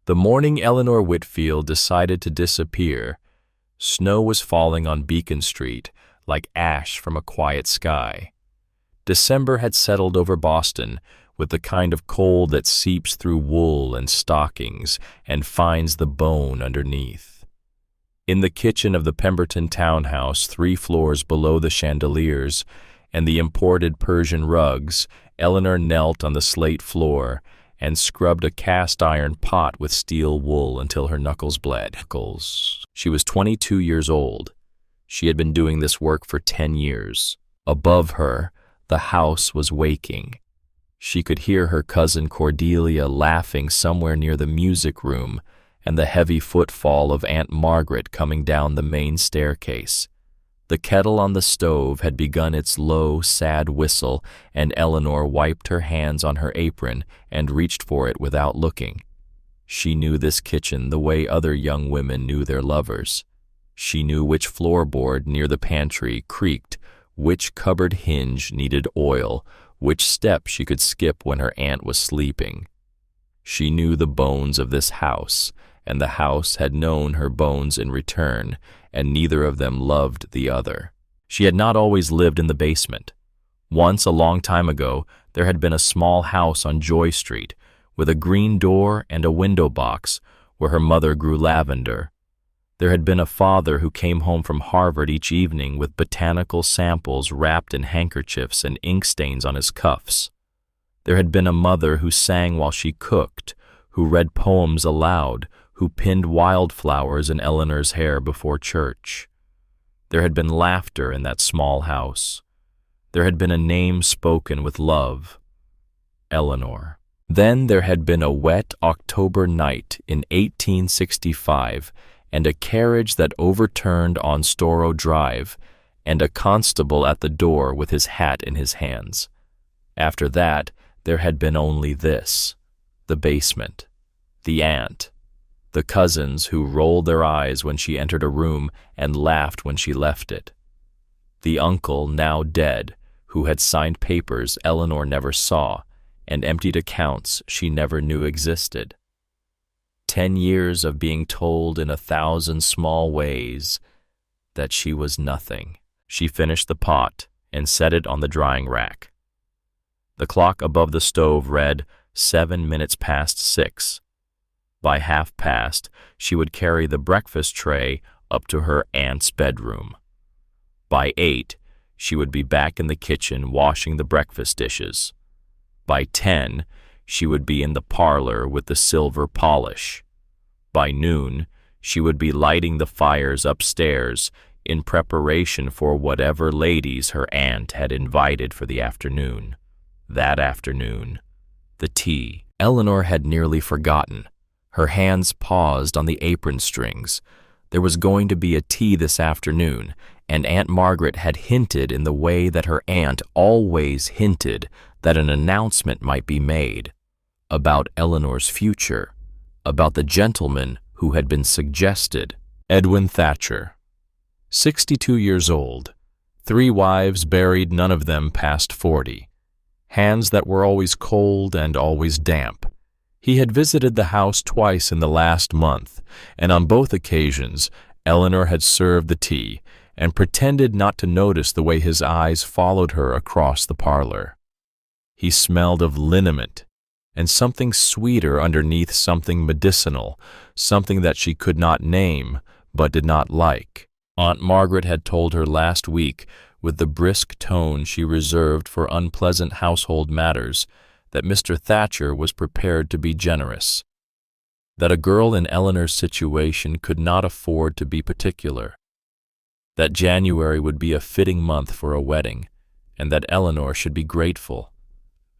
The morning Eleanor Whitfield decided to disappear, snow was falling on Beacon Street like ash from a quiet sky. December had settled over Boston with the kind of cold that seeps through wool and stockings and finds the bone underneath. In the kitchen of the Pemberton townhouse, 3 floors below the chandeliers and the imported Persian rugs, Eleanor knelt on the slate floor and scrubbed a cast-iron pot with steel wool until her knuckles bled. She was 22 years old. She had been doing this work for 10 years. Above her, the house was waking. She could hear her cousin Cordelia laughing somewhere near the music room and the heavy footfall of Aunt Margaret coming down the main staircase. The kettle on the stove had begun its low, sad whistle, and Eleanor wiped her hands on her apron and reached for it without looking. She knew this kitchen the way other young women knew their lovers. She knew which floorboard near the pantry creaked, which cupboard hinge needed oil, which step she could skip when her aunt was sleeping. She knew the bones of this house, and the house had known her bones in return, and neither of them loved the other. She had not always lived in the basement. Once, a long time ago, there had been a small house on Joy Street, with a green door and a window box, where her mother grew lavender. There had been a father who came home from Harvard each evening with botanical samples wrapped in handkerchiefs and ink stains on his cuffs. There had been a mother who sang while she cooked, who read poems aloud, who pinned wildflowers in Eleanor's hair before church. There had been laughter in that small house. There had been a name spoken with love: Eleanor. Then there had been a wet October night in 1865, and a carriage that overturned on Storrow Drive, and a constable at the door with his hat in his hands. After that, there had been only this: the basement, the aunt, the cousins who rolled their eyes when she entered a room and laughed when she left it, the uncle, now dead, who had signed papers Eleanor never saw and emptied accounts she never knew existed. 10 years of being told in 1,000 small ways that she was nothing. She finished the pot and set it on the drying rack. The clock above the stove read 7 minutes past 6. By 1/2 she would carry the breakfast tray up to her aunt's bedroom. By 8 she would be back in the kitchen washing the breakfast dishes. By 10 she would be in the parlor with the silver polish. By noon she would be lighting the fires upstairs in preparation for whatever ladies her aunt had invited for the afternoon. That afternoon, the tea. Eleanor had nearly forgotten. Her hands paused on the apron strings. There was going to be a tea this afternoon, and Aunt Margaret had hinted in the way that her aunt always hinted that an announcement might be made about Eleanor's future, about the gentleman who had been suggested. Edwin Thatcher, 62 years old, 3 wives buried, none of them past 40, hands that were always cold and always damp. He had visited the house twice in the last month, and on both occasions Eleanor had served the tea and pretended not to notice the way his eyes followed her across the parlor. He smelled of liniment and something sweeter underneath something medicinal, something that she could not name but did not like. Aunt Margaret had told her last week, with the brisk tone she reserved for unpleasant household matters, that Mr. Thatcher was prepared to be generous, that a girl in Eleanor's situation could not afford to be particular, that January would be a fitting month for a wedding, and that Eleanor should be grateful,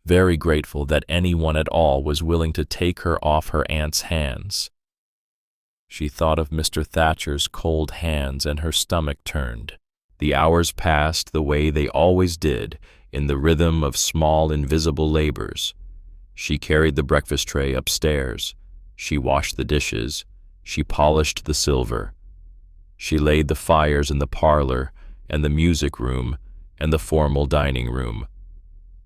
very grateful that anyone at all was willing to take her off her aunt's hands. She thought of Mr. Thatcher's cold hands and her stomach turned. The hours passed the way they always did, in the rhythm of small invisible labors. She carried the breakfast tray upstairs. She washed the dishes. She polished the silver. She laid the fires in the parlor and the music room and the formal dining room.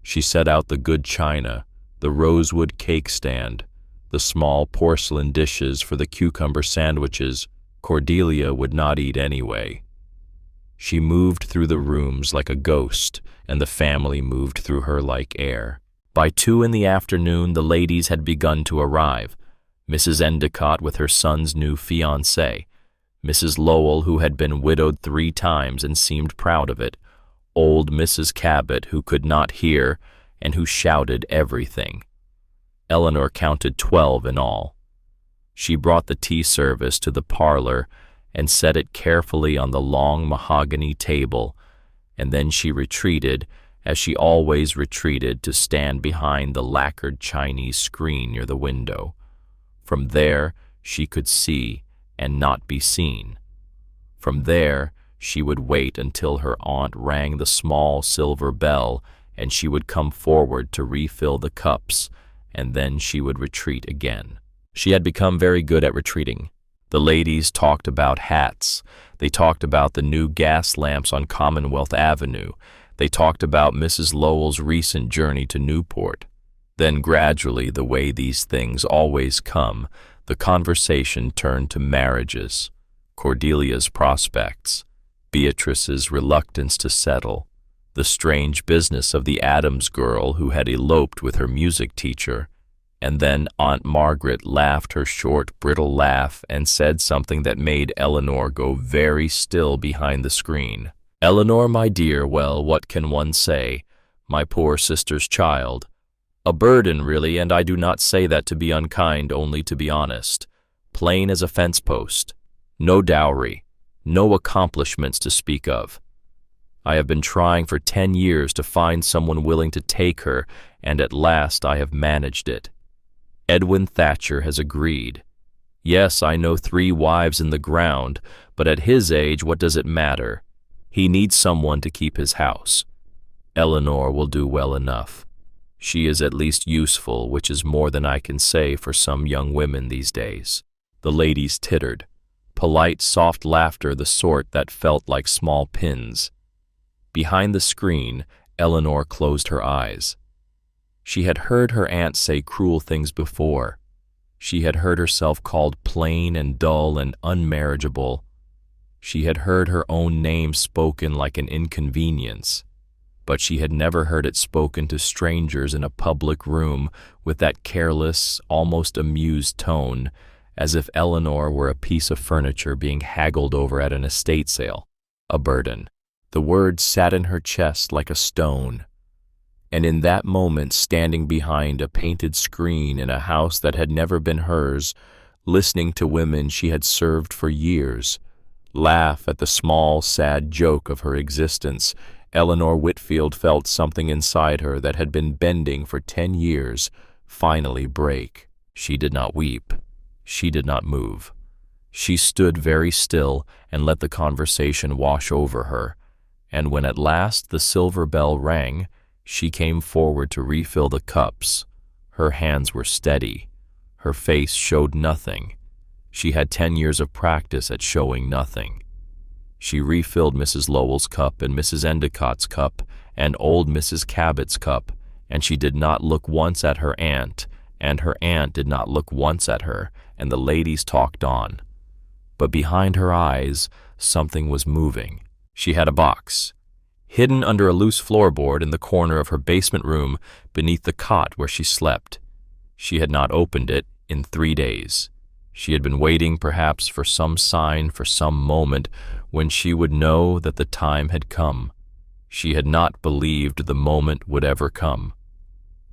She set out the good china, the rosewood cake stand, The small porcelain dishes for the cucumber sandwiches Cordelia would not eat anyway. She moved through the rooms like a ghost, and the family moved through her like air. By 2 in the afternoon, the ladies had begun to arrive. Mrs. Endicott with her son's new fiancé, Mrs. Lowell, who had been widowed 3 times and seemed proud of it, old Mrs. Cabot, who could not hear and who shouted everything. Eleanor counted 12 in all. She brought the tea service to the parlor and set it carefully on the long mahogany table, and then she retreated, as she always retreated, to stand behind the lacquered Chinese screen near the window. From there she could see and not be seen. From there she would wait until her aunt rang the small silver bell, and she would come forward to refill the cups, and then she would retreat again. She had become very good at retreating. The ladies talked about hats. They talked about the new gas lamps on Commonwealth Avenue. They talked about Mrs. Lowell's recent journey to Newport. Then gradually, the way these things always come, the conversation turned to marriages, Cordelia's prospects, Beatrice's reluctance to settle, the strange business of the Adams girl who had eloped with her music teacher, and then Aunt Margaret laughed her short, brittle laugh and said something that made Eleanor go very still behind the screen. "Eleanor, my dear, well, what can one say? My poor sister's child. A burden, really, and I do not say that to be unkind, only to be honest. Plain as a fence post. No dowry, no accomplishments to speak of. I have been trying for 10 years to find someone willing to take her, and at last I have managed it. Edwin Thatcher has agreed. Yes, I know 3 wives in the ground, but at his age, what does it matter? He needs someone to keep his house. Eleanor will do well enough. She is at least useful, which is more than I can say for some young women these days." The ladies tittered. Polite, soft laughter, the sort that felt like small pins. Behind the screen, Eleanor closed her eyes. She had heard her aunt say cruel things before. She had heard herself called plain and dull and unmarriageable. She had heard her own name spoken like an inconvenience, but she had never heard it spoken to strangers in a public room with that careless, almost amused tone, as if Eleanor were a piece of furniture being haggled over at an estate sale. A burden. The word sat in her chest like a stone. And in that moment, standing behind a painted screen in a house that had never been hers, listening to women she had served for years, laugh at the small, sad joke of her existence, Eleanor Whitfield felt something inside her that had been bending for 10 years finally break. She did not weep. She did not move. She stood very still and let the conversation wash over her, and when at last the silver bell rang, she came forward to refill the cups. Her hands were steady. Her face showed nothing. She had 10 years of practice at showing nothing. She refilled Mrs. Lowell's cup and Mrs. Endicott's cup and old Mrs. Cabot's cup, and she did not look once at her aunt, and her aunt did not look once at her, and the ladies talked on. But behind her eyes, something was moving. She had a box, hidden under a loose floorboard in the corner of her basement room beneath the cot where she slept. She had not opened it in 3 days. She had been waiting perhaps for some sign, for some moment when she would know that the time had come. She had not believed the moment would ever come.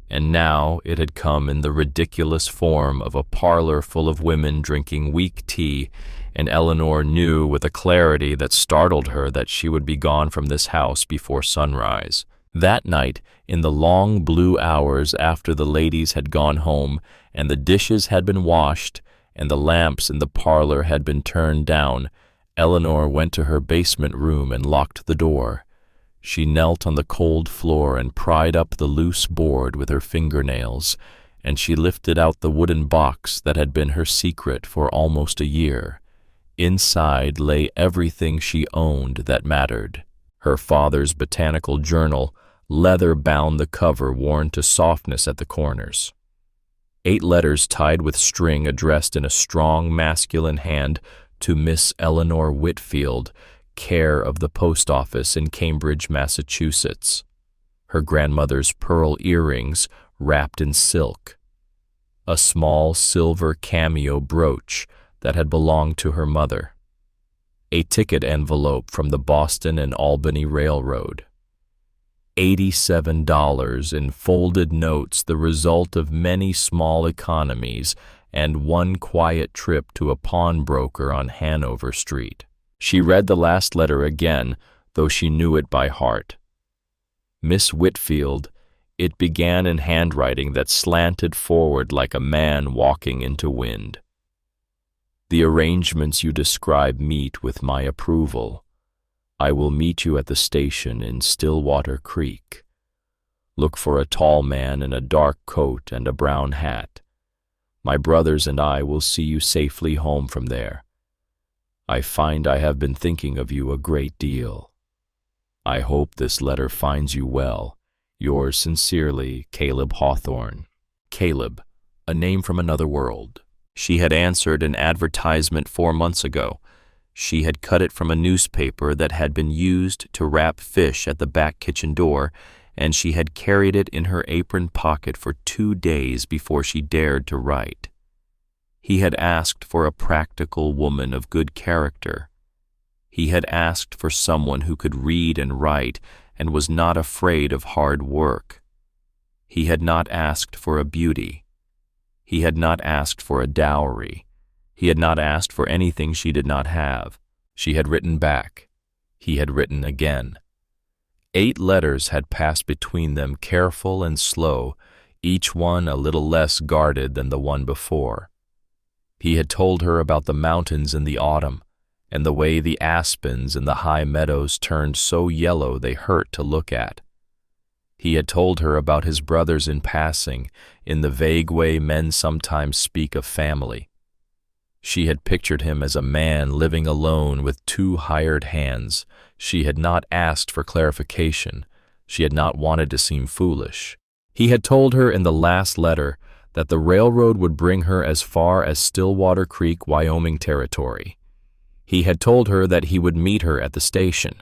And now it had come in the ridiculous form of a parlor full of women drinking weak tea, and Eleanor knew with a clarity that startled her that she would be gone from this house before sunrise. That night, in the long blue hours after the ladies had gone home and the dishes had been washed and the lamps in the parlor had been turned down, Eleanor went to her basement room and locked the door. She knelt on the cold floor and pried up the loose board with her fingernails, and she lifted out the wooden box that had been her secret for almost a year. Inside lay everything she owned that mattered. Her father's botanical journal, leather bound the cover worn to softness at the corners. 8 letters tied with string addressed in a strong masculine hand to Miss Eleanor Whitfield, care of the post office in Cambridge, Massachusetts. Her grandmother's pearl earrings wrapped in silk. A small silver cameo brooch that had belonged to her mother. A ticket envelope from the Boston and Albany Railroad. $87 in folded notes, the result of many small economies and one quiet trip to a pawnbroker on Hanover Street. She read the last letter again, though she knew it by heart. Miss Whitfield, it began in handwriting that slanted forward like a man walking into wind. The arrangements you describe meet with my approval. I will meet you at the station in Stillwater Creek. Look for a tall man in a dark coat and a brown hat. My brothers and I will see you safely home from there. I find I have been thinking of you a great deal. I hope this letter finds you well. Yours sincerely, Caleb Hawthorne. Caleb, a name from another world. She had answered an advertisement 4 months ago. She had cut it from a newspaper that had been used to wrap fish at the back kitchen door, and she had carried it in her apron pocket for 2 days before she dared to write. He had asked for a practical woman of good character. He had asked for someone who could read and write and was not afraid of hard work. He had not asked for a beauty. He had not asked for a dowry. He had not asked for anything she did not have. She had written back. He had written again. 8 letters had passed between them, careful and slow, each one a little less guarded than the one before. He had told her about the mountains in the autumn, and the way the aspens in the high meadows turned so yellow they hurt to look at. He had told her about his brothers in passing, in the vague way men sometimes speak of family. She had pictured him as a man living alone with 2 hired hands. She had not asked for clarification. She had not wanted to seem foolish. He had told her in the last letter that the railroad would bring her as far as Stillwater Creek, Wyoming territory. He had told her that he would meet her at the station.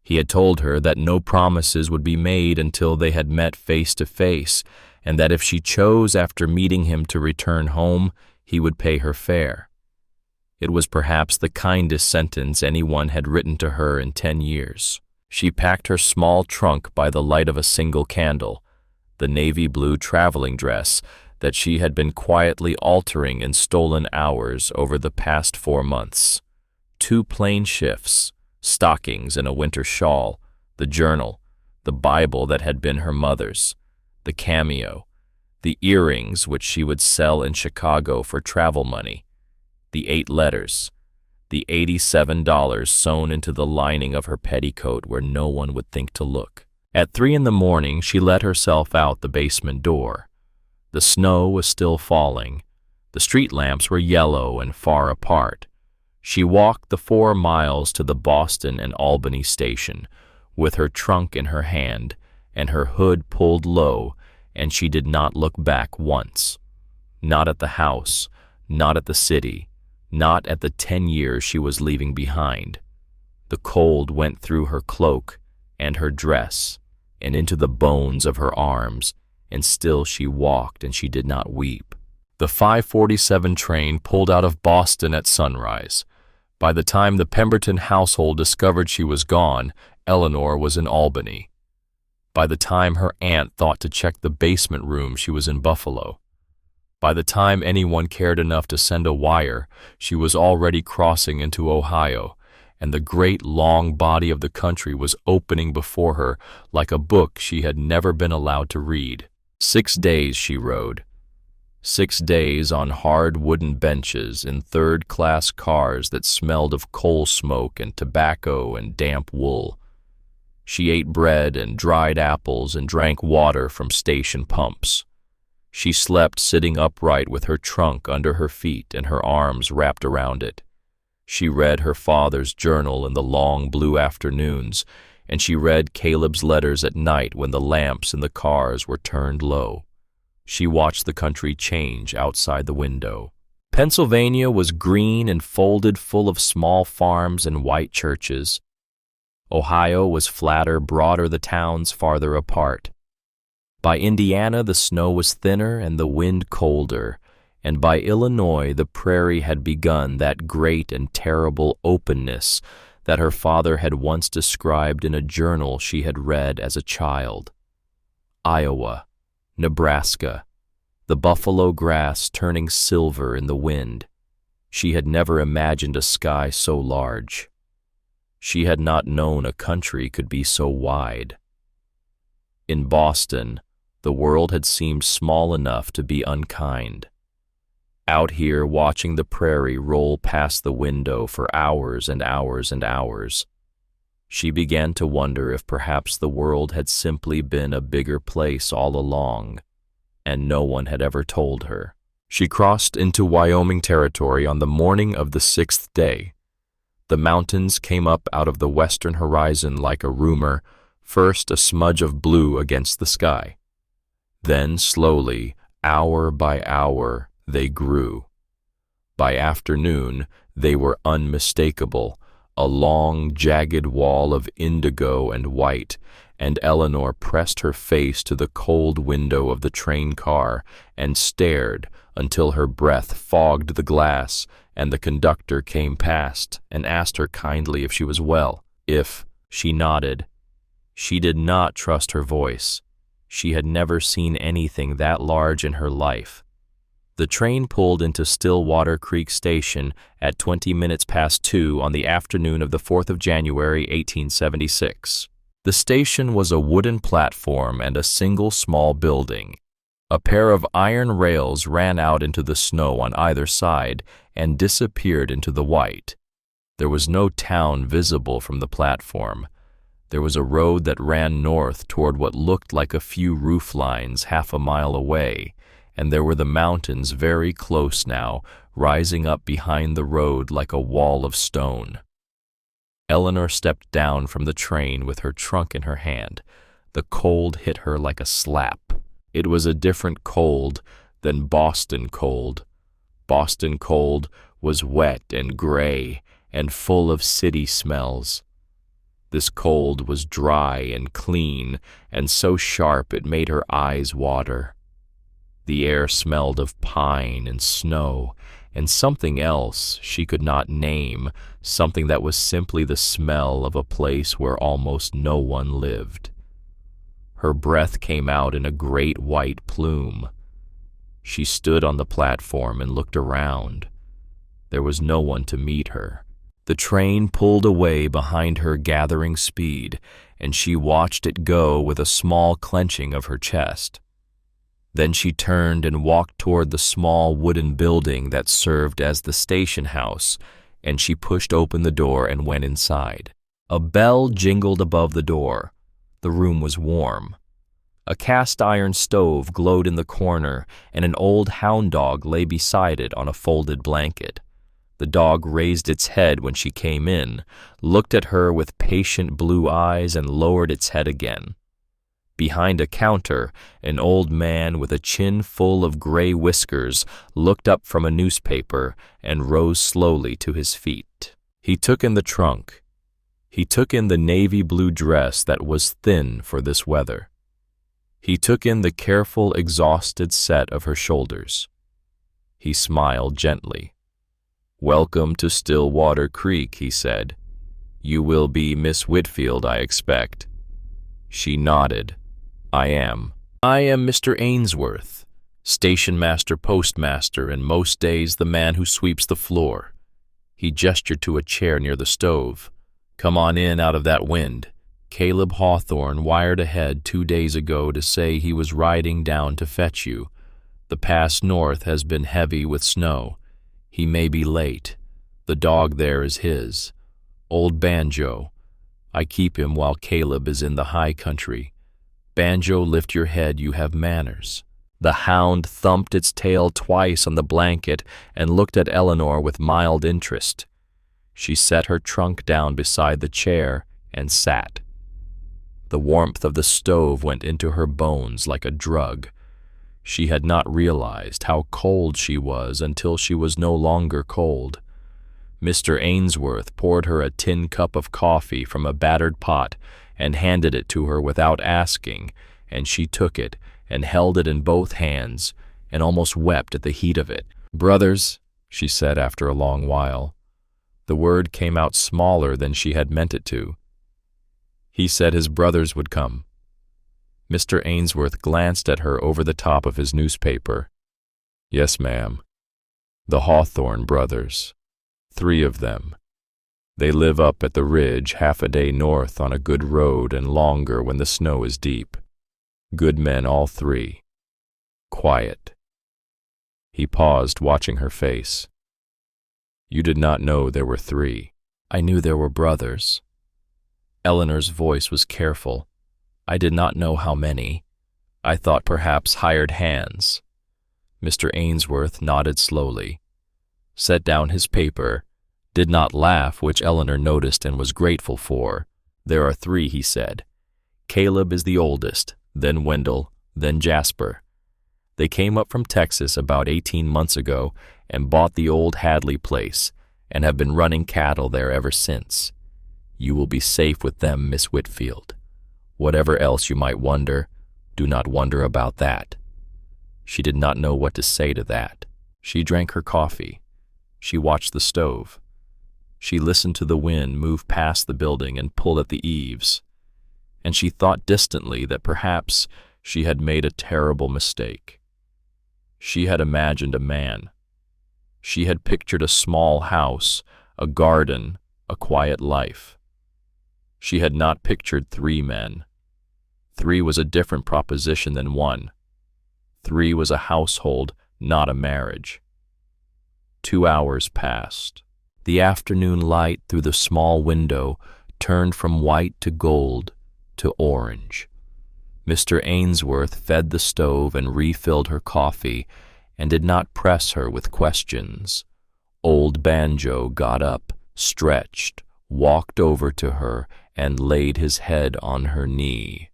He had told her that no promises would be made until they had met face to face, and that if she chose after meeting him to return home, he would pay her fare. It was perhaps the kindest sentence anyone had written to her in 10 years. She packed her small trunk by the light of a single candle, the navy blue traveling dress that she had been quietly altering in stolen hours over the past 4 months. 2 plain shifts, stockings and a winter shawl, the journal, the Bible that had been her mother's, the cameo, the earrings which she would sell in Chicago for travel money, the 8 letters, the $87 sewn into the lining of her petticoat where no one would think to look. At 3 in the morning, she let herself out the basement door. The snow was still falling. The street lamps were yellow and far apart. She walked the 4 miles to the Boston and Albany station, with her trunk in her hand and her hood pulled low, and she did not look back once. Not at the house, not at the city, not at the 10 years she was leaving behind. The cold went through her cloak and her dress and into the bones of her arms, and still she walked and she did not weep. The 5:47 train pulled out of Boston at sunrise. By the time the Pemberton household discovered she was gone, Eleanor was in Albany. By the time her aunt thought to check the basement room, she was in Buffalo. By the time anyone cared enough to send a wire, she was already crossing into Ohio, and the great long body of the country was opening before her like a book she had never been allowed to read. 6 days she rode. 6 days on hard wooden benches in third-class cars that smelled of coal smoke and tobacco and damp wool. She ate bread and dried apples and drank water from station pumps. She slept sitting upright with her trunk under her feet and her arms wrapped around it. She read her father's journal in the long blue afternoons, and she read Caleb's letters at night when the lamps in the cars were turned low. She watched the country change outside the window. Pennsylvania was green and folded, full of small farms and white churches. Ohio was flatter, broader, the towns farther apart. By Indiana, the snow was thinner and the wind colder, and by Illinois, the prairie had begun that great and terrible openness that her father had once described in a journal she had read as a child. Iowa, Nebraska, the buffalo grass turning silver in the wind. She had never imagined a sky so large. She had not known a country could be so wide. In Boston, the world had seemed small enough to be unkind. Out here, watching the prairie roll past the window for hours and hours and hours, she began to wonder if perhaps the world had simply been a bigger place all along, and no one had ever told her. She crossed into Wyoming territory on the morning of the 6th day. The mountains came up out of the western horizon like a rumor, first a smudge of blue against the sky. Then slowly, hour by hour, they grew. By afternoon, they were unmistakable, a long, jagged wall of indigo and white, and Eleanor pressed her face to the cold window of the train car and stared until her breath fogged the glass and the conductor came past and asked her kindly if she was well. She nodded. She did not trust her voice. She had never seen anything that large in her life. The train pulled into Stillwater Creek Station at 2:20 on the afternoon of the 4th of January, 1876. The station was a wooden platform and a single small building. A pair of iron rails ran out into the snow on either side and disappeared into the white. There was no town visible from the platform. There was a road that ran north toward what looked like a few roof lines half a mile away, and there were the mountains very close now, rising up behind the road like a wall of stone. Eleanor stepped down from the train with her trunk in her hand. The cold hit her like a slap. It was a different cold than Boston cold. Boston cold was wet and gray and full of city smells. This cold was dry and clean and so sharp it made her eyes water. The air smelled of pine and snow and something else she could not name, something that was simply the smell of a place where almost no one lived. Her breath came out in a great white plume. She stood on the platform and looked around. There was no one to meet her. The train pulled away behind her, gathering speed, and she watched it go with a small clenching of her chest. Then she turned and walked toward the small wooden building that served as the station house, and she pushed open the door and went inside. A bell jingled above the door. The room was warm. A cast-iron stove glowed in the corner, and an old hound dog lay beside it on a folded blanket. The dog raised its head when she came in, looked at her with patient blue eyes, and lowered its head again. Behind a counter, an old man with a chin full of gray whiskers looked up from a newspaper and rose slowly to his feet. He took in the trunk. He took in the navy blue dress that was thin for this weather. He took in the careful, exhausted set of her shoulders. He smiled gently. "Welcome to Stillwater Creek," he said. "You will be Miss Whitfield, I expect." She nodded. I am Mr. Ainsworth, station master, postmaster, and most days the man who sweeps the floor." He gestured to a chair near the stove. "Come on in out of that wind. Caleb Hawthorne wired ahead 2 days ago to say he was riding down to fetch you. The pass north has been heavy with snow. He may be late. The dog there is his. Old Banjo. I keep him while Caleb is in the high country. Banjo, lift your head, you have manners." The hound thumped its tail twice on the blanket and looked at Eleanor with mild interest. She set her trunk down beside the chair and sat. The warmth of the stove went into her bones like a drug. She had not realized how cold she was until she was no longer cold. Mr. Ainsworth poured her a tin cup of coffee from a battered pot and handed it to her without asking, and she took it and held it in both hands and almost wept at the heat of it. "Brothers," she said after a long while. The word came out smaller than she had meant it to. He said his brothers would come. Mr. Ainsworth glanced at her over the top of his newspaper. "Yes, ma'am. The Hawthorne brothers. 3 of them. They live up at the ridge half a day north on a good road and longer when the snow is deep. Good men all 3. Quiet." He paused, watching her face. "You did not know there were 3. "I knew there were brothers." Eleanor's voice was careful. "I did not know how many. I thought perhaps hired hands." Mr. Ainsworth nodded slowly, set down his paper, did not laugh, which Eleanor noticed and was grateful for. "There are 3, he said. Caleb is the oldest, then Wendell, then Jasper. They came up from Texas about 18 months ago and bought the old Hadley place and have been running cattle there ever since. You will be safe with them, Miss Whitfield. Whatever else you might wonder, do not wonder about that." She did not know what to say to that. She drank her coffee. She watched the stove. She listened to the wind move past the building and pull at the eaves. And she thought distantly that perhaps she had made a terrible mistake. She had imagined a man. She had pictured a small house, a garden, a quiet life. She had not pictured 3 men. 3 was a different proposition than 1. 3 was a household, not a marriage. 2 hours passed. The afternoon light through the small window turned from white to gold to orange. Mr. Ainsworth fed the stove and refilled her coffee and did not press her with questions. Old Banjo got up, stretched, walked over to her, and laid his head on her knee.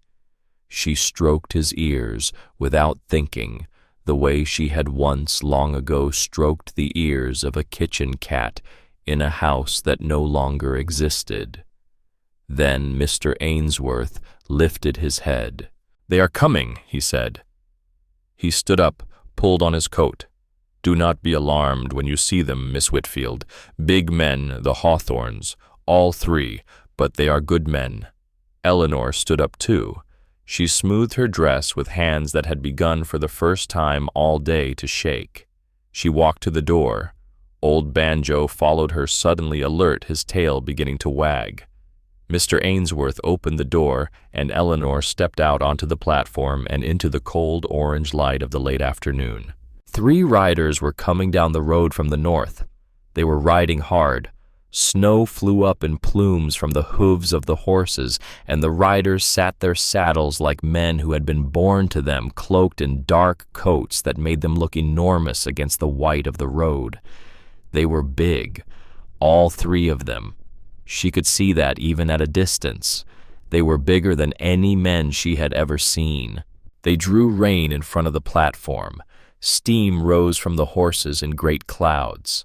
She stroked his ears without thinking, the way she had once long ago stroked the ears of a kitchen cat in a house that no longer existed. Then Mr. Ainsworth lifted his head. "They are coming," he said. He stood up, pulled on his coat. "Do not be alarmed when you see them, Miss Whitfield. Big men, the Hawthorns, all 3, but they are good men." Eleanor stood up too. She smoothed her dress with hands that had begun for the first time all day to shake. She walked to the door. Old Banjo followed her, suddenly alert, his tail beginning to wag. Mr. Ainsworth opened the door, and Eleanor stepped out onto the platform and into the cold orange light of the late afternoon. 3 riders were coming down the road from the north. They were riding hard. Snow flew up in plumes from the hooves of the horses, and the riders sat their saddles like men who had been born to them, cloaked in dark coats that made them look enormous against the white of the road. They were big, all 3 of them. She could see that even at a distance. They were bigger than any men she had ever seen. They drew rein in front of the platform. Steam rose from the horses in great clouds.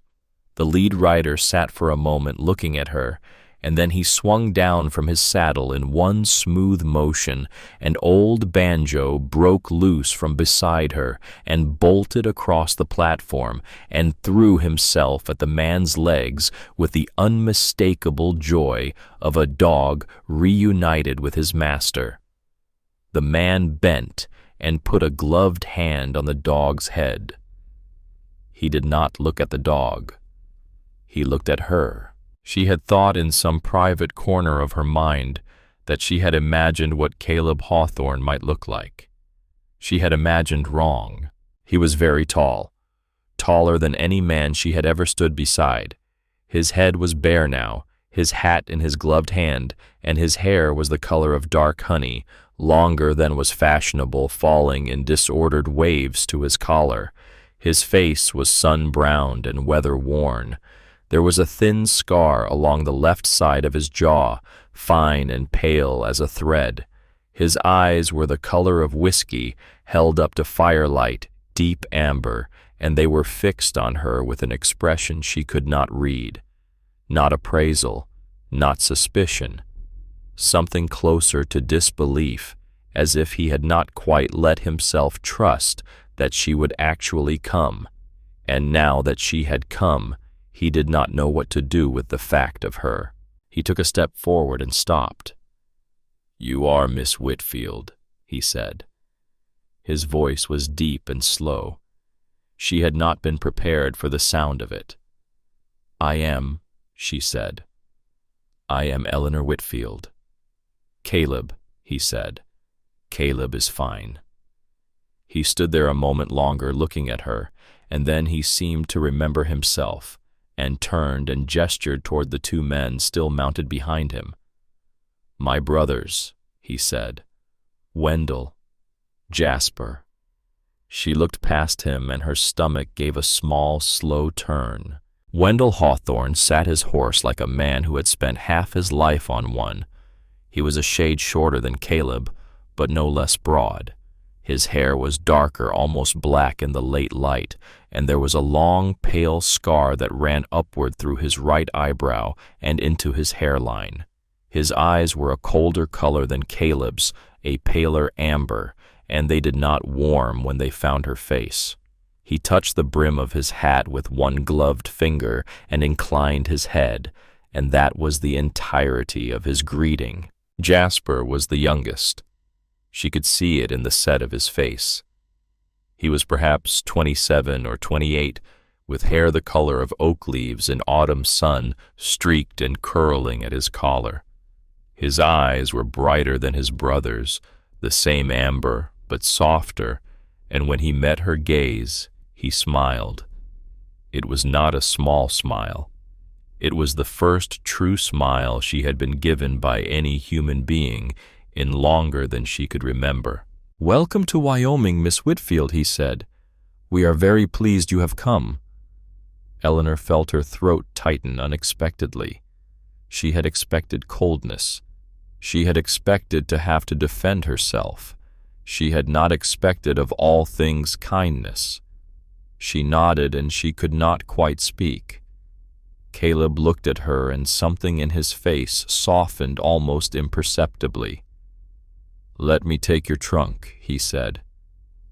The lead rider sat for a moment looking at her, and then he swung down from his saddle in one smooth motion, and Old Banjo broke loose from beside her and bolted across the platform and threw himself at the man's legs with the unmistakable joy of a dog reunited with his master. The man bent and put a gloved hand on the dog's head. He did not look at the dog. He looked at her. She had thought in some private corner of her mind that she had imagined what Caleb Hawthorne might look like. She had imagined wrong. He was very tall, taller than any man she had ever stood beside. His head was bare now, his hat in his gloved hand, and his hair was the color of dark honey, longer than was fashionable, falling in disordered waves to his collar. His face was sun-browned and weather-worn. There was a thin scar along the left side of his jaw, fine and pale as a thread. His eyes were the color of whiskey, held up to firelight, deep amber, and they were fixed on her with an expression she could not read. Not appraisal, not suspicion. Something closer to disbelief, as if he had not quite let himself trust that she would actually come, and now that she had come, he did not know what to do with the fact of her. He took a step forward and stopped. "You are Miss Whitfield," he said. His voice was deep and slow. She had not been prepared for the sound of it. "I am," she said. "I am Eleanor Whitfield." "Caleb," he said. "Caleb is fine." He stood there a moment longer looking at her, and then he seemed to remember himself, and turned and gestured toward the two men still mounted behind him. "My brothers," he said. "Wendell, Jasper." She looked past him, and her stomach gave a small, slow turn. Wendell Hawthorne sat his horse like a man who had spent half his life on one. He was a shade shorter than Caleb, but no less broad. His hair was darker, almost black in the late light, and there was a long, pale scar that ran upward through his right eyebrow and into his hairline. His eyes were a colder color than Caleb's, a paler amber, and they did not warm when they found her face. He touched the brim of his hat with one gloved finger and inclined his head, and that was the entirety of his greeting. Jasper was the youngest. She could see it in the set of his face. He was perhaps 27 or 28, with hair the color of oak leaves in autumn sun streaked and curling at his collar. His eyes were brighter than his brother's, the same amber, but softer, and when he met her gaze, he smiled. It was not a small smile. It was the first true smile she had been given by any human being in longer than she could remember. "Welcome to Wyoming, Miss Whitfield," he said. "We are very pleased you have come." Eleanor felt her throat tighten unexpectedly. She had expected coldness. She had expected to have to defend herself. She had not expected of all things kindness. She nodded, and she could not quite speak. Caleb looked at her, and something in his face softened almost imperceptibly. "Let me take your trunk," he said.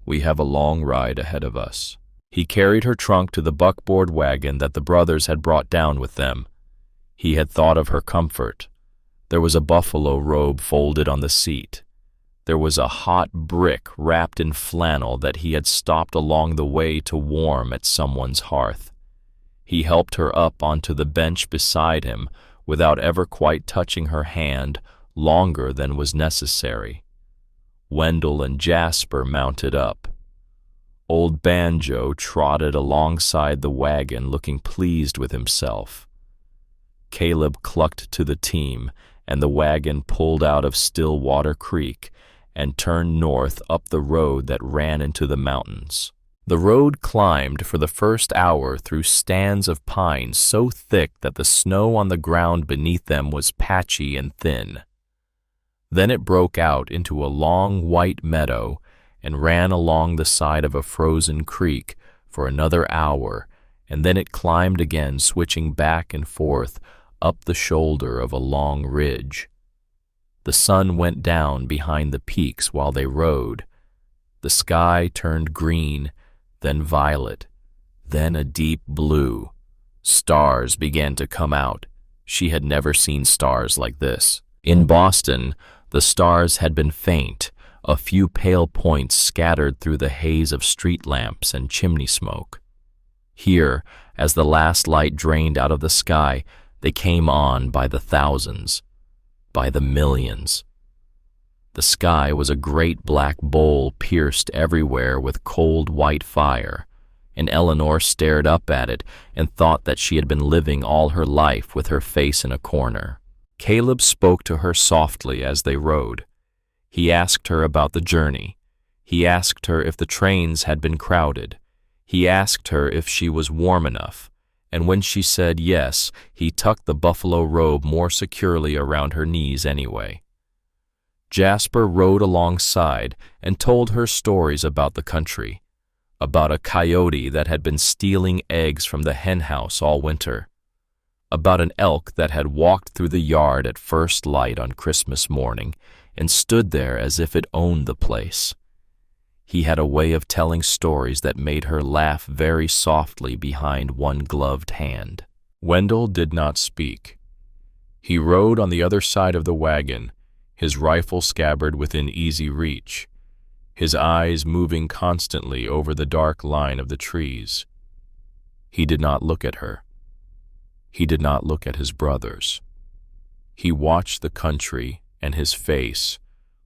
"We have a long ride ahead of us." He carried her trunk to the buckboard wagon that the brothers had brought down with them. He had thought of her comfort. There was a buffalo robe folded on the seat. There was a hot brick wrapped in flannel that he had stopped along the way to warm at someone's hearth. He helped her up onto the bench beside him without ever quite touching her hand longer than was necessary. Wendell and Jasper mounted up. Old Banjo trotted alongside the wagon looking pleased with himself. Caleb clucked to the team, and the wagon pulled out of Stillwater Creek and turned north up the road that ran into the mountains. The road climbed for the first hour through stands of pines so thick that the snow on the ground beneath them was patchy and thin. Then it broke out into a long white meadow and ran along the side of a frozen creek for another hour, and then it climbed again, switching back and forth up the shoulder of a long ridge. The sun went down behind the peaks while they rode. The sky turned green, then violet, then a deep blue. Stars began to come out. She had never seen stars like this. In Boston, the stars had been faint, a few pale points scattered through the haze of street lamps and chimney smoke. Here, as the last light drained out of the sky, they came on by the thousands, by the millions. The sky was a great black bowl pierced everywhere with cold white fire, and Eleanor stared up at it and thought that she had been living all her life with her face in a corner. Caleb spoke to her softly as they rode. He asked her about the journey. He asked her if the trains had been crowded. He asked her if she was warm enough, and when she said yes, he tucked the buffalo robe more securely around her knees anyway. Jasper rode alongside and told her stories about the country, about a coyote that had been stealing eggs from the henhouse all winter, about an elk that had walked through the yard at first light on Christmas morning and stood there as if it owned the place. He had a way of telling stories that made her laugh very softly behind one gloved hand. Wendell did not speak. He rode on the other side of the wagon, his rifle scabbard within easy reach, his eyes moving constantly over the dark line of the trees. He did not look at her. He did not look at his brothers. He watched the country, and his face,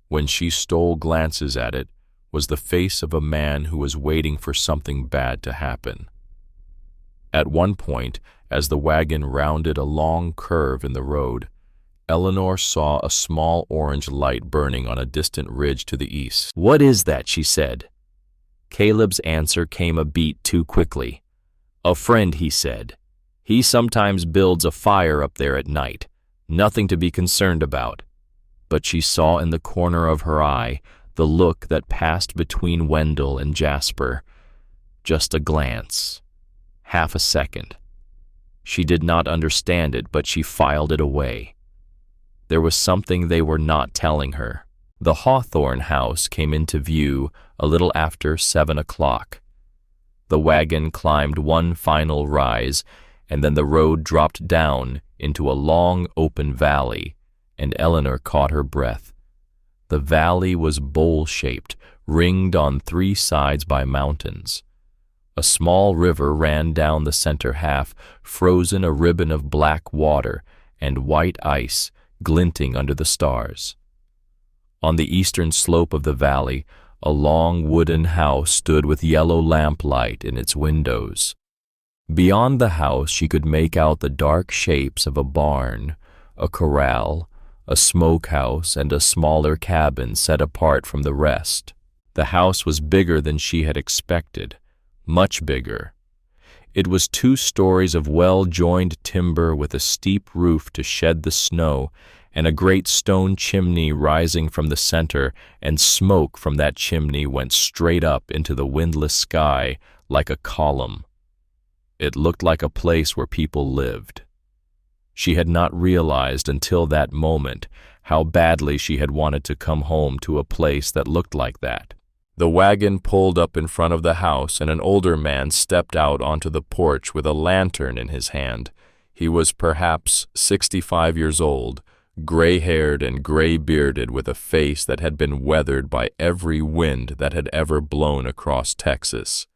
when she stole glances at it, was the face of a man who was waiting for something bad to happen. At one point, as the wagon rounded a long curve in the road, Eleanor saw a small orange light burning on a distant ridge to the east. "What is that?" she said. Caleb's answer came a beat too quickly. "A friend," he said. "He sometimes builds a fire up there at night. Nothing to be concerned about." But she saw in the corner of her eye the look that passed between Wendell and Jasper. Just a glance. Half a second. She did not understand it, but she filed it away. There was something they were not telling her. The Hawthorne house came into view a little after 7 o'clock. The wagon climbed one final rise, and then the road dropped down into a long open valley, and Eleanor caught her breath. The valley was bowl-shaped, ringed on 3 sides by mountains. A small river ran down the center half, frozen a ribbon of black water and white ice glinting under the stars. On the eastern slope of the valley, a long wooden house stood with yellow lamplight in its windows. Beyond the house she could make out the dark shapes of a barn, a corral, a smokehouse, and a smaller cabin set apart from the rest. The house was bigger than she had expected, much bigger. It was 2 stories of well-joined timber with a steep roof to shed the snow, and a great stone chimney rising from the center, and smoke from that chimney went straight up into the windless sky like a column. It looked like a place where people lived. She had not realized until that moment how badly she had wanted to come home to a place that looked like that. The wagon pulled up in front of the house, and an older man stepped out onto the porch with a lantern in his hand. He was perhaps 65 years old, gray-haired and gray-bearded, with a face that had been weathered by every wind that had ever blown across Texas.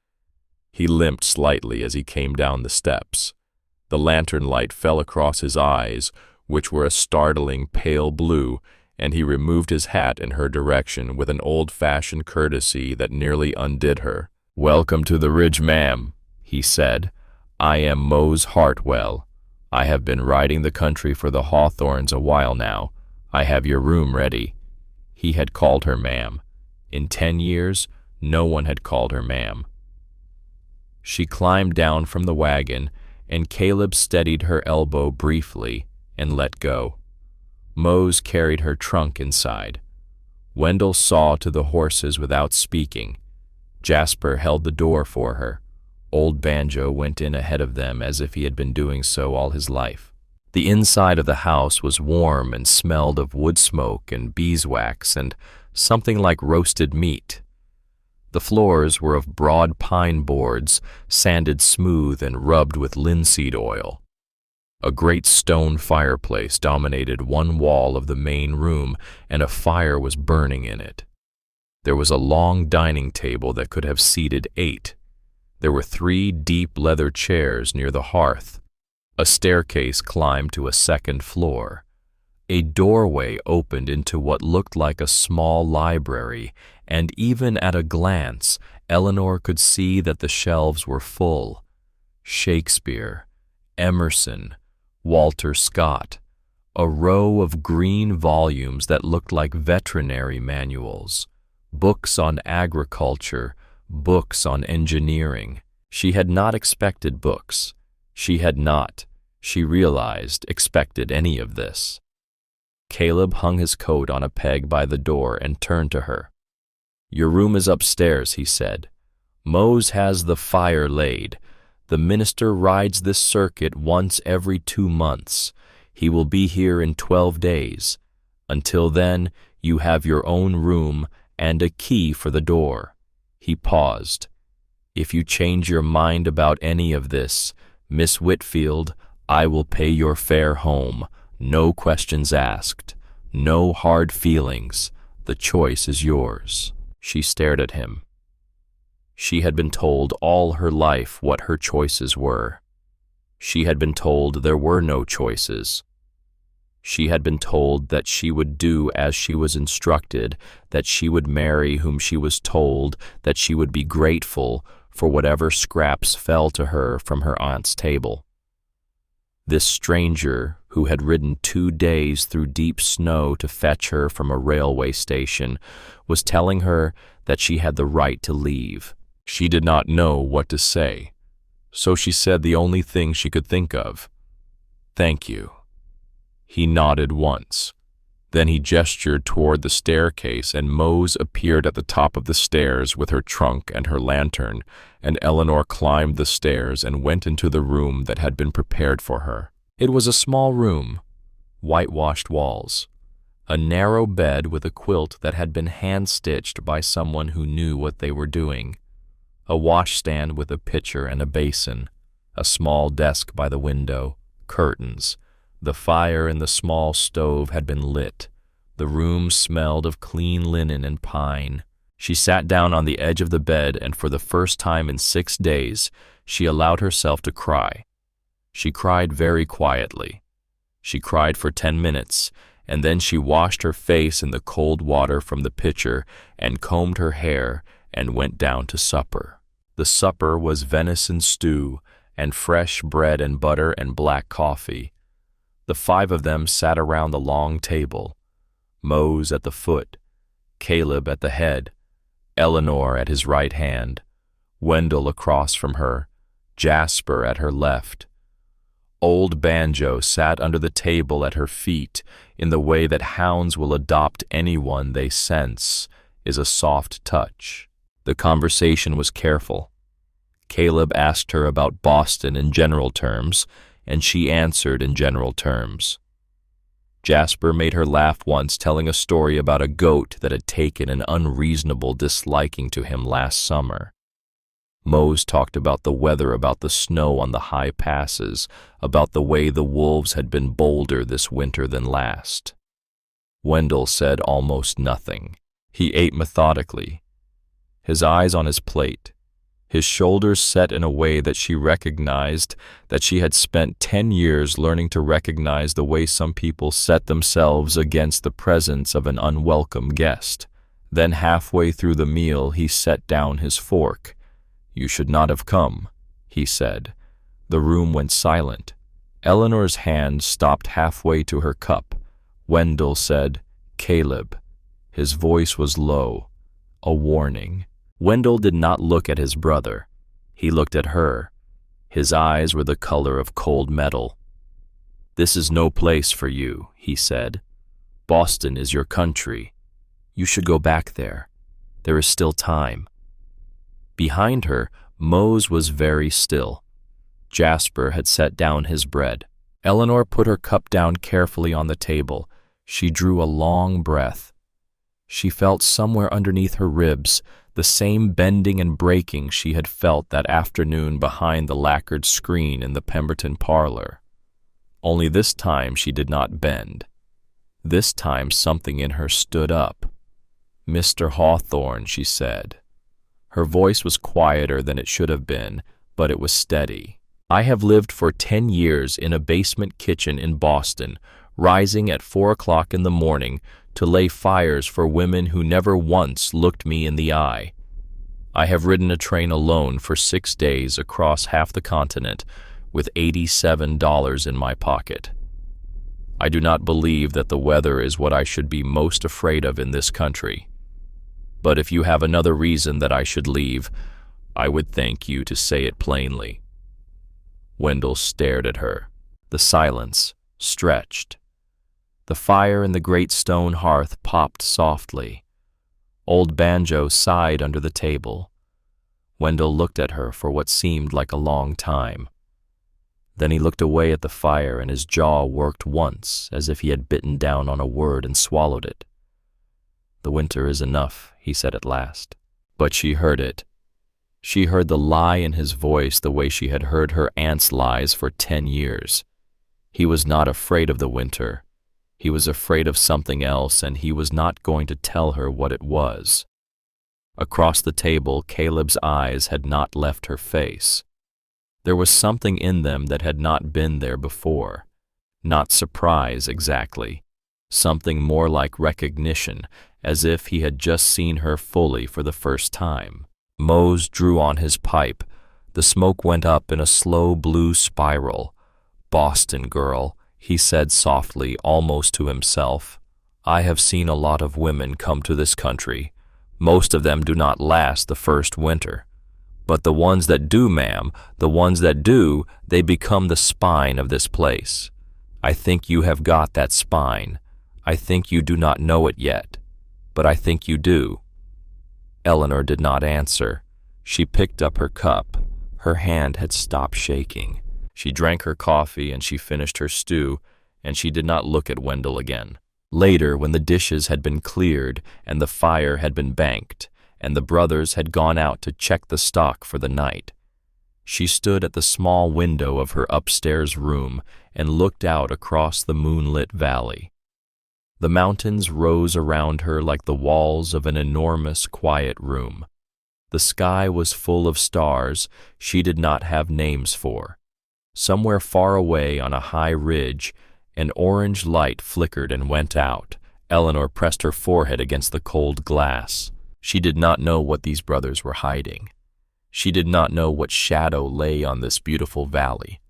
He limped slightly as he came down the steps. The lantern light fell across his eyes, which were a startling pale blue, and he removed his hat in her direction with an old-fashioned courtesy that nearly undid her. "Welcome to the Ridge, ma'am," he said. "I am Mose Hartwell. I have been riding the country for the Hawthorns a while now. I have your room ready." He had called her ma'am. In 10 years, no one had called her ma'am. She climbed down from the wagon, and Caleb steadied her elbow briefly and let go. Mose carried her trunk inside. Wendell saw to the horses without speaking. Jasper held the door for her. Old Banjo went in ahead of them as if he had been doing so all his life. The inside of the house was warm and smelled of wood smoke and beeswax and something like roasted meat. The floors were of broad pine boards, sanded smooth and rubbed with linseed oil. A great stone fireplace dominated one wall of the main room, and a fire was burning in it. There was a long dining table that could have seated 8. There were 3 deep leather chairs near the hearth. A staircase climbed to a second floor. A doorway opened into what looked like a small library, and even at a glance, Eleanor could see that the shelves were full. Shakespeare, Emerson, Walter Scott, a row of green volumes that looked like veterinary manuals, books on agriculture, books on engineering. She had not expected books. She had not, she realized, expected any of this. Caleb hung his coat on a peg by the door and turned to her. "Your room is upstairs," he said. "Mose has the fire laid. The minister rides this circuit once every 2 months. He will be here in 12 days. Until then, you have your own room and a key for the door." He paused. "If you change your mind about any of this, Miss Whitfield, I will pay your fare home. No questions asked. No hard feelings. The choice is yours." She stared at him. She had been told all her life what her choices were. She had been told there were no choices. She had been told that she would do as she was instructed, that she would marry whom she was told, that she would be grateful for whatever scraps fell to her from her aunt's table. This stranger, who had ridden 2 days through deep snow to fetch her from a railway station, was telling her that she had the right to leave. She did not know what to say, so she said the only thing she could think of: "Thank you." He nodded once. Then he gestured toward the staircase, and Mose appeared at the top of the stairs with her trunk and her lantern, and Eleanor climbed the stairs and went into the room that had been prepared for her. It was a small room, whitewashed walls, a narrow bed with a quilt that had been hand-stitched by someone who knew what they were doing, a washstand with a pitcher and a basin, a small desk by the window, curtains. The fire in the small stove had been lit. The room smelled of clean linen and pine. She sat down on the edge of the bed, and for the first time in 6 days, she allowed herself to cry. She cried very quietly. She cried for 10 minutes, and then she washed her face in the cold water from the pitcher and combed her hair and went down to supper. The supper was venison stew and fresh bread and butter and black coffee. The 5 of them sat around the long table, Mose at the foot, Caleb at the head, Eleanor at his right hand, Wendell across from her, Jasper at her left. Old Banjo sat under the table at her feet in the way that hounds will adopt anyone they sense is a soft touch. The conversation was careful. Caleb asked her about Boston in general terms, and she answered in general terms. Jasper made her laugh once, telling a story about a goat that had taken an unreasonable disliking to him last summer. Mose talked about the weather, about the snow on the high passes, about the way the wolves had been bolder this winter than last. Wendell said almost nothing. He ate methodically, his eyes on his plate, his shoulders set in a way that she recognized that she had spent 10 years learning to recognize the way some people set themselves against the presence of an unwelcome guest. Then halfway through the meal he set down his fork. "You should not have come," he said. The room went silent. Eleanor's hand stopped halfway to her cup. Wendell said, "Caleb." His voice was low, a warning. Wendell did not look at his brother. He looked at her. His eyes were the color of cold metal. "This is no place for you," he said. "Boston is your country. You should go back there. There is still time." Behind her, Mose was very still. Jasper had set down his bread. Eleanor put her cup down carefully on the table. She drew a long breath. She felt somewhere underneath her ribs the same bending and breaking she had felt that afternoon behind the lacquered screen in the Pemberton parlor. Only this time she did not bend. This time something in her stood up. "Mr. Hawthorne," she said. Her voice was quieter than it should have been, but it was steady. "I have lived for 10 years in a basement kitchen in Boston, rising at 4 o'clock in the morning to lay fires for women who never once looked me in the eye. I have ridden a train alone for 6 days across half the continent with $87 in my pocket. I do not believe that the weather is what I should be most afraid of in this country. But if you have another reason that I should leave, I would thank you to say it plainly." Wendell stared at her. The silence stretched. The fire in the great stone hearth popped softly. Old Banjo sighed under the table. Wendell looked at her for what seemed like a long time. Then he looked away at the fire and his jaw worked once as if he had bitten down on a word and swallowed it. "The winter is enough," he said at last. But she heard it. She heard the lie in his voice the way she had heard her aunt's lies for 10 years. He was not afraid of the winter. He was afraid of something else, and he was not going to tell her what it was. Across the table, Caleb's eyes had not left her face. There was something in them that had not been there before. Not surprise, exactly. Something more like recognition, as if he had just seen her fully for the first time. Mose drew on his pipe. The smoke went up in a slow blue spiral. "Boston girl," he said softly, almost to himself. "I have seen a lot of women come to this country. Most of them do not last the first winter. But the ones that do, ma'am, the ones that do, they become the spine of this place. I think you have got that spine. I think you do not know it yet, but I think you do." Eleanor did not answer. She picked up her cup. Her hand had stopped shaking. She drank her coffee and she finished her stew, and she did not look at Wendell again. Later, when the dishes had been cleared and the fire had been banked, and the brothers had gone out to check the stock for the night, she stood at the small window of her upstairs room and looked out across the moonlit valley. The mountains rose around her like the walls of an enormous, quiet room. The sky was full of stars she did not have names for. Somewhere far away on a high ridge, an orange light flickered and went out. Eleanor pressed her forehead against the cold glass. She did not know what these brothers were hiding. She did not know what shadow lay on this beautiful valley.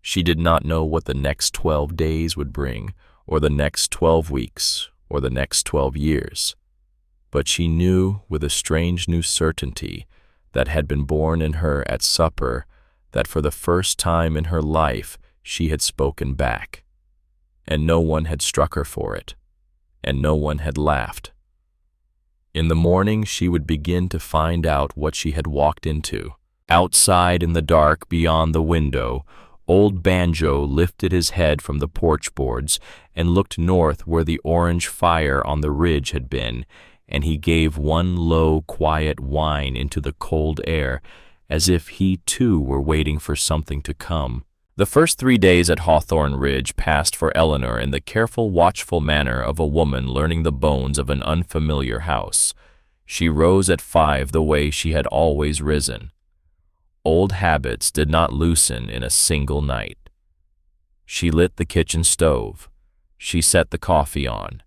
She did not know what the next 12 days would bring, or the next 12 weeks, or the next 12 years. But she knew with a strange new certainty that had been born in her at supper that for the first time in her life she had spoken back. And no one had struck her for it, and no one had laughed. In the morning she would begin to find out what she had walked into. Outside in the dark beyond the window, Old Banjo lifted his head from the porch boards and looked north where the orange fire on the ridge had been, and he gave one low, quiet whine into the cold air, as if he too were waiting for something to come. The first 3 days at Hawthorne Ridge passed for Eleanor in the careful, watchful manner of a woman learning the bones of an unfamiliar house. She rose at 5 the way she had always risen. Old habits did not loosen in a single night. She lit the kitchen stove. She set the coffee on.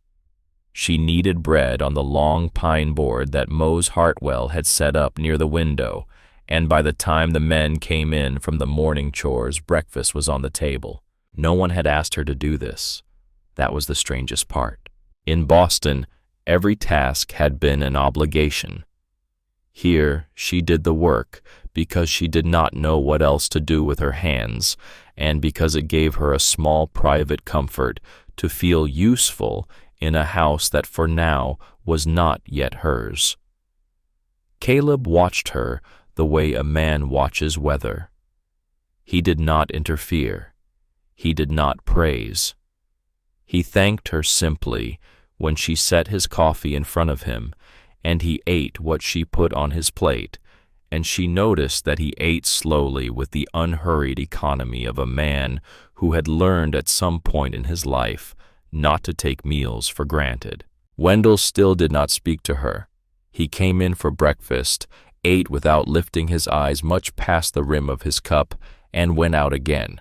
She kneaded bread on the long pine board that Mose Hartwell had set up near the window, and by the time the men came in from the morning chores, breakfast was on the table. No one had asked her to do this. That was the strangest part. In Boston, every task had been an obligation. Here, she did the work because she did not know what else to do with her hands, and because it gave her a small private comfort to feel useful in a house that for now was not yet hers. Caleb watched her the way a man watches weather. He did not interfere. He did not praise. He thanked her simply when she set his coffee in front of him, and he ate what she put on his plate, and she noticed that he ate slowly with the unhurried economy of a man who had learned at some point in his life not to take meals for granted. Wendell still did not speak to her. He came in for breakfast, ate without lifting his eyes much past the rim of his cup, and went out again.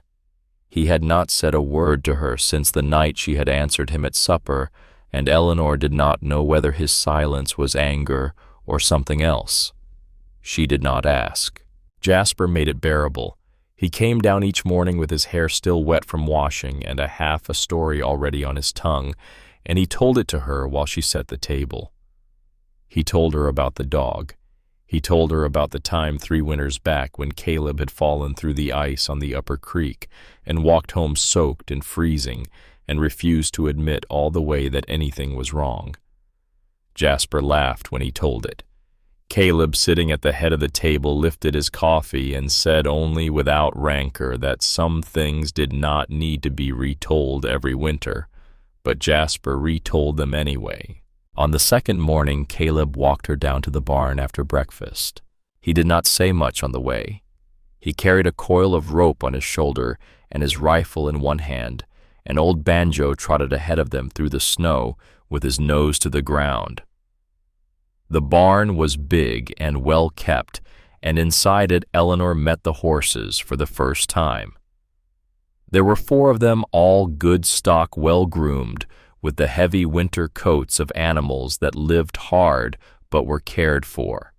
He had not said a word to her since the night she had answered him at supper, and Eleanor did not know whether his silence was anger or something else. She did not ask. Jasper made it bearable. He came down each morning with his hair still wet from washing and half a story already on his tongue, and he told it to her while she set the table. He told her about the dog. He told her about the time 3 winters back when Caleb had fallen through the ice on the upper creek and walked home soaked and freezing, and refused to admit all the way that anything was wrong. Jasper laughed when he told it. Caleb, sitting at the head of the table, lifted his coffee and said only without rancor that some things did not need to be retold every winter, but Jasper retold them anyway. On the second morning, Caleb walked her down to the barn after breakfast. He did not say much on the way. He carried a coil of rope on his shoulder and his rifle in one hand, and old Banjo trotted ahead of them through the snow with his nose to the ground. The barn was big and well kept, and inside it Eleanor met the horses for the first time. There were 4 of them, all good stock, well-groomed, with the heavy winter coats of animals that lived hard but were cared for.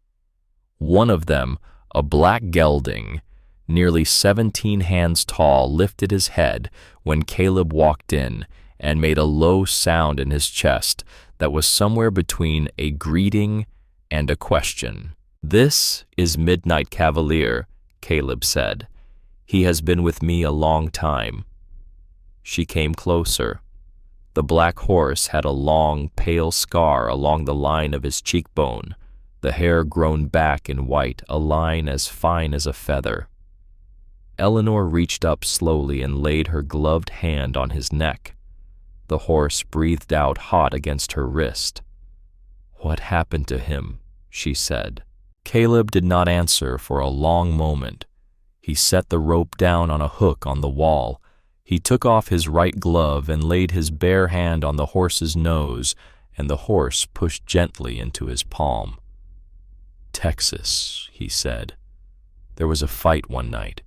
One of them, a black gelding, nearly 17 hands tall, lifted his head when Caleb walked in and made a low sound in his chest that was somewhere between a greeting and a question. "This is Midnight Cavalier," Caleb said. "He has been with me a long time." She came closer. The black horse had a long, pale scar along the line of his cheekbone, the hair grown back in white, a line as fine as a feather. Eleanor reached up slowly and laid her gloved hand on his neck. The horse breathed out hot against her wrist. "What happened to him?" she said. Caleb did not answer for a long moment. He set the rope down on a hook on the wall. He took off his right glove and laid his bare hand on the horse's nose, and the horse pushed gently into his palm. "Texas," he said. "There was a fight one night.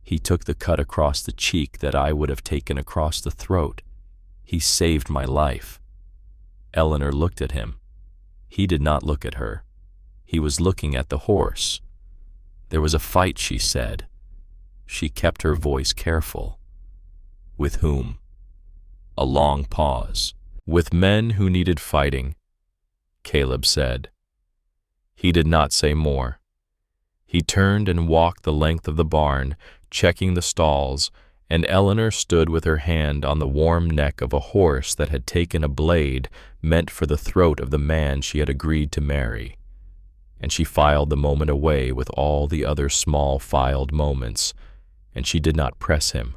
He took the cut across the cheek that I would have taken across the throat. He saved my life." Eleanor looked at him. He did not look at her. He was looking at the horse. "There was a fight," she said. She kept her voice careful. "With whom?" A long pause. "With men who needed fighting," Caleb said. He did not say more. He turned and walked the length of the barn, checking the stalls, and Eleanor stood with her hand on the warm neck of a horse that had taken a blade meant for the throat of the man she had agreed to marry. And she filed the moment away with all the other small filed moments, and she did not press him.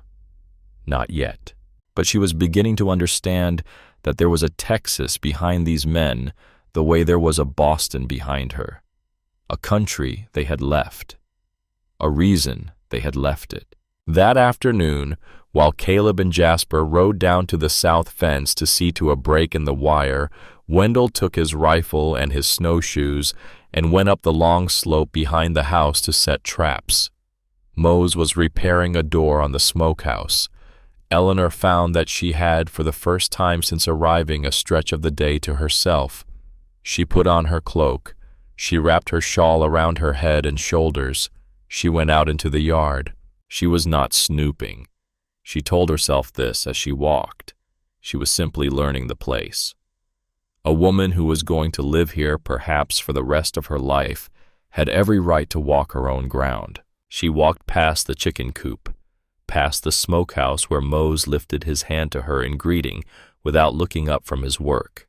Not yet. But she was beginning to understand that there was a Texas behind these men the way there was a Boston behind her. A country they had left. A reason they had left it. That afternoon, while Caleb and Jasper rode down to the south fence to see to a break in the wire, Wendell took his rifle and his snowshoes and went up the long slope behind the house to set traps. Mose was repairing a door on the smokehouse. Eleanor found that she had, for the first time since arriving, a stretch of the day to herself. She put on her cloak. She wrapped her shawl around her head and shoulders. She went out into the yard. She was not snooping. She told herself this as she walked. She was simply learning the place. A woman who was going to live here perhaps for the rest of her life had every right to walk her own ground. She walked past the chicken coop, past the smokehouse where Mose lifted his hand to her in greeting without looking up from his work,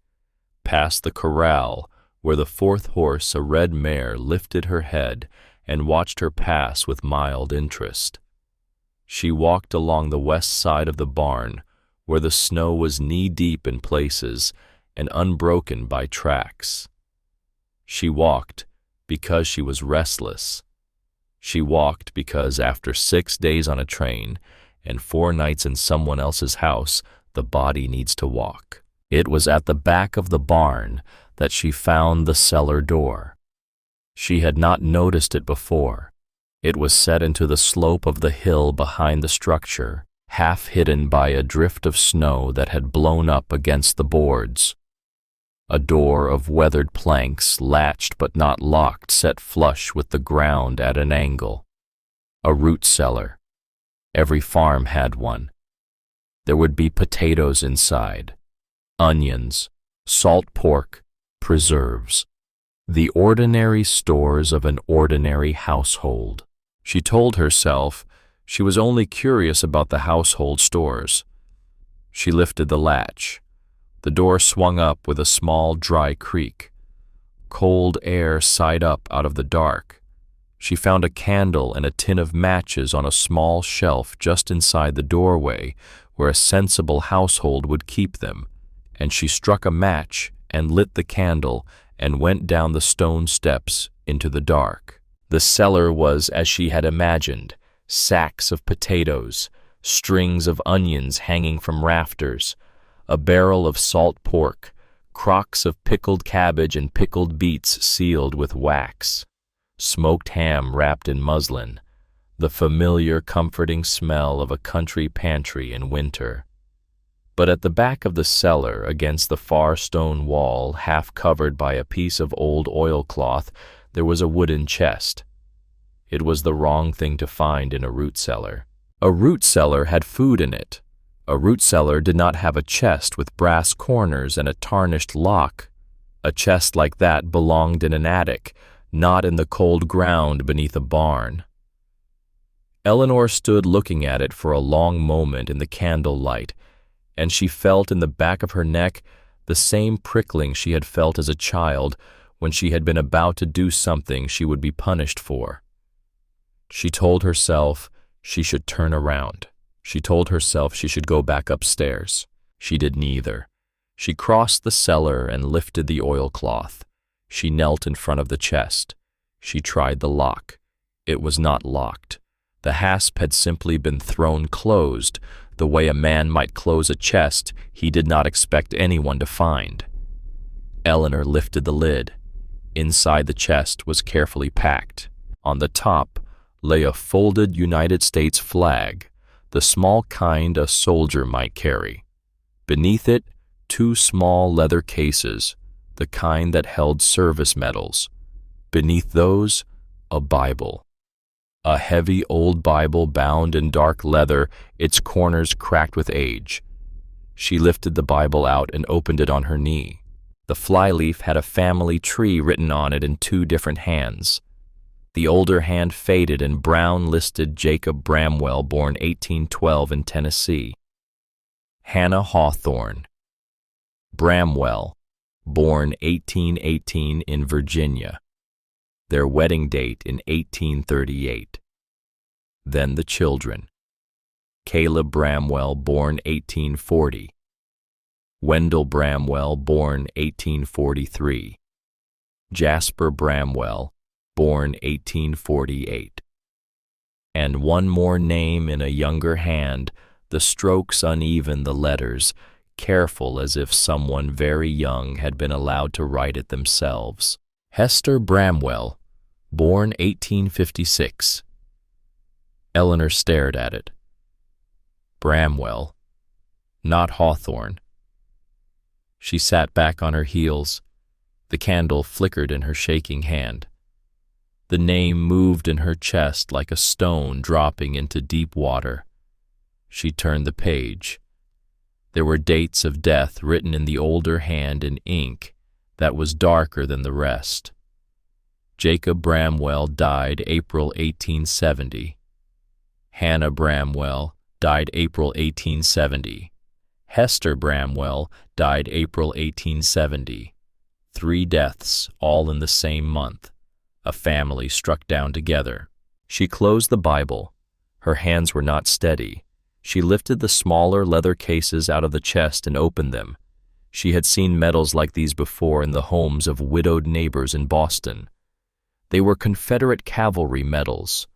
past the corral where the 4th horse, a red mare, lifted her head and watched her pass with mild interest. She walked along the west side of the barn where the snow was knee-deep in places and unbroken by tracks. She walked because she was restless. She walked because after 6 days on a train and 4 nights in someone else's house, the body needs to walk. It was at the back of the barn that she found the cellar door. She had not noticed it before. It was set into the slope of the hill behind the structure, half hidden by a drift of snow that had blown up against the boards. A door of weathered planks, latched but not locked, set flush with the ground at an angle. A root cellar. Every farm had one. There would be potatoes inside, onions, salt pork, preserves. The ordinary stores of an ordinary household. She told herself she was only curious about the household stores. She lifted the latch. The door swung up with a small, dry creak. Cold air sighed up out of the dark. She found a candle and a tin of matches on a small shelf just inside the doorway, where a sensible household would keep them, and she struck a match and lit the candle and went down the stone steps into the dark. The cellar was as she had imagined: sacks of potatoes, strings of onions hanging from rafters, a barrel of salt pork, crocks of pickled cabbage and pickled beets sealed with wax, smoked ham wrapped in muslin, the familiar, comforting smell of a country pantry in winter. But at the back of the cellar, against the far stone wall, half covered by a piece of old oilcloth, there was a wooden chest. It was the wrong thing to find in a root cellar. A root cellar had food in it. A root cellar did not have a chest with brass corners and a tarnished lock. A chest like that belonged in an attic, not in the cold ground beneath a barn. Eleanor stood looking at it for a long moment in the candle light, and she felt in the back of her neck the same prickling she had felt as a child when she had been about to do something she would be punished for. She told herself she should turn around. She told herself she should go back upstairs. She did neither. She crossed the cellar and lifted the oilcloth. She knelt in front of the chest. She tried the lock. It was not locked. The hasp had simply been thrown closed, the way a man might close a chest he did not expect anyone to find. Eleanor lifted the lid. Inside the chest was carefully packed. On the top lay a folded United States flag, the small kind a soldier might carry. Beneath it, 2 small leather cases, the kind that held service medals. Beneath those, a Bible. A heavy old Bible bound in dark leather, its corners cracked with age. She lifted the Bible out and opened it on her knee. The flyleaf had a family tree written on it in 2 different hands. The older hand faded and brown listed Jacob Bramwell, born 1812 in Tennessee. Hannah Hawthorne. Bramwell, born 1818 in Virginia. Their wedding date in 1838. Then the children. Caleb Bramwell, born 1840. Wendell Bramwell, born 1843. Jasper Bramwell, born 1848. And one more name in a younger hand, the strokes uneven, the letters, careful as if someone very young had been allowed to write it themselves. Hester Bramwell, born 1856. Eleanor stared at it. Bramwell, not Hawthorne. She sat back on her heels. The candle flickered in her shaking hand. The name moved in her chest like a stone dropping into deep water. She turned the page. There were dates of death written in the older hand in ink that was darker than the rest. Jacob Bramwell died April 1870. Hannah Bramwell died April 1870. Hester Bramwell died April 1870. 3 deaths, all in the same month. A family struck down together. She closed the Bible. Her hands were not steady. She lifted the smaller leather cases out of the chest and opened them. She had seen medals like these before in the homes of widowed neighbors in Boston. They were Confederate cavalry medals.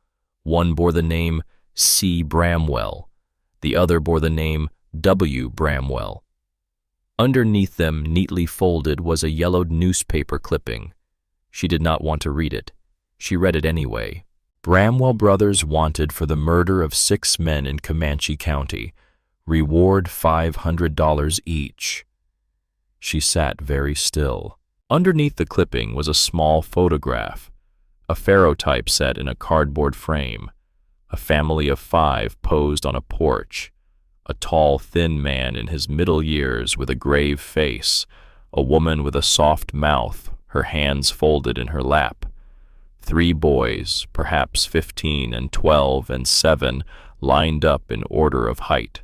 One bore the name C. Bramwell. The other bore the name W. Bramwell. Underneath them, neatly folded, was a yellowed newspaper clipping. She did not want to read it. She read it anyway. Bramwell brothers wanted for the murder of 6 men in Comanche County. Reward $500 each. She sat very still. Underneath the clipping was a small photograph, a pharaoh-type set in a cardboard frame. A family of 5 posed on a porch. A tall, thin man in his middle years with a grave face, a woman with a soft mouth, her hands folded in her lap. 3 boys, perhaps 15 and 12 and 7, lined up in order of height.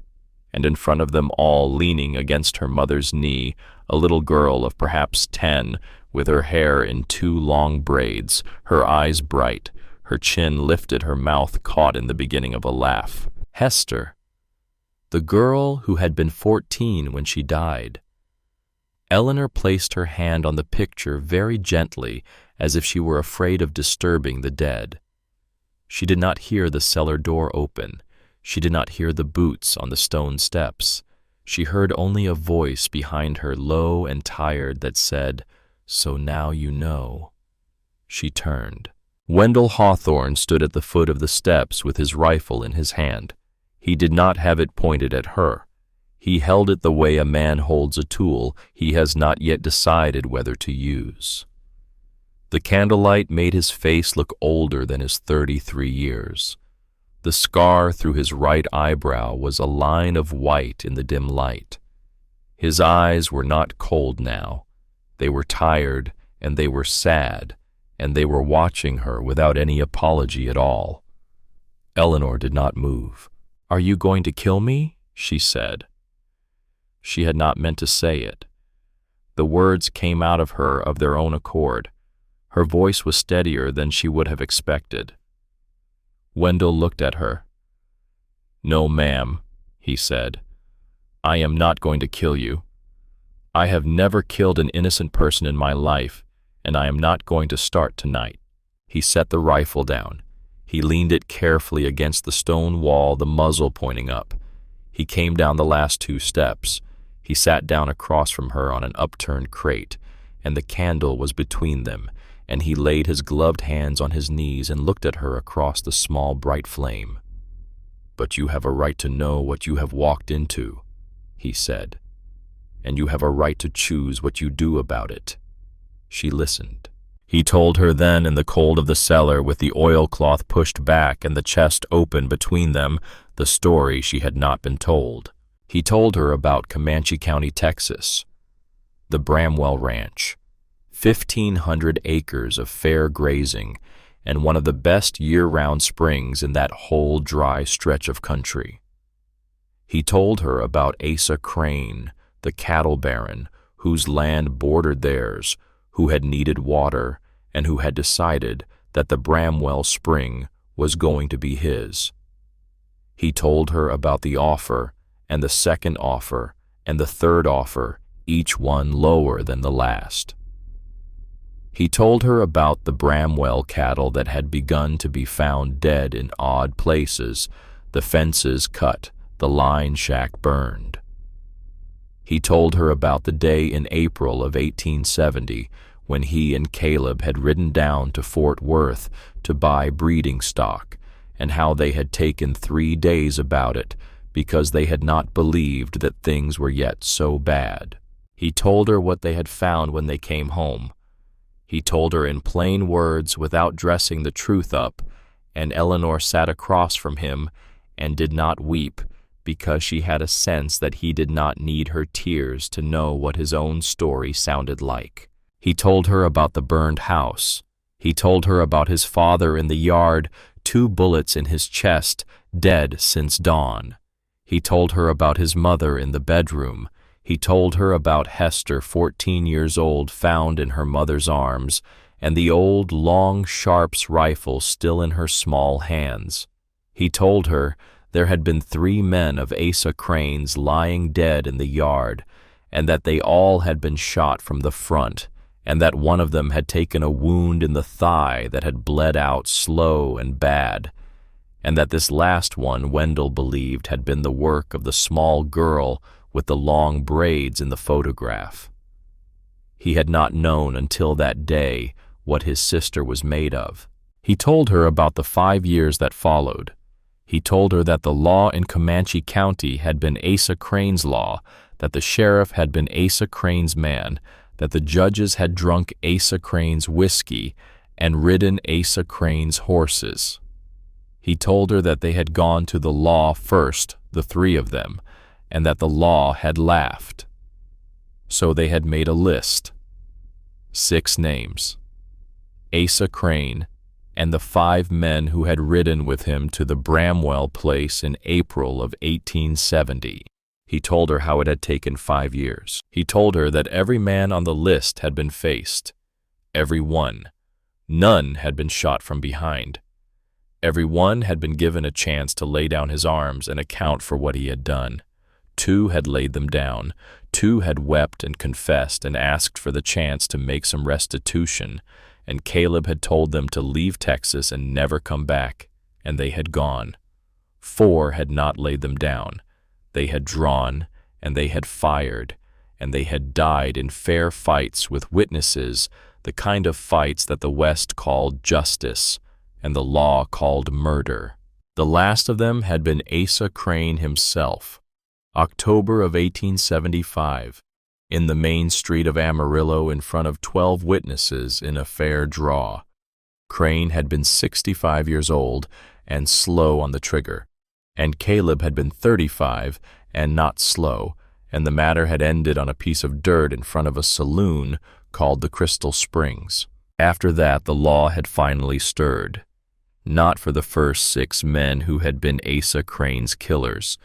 and in front of them all, leaning against her mother's knee, a little girl of perhaps 10, with her hair in 2 long braids, her eyes bright, her chin lifted, her mouth caught in the beginning of a laugh. Hester, the girl who had been 14 when she died. Eleanor placed her hand on the picture very gently, as if she were afraid of disturbing the dead. She did not hear the cellar door open. She did not hear the boots on the stone steps. She heard only a voice behind her, low and tired, that said, "So now you know." She turned. Wendell Hawthorne stood at the foot of the steps with his rifle in his hand. He did not have it pointed at her. He held it the way a man holds a tool he has not yet decided whether to use. The candlelight made his face look older than his 33 years. The scar through his right eyebrow was a line of white in the dim light. His eyes were not cold now. They were tired, and they were sad, and they were watching her without any apology at all. Eleanor did not move. "Are you going to kill me?" she said. She had not meant to say it. The words came out of her of their own accord. Her voice was steadier than she would have expected. Wendell looked at her. "No, ma'am," he said. "I am not going to kill you. I have never killed an innocent person in my life, and I am not going to start tonight." He set the rifle down. He leaned it carefully against the stone wall, the muzzle pointing up. He came down the last 2 steps. He sat down across from her on an upturned crate, and the candle was between them, and he laid his gloved hands on his knees and looked at her across the small bright flame. "But you have a right to know what you have walked into," he said, "and you have a right to choose what you do about it." She listened. He told her then, in the cold of the cellar, with the oilcloth pushed back and the chest open between them, the story she had not been told. He told her about Comanche County, Texas, the Bramwell Ranch, 1,500 acres of fair grazing, and one of the best year-round springs in that whole dry stretch of country. He told her about Asa Crane, the cattle baron, whose land bordered theirs, who had needed water, and who had decided that the Bramwell Spring was going to be his. He told her about the offer, and the second offer, and the third offer, each one lower than the last. He told her about the Bramwell cattle that had begun to be found dead in odd places, the fences cut, the line shack burned. He told her about the day in April of 1870 when he and Caleb had ridden down to Fort Worth to buy breeding stock, and how they had taken 3 days about it because they had not believed that things were yet so bad. He told her what they had found when they came home. He told her in plain words without dressing the truth up, and Eleanor sat across from him and did not weep because she had a sense that he did not need her tears to know what his own story sounded like. He told her about the burned house. He told her about his father in the yard, 2 bullets in his chest, dead since dawn. He told her about his mother in the bedroom. He told her about Hester, 14 years old, found in her mother's arms, and the old, long Sharps rifle still in her small hands. He told her there had been 3 men of Asa Crane's lying dead in the yard, and that they all had been shot from the front, and that one of them had taken a wound in the thigh that had bled out slow and bad, and that this last one Wendell believed had been the work of the small girl with the long braids in the photograph. He had not known until that day what his sister was made of. He told her about the 5 years that followed. He told her that the law in Comanche County had been Asa Crane's law, that the sheriff had been Asa Crane's man, that the judges had drunk Asa Crane's whiskey and ridden Asa Crane's horses. He told her that they had gone to the law first, the 3 of them, and that the law had laughed. So they had made a list. 6 names. Asa Crane and the 5 men who had ridden with him to the Bramwell place in April of 1870. He told her how it had taken 5 years. He told her that every man on the list had been faced. Every one. None had been shot from behind. Every one had been given a chance to lay down his arms and account for what he had done. 2 had laid them down. 2 had wept and confessed and asked for the chance to make some restitution, and Caleb had told them to leave Texas and never come back, and they had gone. 4 had not laid them down. They had drawn, and they had fired, and they had died in fair fights with witnesses, the kind of fights that the West called justice, and the law called murder. The last of them had been Asa Crane himself. October of 1875, in the main street of Amarillo in front of 12 witnesses in a fair draw. Crane had been 65 years old and slow on the trigger, and Caleb had been 35 and not slow, and the matter had ended on a piece of dirt in front of a saloon called the Crystal Springs. After that, the law had finally stirred. Not for the first 6 men who had been Asa Crane's killers,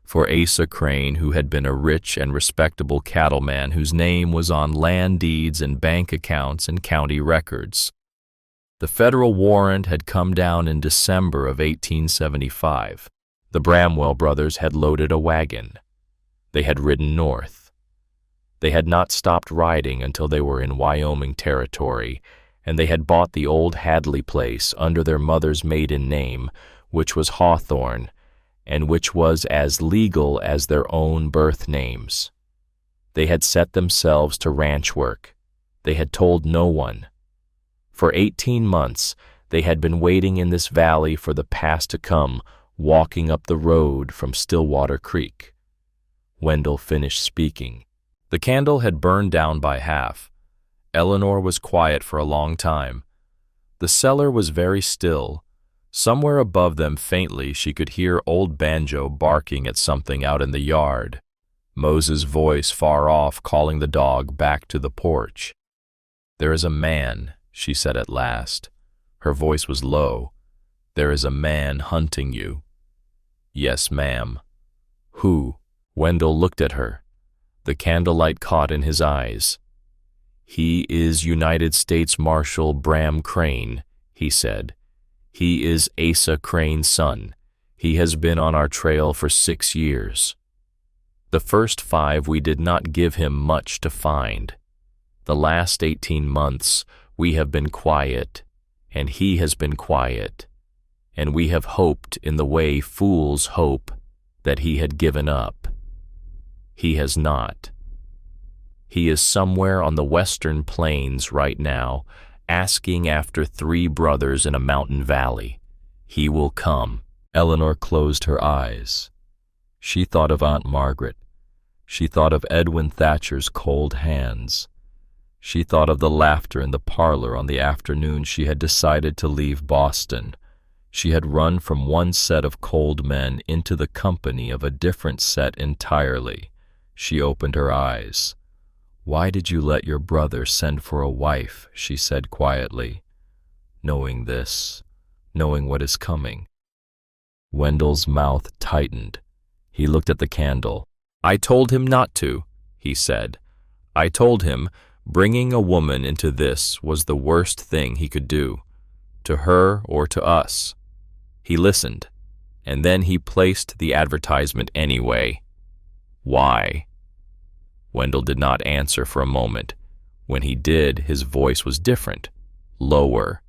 for Asa Crane, who had been a rich and respectable cattleman whose name was on land deeds and bank accounts and county records. The federal warrant had come down in December of 1875. The Bramwell brothers had loaded a wagon. They had ridden north. They had not stopped riding until they were in Wyoming territory, and they had bought the old Hadley place under their mother's maiden name, which was Hawthorne, and which was as legal as their own birth names. They had set themselves to ranch work. They had told no one. For 18 months, they had been waiting in this valley for the past to come, walking up the road from Stillwater Creek. Wendell finished speaking. The candle had burned down by half. Eleanor was quiet for a long time. The cellar was very still. Somewhere above them faintly she could hear old Banjo barking at something out in the yard. Moses' voice far off calling the dog back to the porch. "There is a man," she said at last. Her voice was low. "There is a man hunting you." "Yes, ma'am." "Who?" Wendell looked at her. The candlelight caught in his eyes. "He is United States Marshal Bram Crane," he said. "He is Asa Crane's son. He has been on our trail for 6 years. The first 5 we did not give him much to find. The last 18 months we have been quiet, and he has been quiet, and we have hoped in the way fools hope that he had given up. He has not. He is somewhere on the western plains right now, asking after 3 brothers in a mountain valley. He will come." Eleanor closed her eyes. She thought of Aunt Margaret. She thought of Edwin Thatcher's cold hands. She thought of the laughter in the parlor on the afternoon she had decided to leave Boston. She had run from one set of cold men into the company of a different set entirely. She opened her eyes. "Why did you let your brother send for a wife?" she said quietly. "Knowing this, knowing what is coming." Wendell's mouth tightened. He looked at the candle. "I told him not to," he said. "I told him bringing a woman into this was the worst thing he could do, to her or to us." He listened, and then he placed the advertisement anyway. "Why?" Wendell did not answer for a moment. When he did, his voice was different, lower,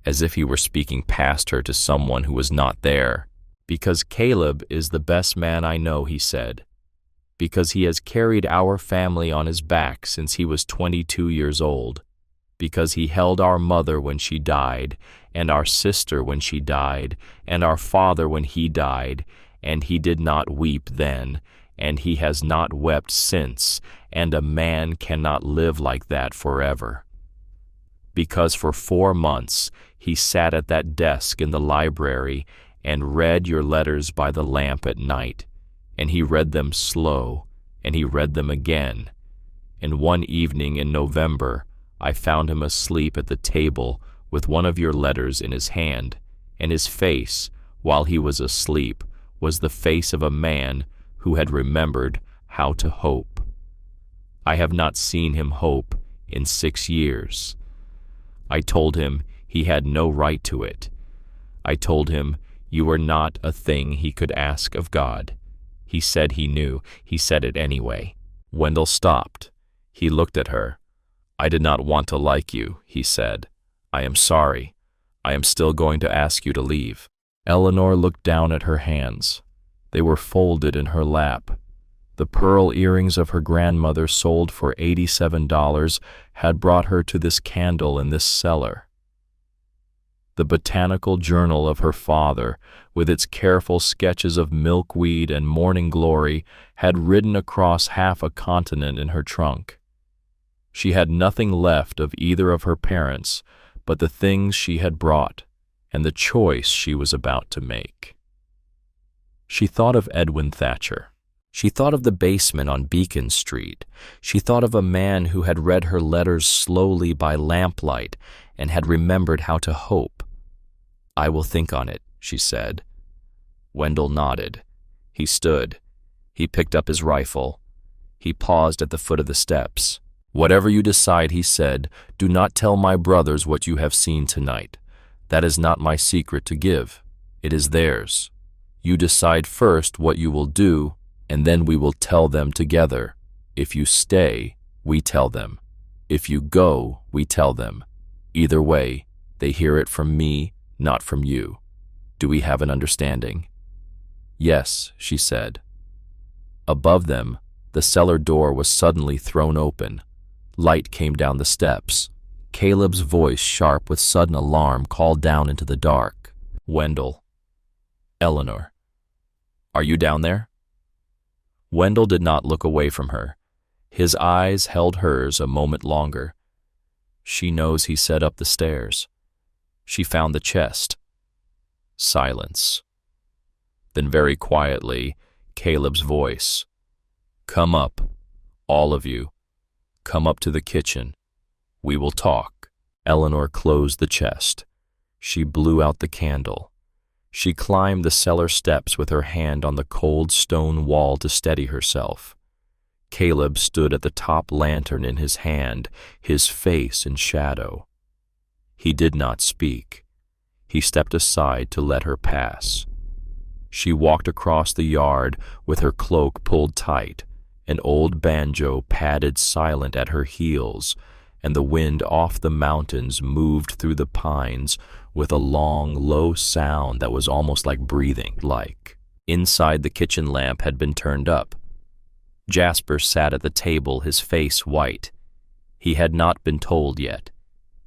as if he were speaking past her to someone who was not there. "Because Caleb is the best man I know," he said. "Because he has carried our family on his back since he was 22 years old. Because he held our mother when she died, and our sister when she died, and our father when he died, and he did not weep then, and he has not wept since, and a man cannot live like that forever. Because for 4 months he sat at that desk in the library and read your letters by the lamp at night, and he read them slow, and he read them again. And one evening in November, I found him asleep at the table with one of your letters in his hand, and his face, while he was asleep, was the face of a man who had remembered how to hope. I have not seen him hope in 6 years. I told him he had no right to it. I told him you were not a thing he could ask of God. He said he knew. He said it anyway. Wendell stopped. He looked at her. I did not want to like you, he said. I am sorry. I am still going to ask you to leave. Eleanor looked down at her hands. They were folded in her lap. The pearl earrings of her grandmother, sold for $87, had brought her to this candle in this cellar. The botanical journal of her father, with its careful sketches of milkweed and morning glory, had ridden across half a continent in her trunk. She had nothing left of either of her parents but the things she had brought and the choice she was about to make. She thought of Edwin Thatcher. She thought of the basement on Beacon Street. She thought of a man who had read her letters slowly by lamplight and had remembered how to hope. I will think on it, she said. Wendell nodded. He stood. He picked up his rifle. He paused at the foot of the steps. Whatever you decide, he said, do not tell my brothers what you have seen tonight. That is not my secret to give. It is theirs. You decide first what you will do, and then we will tell them together. If you stay, we tell them. If you go, we tell them. Either way, they hear it from me, not from you. Do we have an understanding? Yes, she said. Above them, the cellar door was suddenly thrown open. Light came down the steps. Caleb's voice, sharp with sudden alarm, called down into the dark. Wendell. Eleanor. Are you down there? Wendell did not look away from her. His eyes held hers a moment longer. She knows he set up the stairs. She found the chest. Silence. Then very quietly, Caleb's voice. Come up, all of you. Come up to the kitchen. We will talk. Eleanor closed the chest. She blew out the candle. She climbed the cellar steps with her hand on the cold stone wall to steady herself. Caleb stood at the top lantern in his hand, his face in shadow. He did not speak. He stepped aside to let her pass. She walked across the yard with her cloak pulled tight. An old banjo padded silent at her heels, and the wind off the mountains moved through the pines with a long, low sound that was almost like breathing. Inside, the kitchen lamp had been turned up. Jasper sat at the table, his face white. He had not been told yet.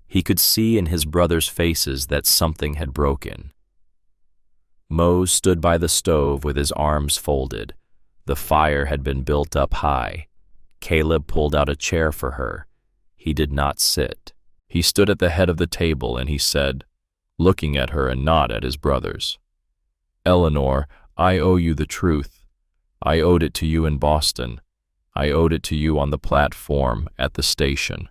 He could see in his brothers' faces that something had broken. Mose stood by the stove with his arms folded. The fire had been built up high. Caleb pulled out a chair for her. He did not sit. He stood at the head of the table and he said, looking at her and not at his brothers, Eleanor, I owe you the truth. I owed it to you in Boston. I owed it to you on the platform at the station.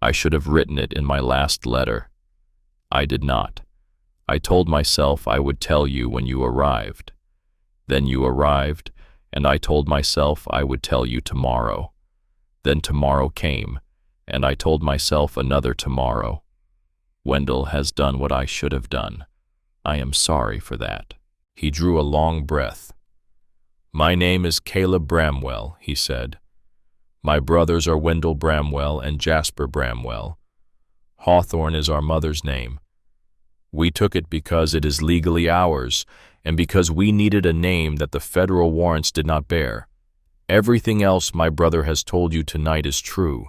I should have written it in my last letter. I did not. I told myself I would tell you when you arrived. Then you arrived, and I told myself I would tell you tomorrow. Then tomorrow came, and I told myself another tomorrow. Wendell has done what I should have done. I am sorry for that. He drew a long breath. My name is Caleb Bramwell, he said. My brothers are Wendell Bramwell and Jasper Bramwell. Hawthorne is our mother's name. We took it because it is legally ours, and because we needed a name that the federal warrants did not bear. Everything else my brother has told you tonight is true.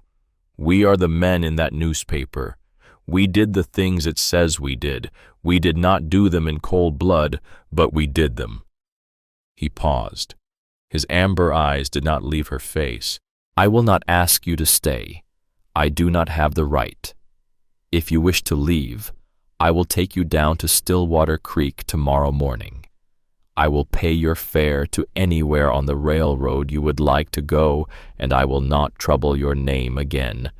We are the men in that newspaper. We did the things it says we did. We did not do them in cold blood, but we did them. He paused. His amber eyes did not leave her face. I will not ask you to stay. I do not have the right. If you wish to leave, I will take you down to Stillwater Creek tomorrow morning. I will pay your fare to anywhere on the railroad you would like to go, and I will not trouble your name again.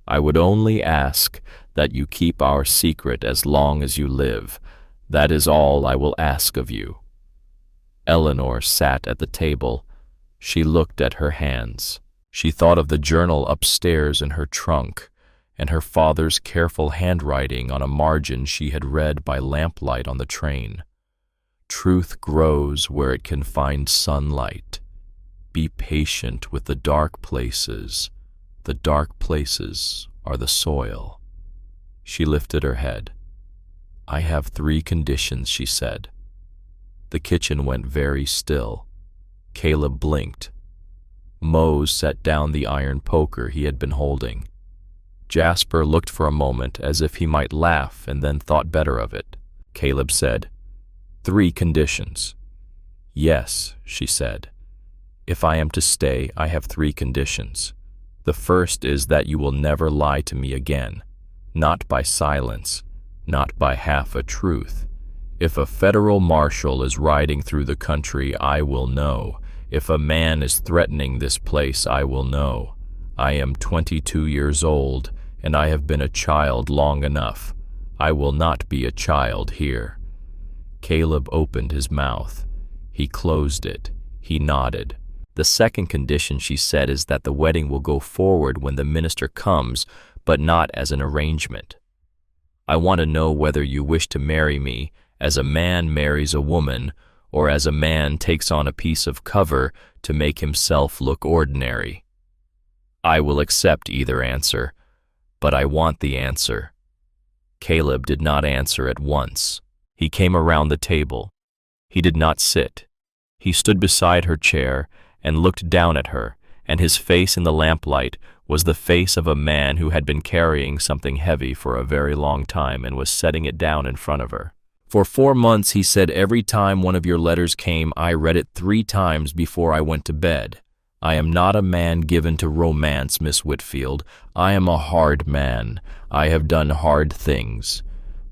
I would only ask that you keep our secret as long as you live. That is all I will ask of you. Eleanor sat at the table. She looked at her hands. She thought of the journal upstairs in her trunk, and her father's careful handwriting on a margin she had read by lamplight on the train. Truth grows where it can find sunlight. Be patient with the dark places. The dark places are the soil. She lifted her head. I have 3 conditions, she said. The kitchen went very still. Caleb blinked. Mose set down the iron poker he had been holding. Jasper looked for a moment as if he might laugh and then thought better of it. Caleb said, 3 conditions. Yes, she said. If I am to stay, I have 3 conditions. The first is that you will never lie to me again. Not by silence, not by half a truth. If a federal marshal is riding through the country, I will know. If a man is threatening this place, I will know. I am 22 years old, and I have been a child long enough. I will not be a child here. Caleb opened his mouth. He closed it. He nodded. The second condition, she said, is that the wedding will go forward when the minister comes, but not as an arrangement. I want to know whether you wish to marry me as a man marries a woman, or as a man takes on a piece of cover to make himself look ordinary. I will accept either answer, but I want the answer. Caleb did not answer at once. He came around the table. He did not sit. He stood beside her chair and looked down at her, and his face in the lamplight was the face of a man who had been carrying something heavy for a very long time and was setting it down in front of her. For 4 months, he said, every time one of your letters came, I read it 3 times before I went to bed. I am not a man given to romance, Miss Whitfield. I am a hard man. I have done hard things.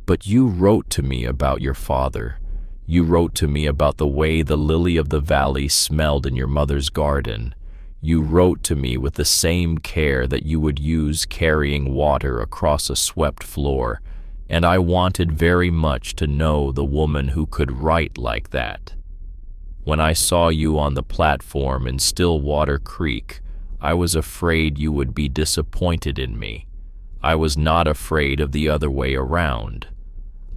But you wrote to me about your father. You wrote to me about the way the lily of the valley smelled in your mother's garden. You wrote to me with the same care that you would use carrying water across a swept floor, and I wanted very much to know the woman who could write like that. When I saw you on the platform in Stillwater Creek, I was afraid you would be disappointed in me. I was not afraid of the other way around.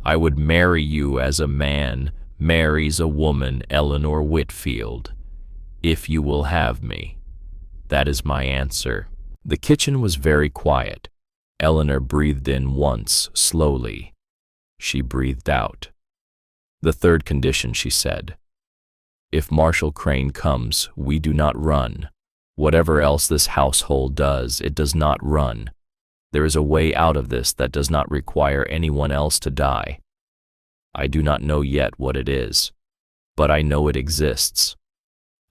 I would marry you as a man marries a woman, Eleanor Whitfield, if you will have me. That is my answer. The kitchen was very quiet. Eleanor breathed in once, slowly. She breathed out. The third condition, she said. If Marshal Crane comes, we do not run. Whatever else this household does, it does not run. There is a way out of this that does not require anyone else to die. I do not know yet what it is, but I know it exists.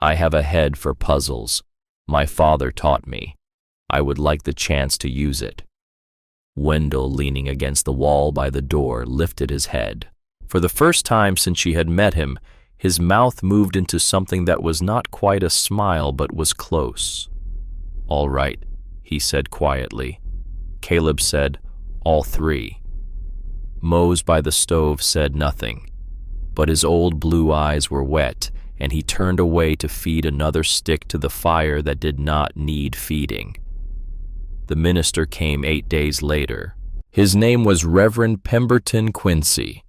I have a head for puzzles. My father taught me. I would like the chance to use it. Wendell, leaning against the wall by the door, lifted his head. For the first time since she had met him, his mouth moved into something that was not quite a smile but was close. All right, he said quietly. Caleb said, all 3. Mose by the stove said nothing, but his old blue eyes were wet, and he turned away to feed another stick to the fire that did not need feeding. The minister came 8 days later. His name was Reverend Pemberton Quincy.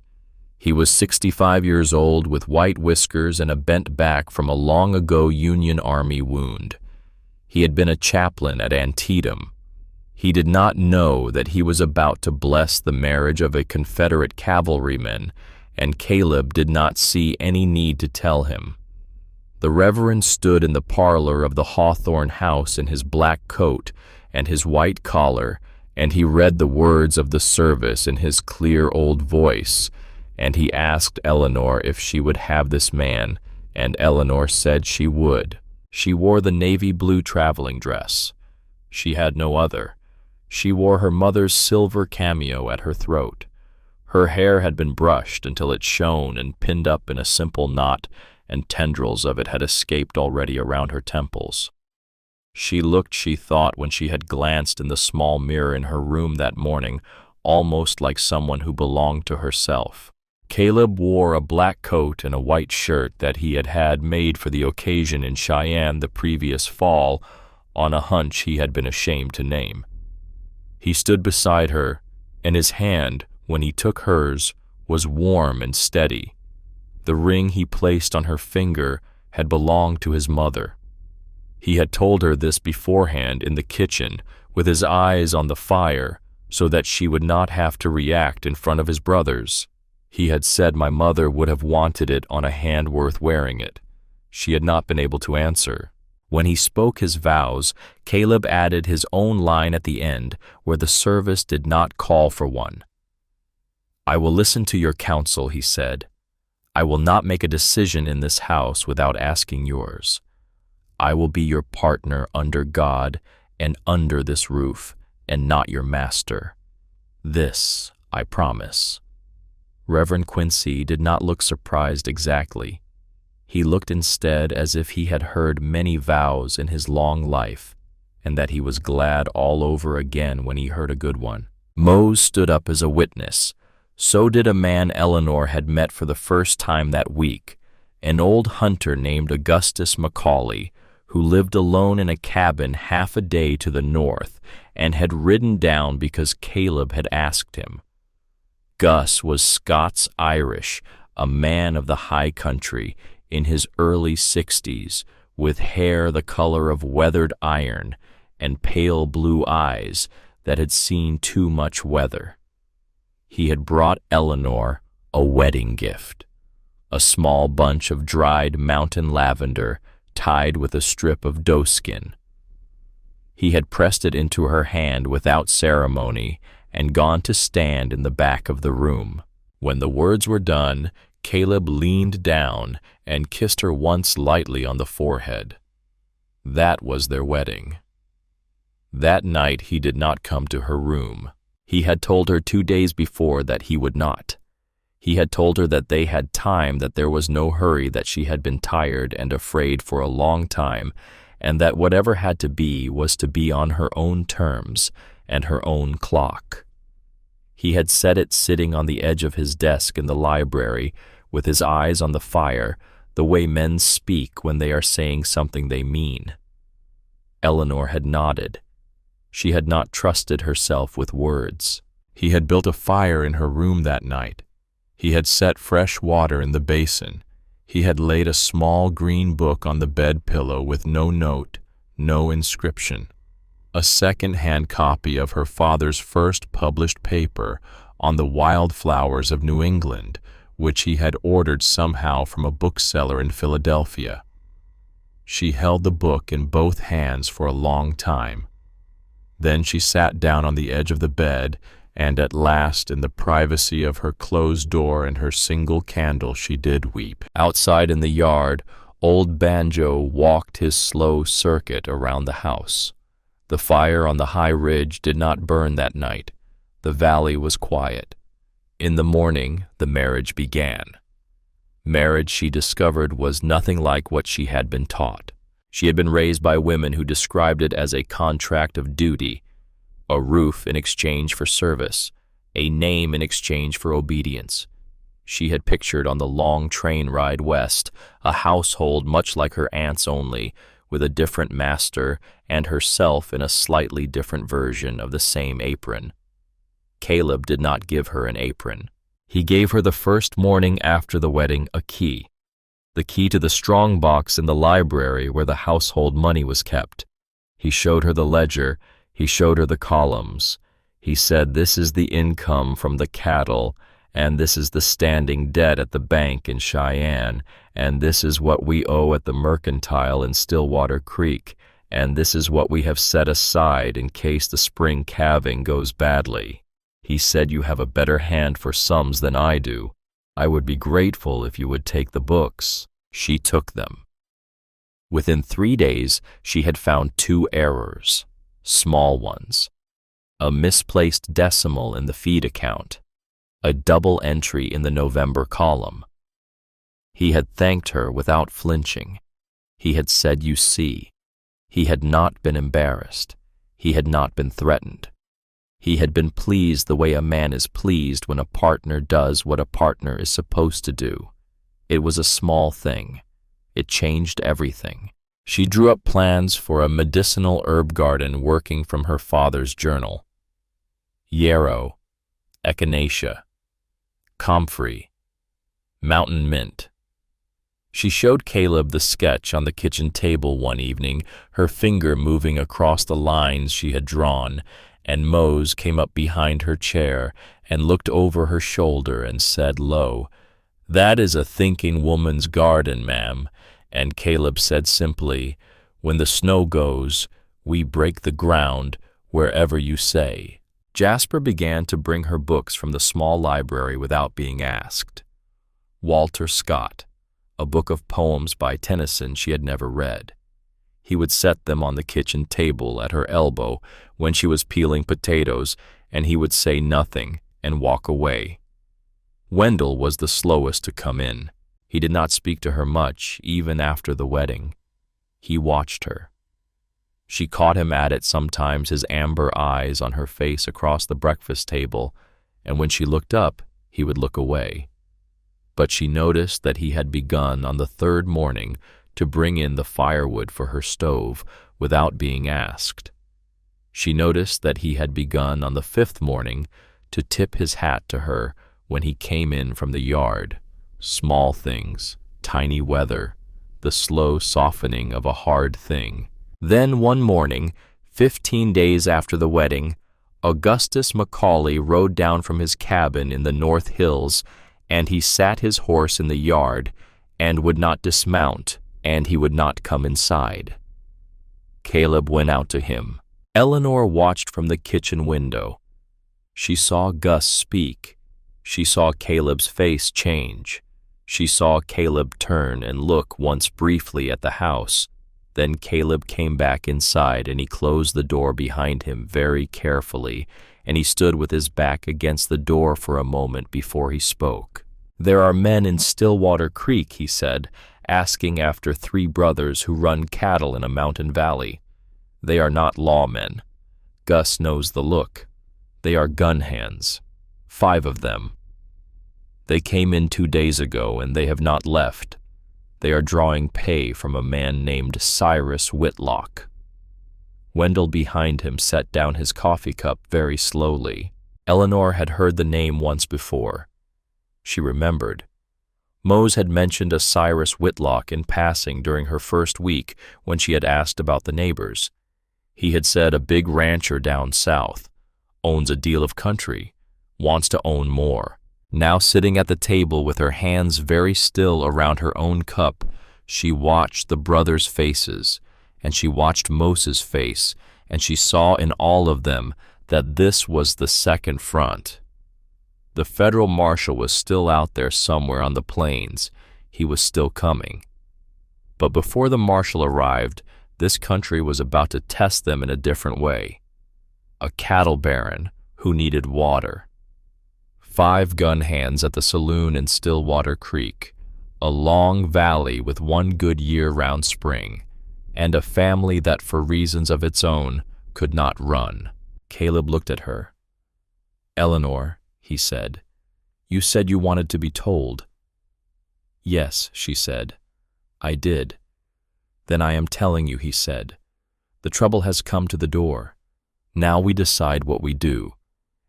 He was 65 years old with white whiskers and a bent back from a long-ago Union Army wound. He had been a chaplain at Antietam. He did not know that he was about to bless the marriage of a Confederate cavalryman, and Caleb did not see any need to tell him. The Reverend stood in the parlor of the Hawthorne house in his black coat and his white collar, and he read the words of the service in his clear old voice, and he asked Eleanor if she would have this man, and Eleanor said she would. She wore the navy blue traveling dress. She had no other. She wore her mother's silver cameo at her throat. Her hair had been brushed until it shone and pinned up in a simple knot, and tendrils of it had escaped already around her temples. She looked, she thought, when she had glanced in the small mirror in her room that morning, almost like someone who belonged to herself. Caleb wore a black coat and a white shirt that he had had made for the occasion in Cheyenne the previous fall on a hunch he had been ashamed to name. He stood beside her, and his hand, when he took hers, was warm and steady. The ring he placed on her finger had belonged to his mother. He had told her this beforehand in the kitchen, with his eyes on the fire, so that she would not have to react in front of his brothers. He had said my mother would have wanted it on a hand worth wearing it. She had not been able to answer. When he spoke his vows, Caleb added his own line at the end, where the service did not call for one. "I will listen to your counsel," he said. "I will not make a decision in this house without asking yours. I will be your partner under God and under this roof, and not your master. This I promise." Reverend Quincy did not look surprised exactly. He looked instead as if he had heard many vows in his long life, and that he was glad all over again when he heard a good one. Mose stood up as a witness. So did a man Eleanor had met for the first time that week, an old hunter named Augustus Macaulay, who lived alone in a cabin half a day to the north and had ridden down because Caleb had asked him. Gus was Scots-Irish, a man of the high country, in his early 60s, with hair the color of weathered iron and pale blue eyes that had seen too much weather. He had brought Eleanor a wedding gift, a small bunch of dried mountain lavender tied with a strip of doeskin. He had pressed it into her hand without ceremony and gone to stand in the back of the room. When the words were done, Caleb leaned down and kissed her once lightly on the forehead. That was their wedding. That night he did not come to her room. He had told her 2 days before that he would not. He had told her that they had time, that there was no hurry, that she had been tired and afraid for a long time, and that whatever had to be was to be on her own terms and her own clock. He had said it sitting on the edge of his desk in the library, with his eyes on the fire, the way men speak when they are saying something they mean. Eleanor had nodded. She had not trusted herself with words. He had built a fire in her room that night. He had set fresh water in the basin. He had laid a small green book on the bed pillow with no note, no inscription. A second-hand copy of her father's first published paper on the wildflowers of New England, which he had ordered somehow from a bookseller in Philadelphia. She held the book in both hands for a long time. Then she sat down on the edge of the bed, and at last, in the privacy of her closed door and her single candle, she did weep. Outside in the yard, old Banjo walked his slow circuit around the house. The fire on the high ridge did not burn that night. The valley was quiet. In the morning, the marriage began. Marriage, she discovered, was nothing like what she had been taught. She had been raised by women who described it as a contract of duty, a roof in exchange for service, a name in exchange for obedience. She had pictured on the long train ride west a household much like her aunt's only, with a different master and herself in a slightly different version of the same apron. Caleb did not give her an apron. He gave her the first morning after the wedding a key, the key to the strong box in the library where the household money was kept. He showed her the ledger. He showed her the columns. He said, "This is the income from the cattle, and this is the standing debt at the bank in Cheyenne, and this is what we owe at the mercantile in Stillwater Creek, and this is what we have set aside in case the spring calving goes badly." He said, "You have a better hand for sums than I do. I would be grateful if you would take the books." She took them. Within 3 days, she had found 2 errors, small ones. A misplaced decimal in the feed account, a double entry in the November column. He had thanked her without flinching. He had said, "You see." He had not been embarrassed. He had not been threatened. He had been pleased the way a man is pleased when a partner does what a partner is supposed to do. It was a small thing. It changed everything. She drew up plans for a medicinal herb garden working from her father's journal. Yarrow, echinacea, comfrey, mountain mint. She showed Caleb the sketch on the kitchen table one evening, her finger moving across the lines she had drawn, and Mose came up behind her chair and looked over her shoulder and said low, "That is a thinking woman's garden, ma'am." And Caleb said simply, "When the snow goes, we break the ground wherever you say." Jasper began to bring her books from the small library without being asked. Walter Scott, a book of poems by Tennyson she had never read. He would set them on the kitchen table at her elbow when she was peeling potatoes, and he would say nothing and walk away. Wendell was the slowest to come in. He did not speak to her much, even after the wedding. He watched her. She caught him at it sometimes, his amber eyes on her face across the breakfast table, and when she looked up, he would look away. But she noticed that he had begun on the third morning to bring in the firewood for her stove without being asked. She noticed that he had begun on the fifth morning to tip his hat to her when he came in from the yard. Small things, tiny weather, the slow softening of a hard thing. Then one morning, 15 days after the wedding, Augustus Macaulay rode down from his cabin in the North Hills, and he sat his horse in the yard, and would not dismount, and he would not come inside. Caleb went out to him. Eleanor watched from the kitchen window. She saw Gus speak. She saw Caleb's face change. She saw Caleb turn and look once briefly at the house. Then Caleb came back inside, and he closed the door behind him very carefully, and he stood with his back against the door for a moment before he spoke. "There are men in Stillwater Creek," he said, "asking after 3 brothers who run cattle in a mountain valley. They are not lawmen. Gus knows the look. They are gun hands. 5 of them. They came in 2 days ago, and they have not left. They are drawing pay from a man named Cyrus Whitlock." Wendell behind him set down his coffee cup very slowly. Eleanor had heard the name once before. She remembered. Mose had mentioned a Cyrus Whitlock in passing during her first week when she had asked about the neighbors. He had said a big rancher down south, owns a deal of country, wants to own more. Now sitting at the table with her hands very still around her own cup, she watched the brothers' faces, and she watched Mose's face, and she saw in all of them that this was the second front. The federal marshal was still out there somewhere on the plains. He was still coming. But before the marshal arrived, this country was about to test them in a different way. A cattle baron who needed water. 5 gun hands at the saloon in Stillwater Creek, a long valley with one good year-round spring, and a family that for reasons of its own could not run. Caleb looked at her. "Eleanor," he said, "you said you wanted to be told." "Yes," she said, "I did." "Then I am telling you," he said. "The trouble has come to the door. Now we decide what we do."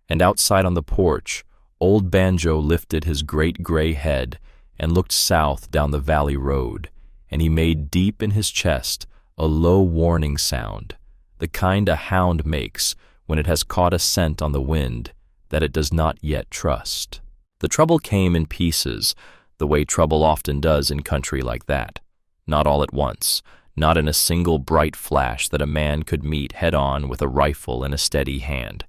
And outside on the porch, old Banjo lifted his great gray head and looked south down the valley road, and he made deep in his chest a low warning sound, the kind a hound makes when it has caught a scent on the wind that it does not yet trust. The trouble came in pieces, the way trouble often does in country like that. Not all at once, not in a single bright flash that a man could meet head-on with a rifle in a steady hand.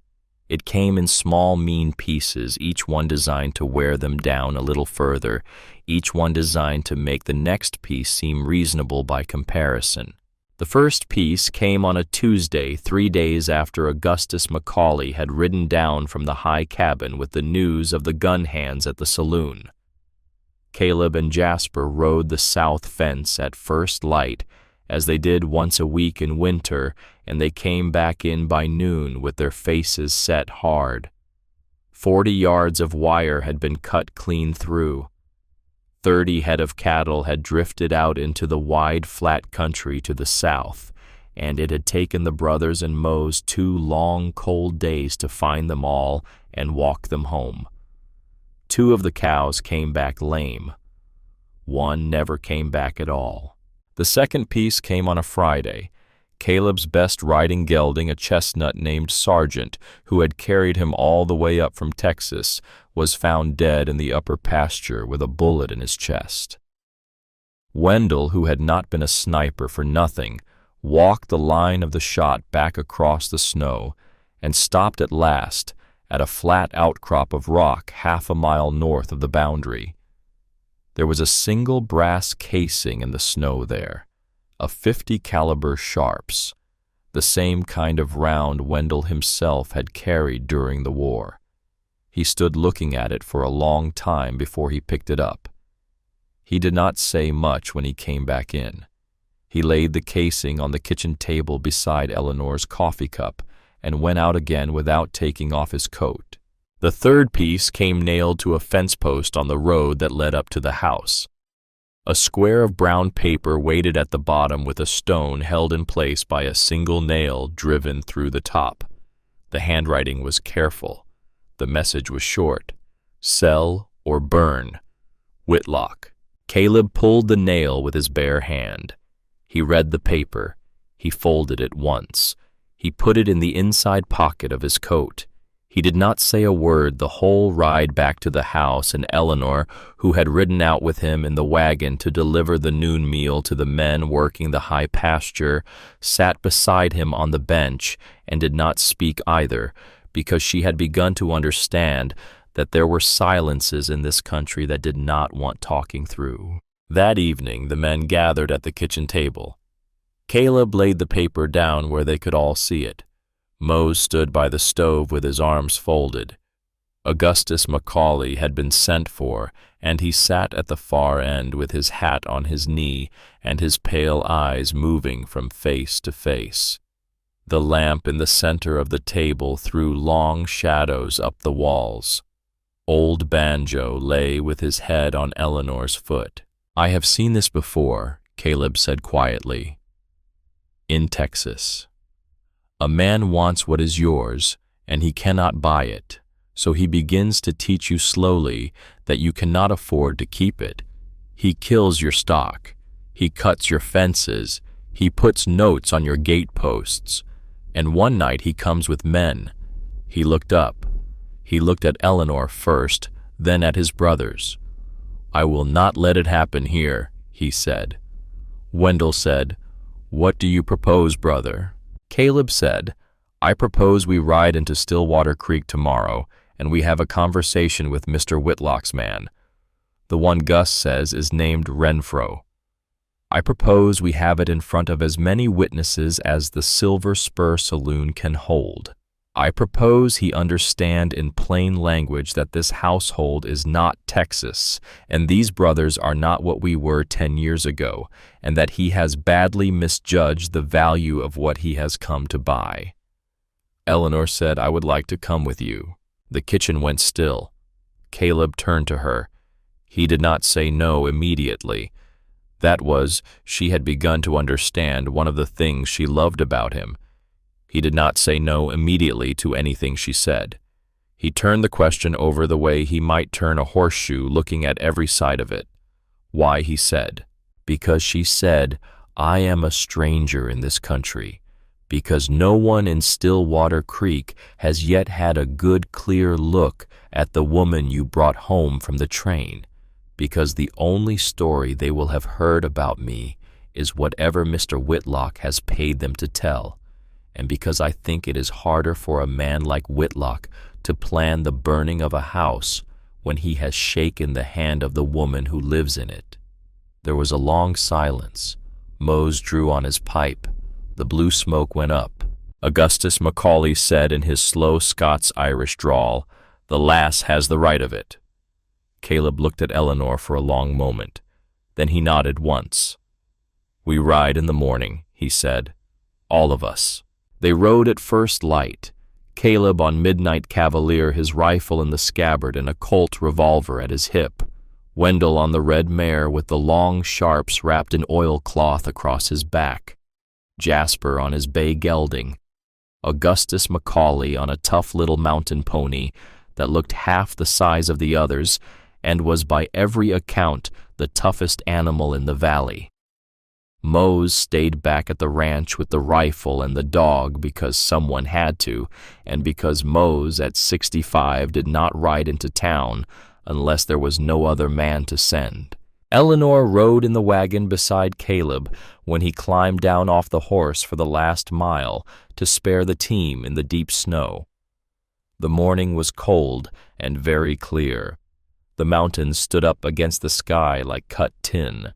It came in small, mean pieces, each one designed to wear them down a little further, each one designed to make the next piece seem reasonable by comparison. The first piece came on a Tuesday, 3 days after Augustus Macaulay had ridden down from the high cabin with the news of the gun hands at the saloon. Caleb and Jasper rode the south fence at first light as they did once a week in winter, and they came back in by noon with their faces set hard. 40 yards of wire had been cut clean through. 30 head of cattle had drifted out into the wide, flat country to the south, and it had taken the brothers and Mose 2 long, cold days to find them all and walk them home. 2 of the cows came back lame. 1 never came back at all. The second piece came on a Friday. Caleb's best riding gelding, a chestnut named Sergeant, who had carried him all the way up from Texas, was found dead in the upper pasture with a bullet in his chest. Wendell, who had not been a sniper for nothing, walked the line of the shot back across the snow and stopped at last at a flat outcrop of rock 1/2 mile north of the boundary. There was a single brass casing in the snow there, a .50 caliber Sharps, the same kind of round Wendell himself had carried during the war. He stood looking at it for a long time before he picked it up. He did not say much when he came back in. He laid the casing on the kitchen table beside Eleanor's coffee cup and went out again without taking off his coat. The third piece came nailed to a fence post on the road that led up to the house. A square of brown paper waited at the bottom with a stone held in place by a single nail driven through the top. The handwriting was careful. The message was short: sell or burn. Whitlock. Caleb pulled the nail with his bare hand. He read the paper. He folded it once. He put it in the inside pocket of his coat. He did not say a word the whole ride back to the house, and Eleanor, who had ridden out with him in the wagon to deliver the noon meal to the men working the high pasture, sat beside him on the bench and did not speak either, because she had begun to understand that there were silences in this country that did not want talking through. That evening the men gathered at the kitchen table. Caleb laid the paper down where they could all see it. Mose stood by the stove with his arms folded. Augustus Macaulay had been sent for, and he sat at the far end with his hat on his knee and his pale eyes moving from face to face. The lamp in the center of the table threw long shadows up the walls. Old Banjo lay with his head on Eleanor's foot. "I have seen this before," Caleb said quietly. "In Texas. A man wants what is yours, and he cannot buy it, so he begins to teach you slowly that you cannot afford to keep it. He kills your stock. He cuts your fences. He puts notes on your gate posts. And one night he comes with men." He looked up. He looked at Eleanor first, then at his brothers. "I will not let it happen here," he said. Wendell said, "What do you propose, brother?" Caleb said, "I propose we ride into Stillwater Creek tomorrow, and we have a conversation with Mr. Whitlock's man. The one Gus says is named Renfro. I propose we have it in front of as many witnesses as the Silver Spur Saloon can hold. I propose he understand in plain language that this household is not Texas, and these brothers are not what we were 10 years ago, and that he has badly misjudged the value of what he has come to buy." Eleanor said, "I would like to come with you." The kitchen went still. Caleb turned to her. He did not say no immediately. That was, she had begun to understand one of the things she loved about him. He did not say no immediately to anything she said. He turned the question over the way he might turn a horseshoe, looking at every side of it. Why, he said, because she said, "I am a stranger in this country, because no one in Stillwater Creek has yet had a good, clear look at the woman you brought home from the train, because the only story they will have heard about me is whatever Mr. Whitlock has paid them to tell, and because I think it is harder for a man like Whitlock to plan the burning of a house when he has shaken the hand of the woman who lives in it." There was a long silence. Mose drew on his pipe. The blue smoke went up. Augustus Macaulay said in his slow Scots-Irish drawl, "The lass has the right of it." Caleb looked at Eleanor for a long moment. Then he nodded once. "We ride in the morning," he said. "All of us." They rode at first light, Caleb on midnight cavalier, his rifle in the scabbard and a Colt revolver at his hip, Wendell on the red mare with the long sharps wrapped in oilcloth across his back, Jasper on his bay gelding, Augustus Macaulay on a tough little mountain pony that looked half the size of the others and was by every account the toughest animal in the valley. Mose stayed back at the ranch with the rifle and the dog because someone had to, and because Mose at 65 did not ride into town unless there was no other man to send. Eleanor rode in the wagon beside Caleb when he climbed down off the horse for the last mile to spare the team in the deep snow. The morning was cold and very clear. The mountains stood up against the sky like cut tin.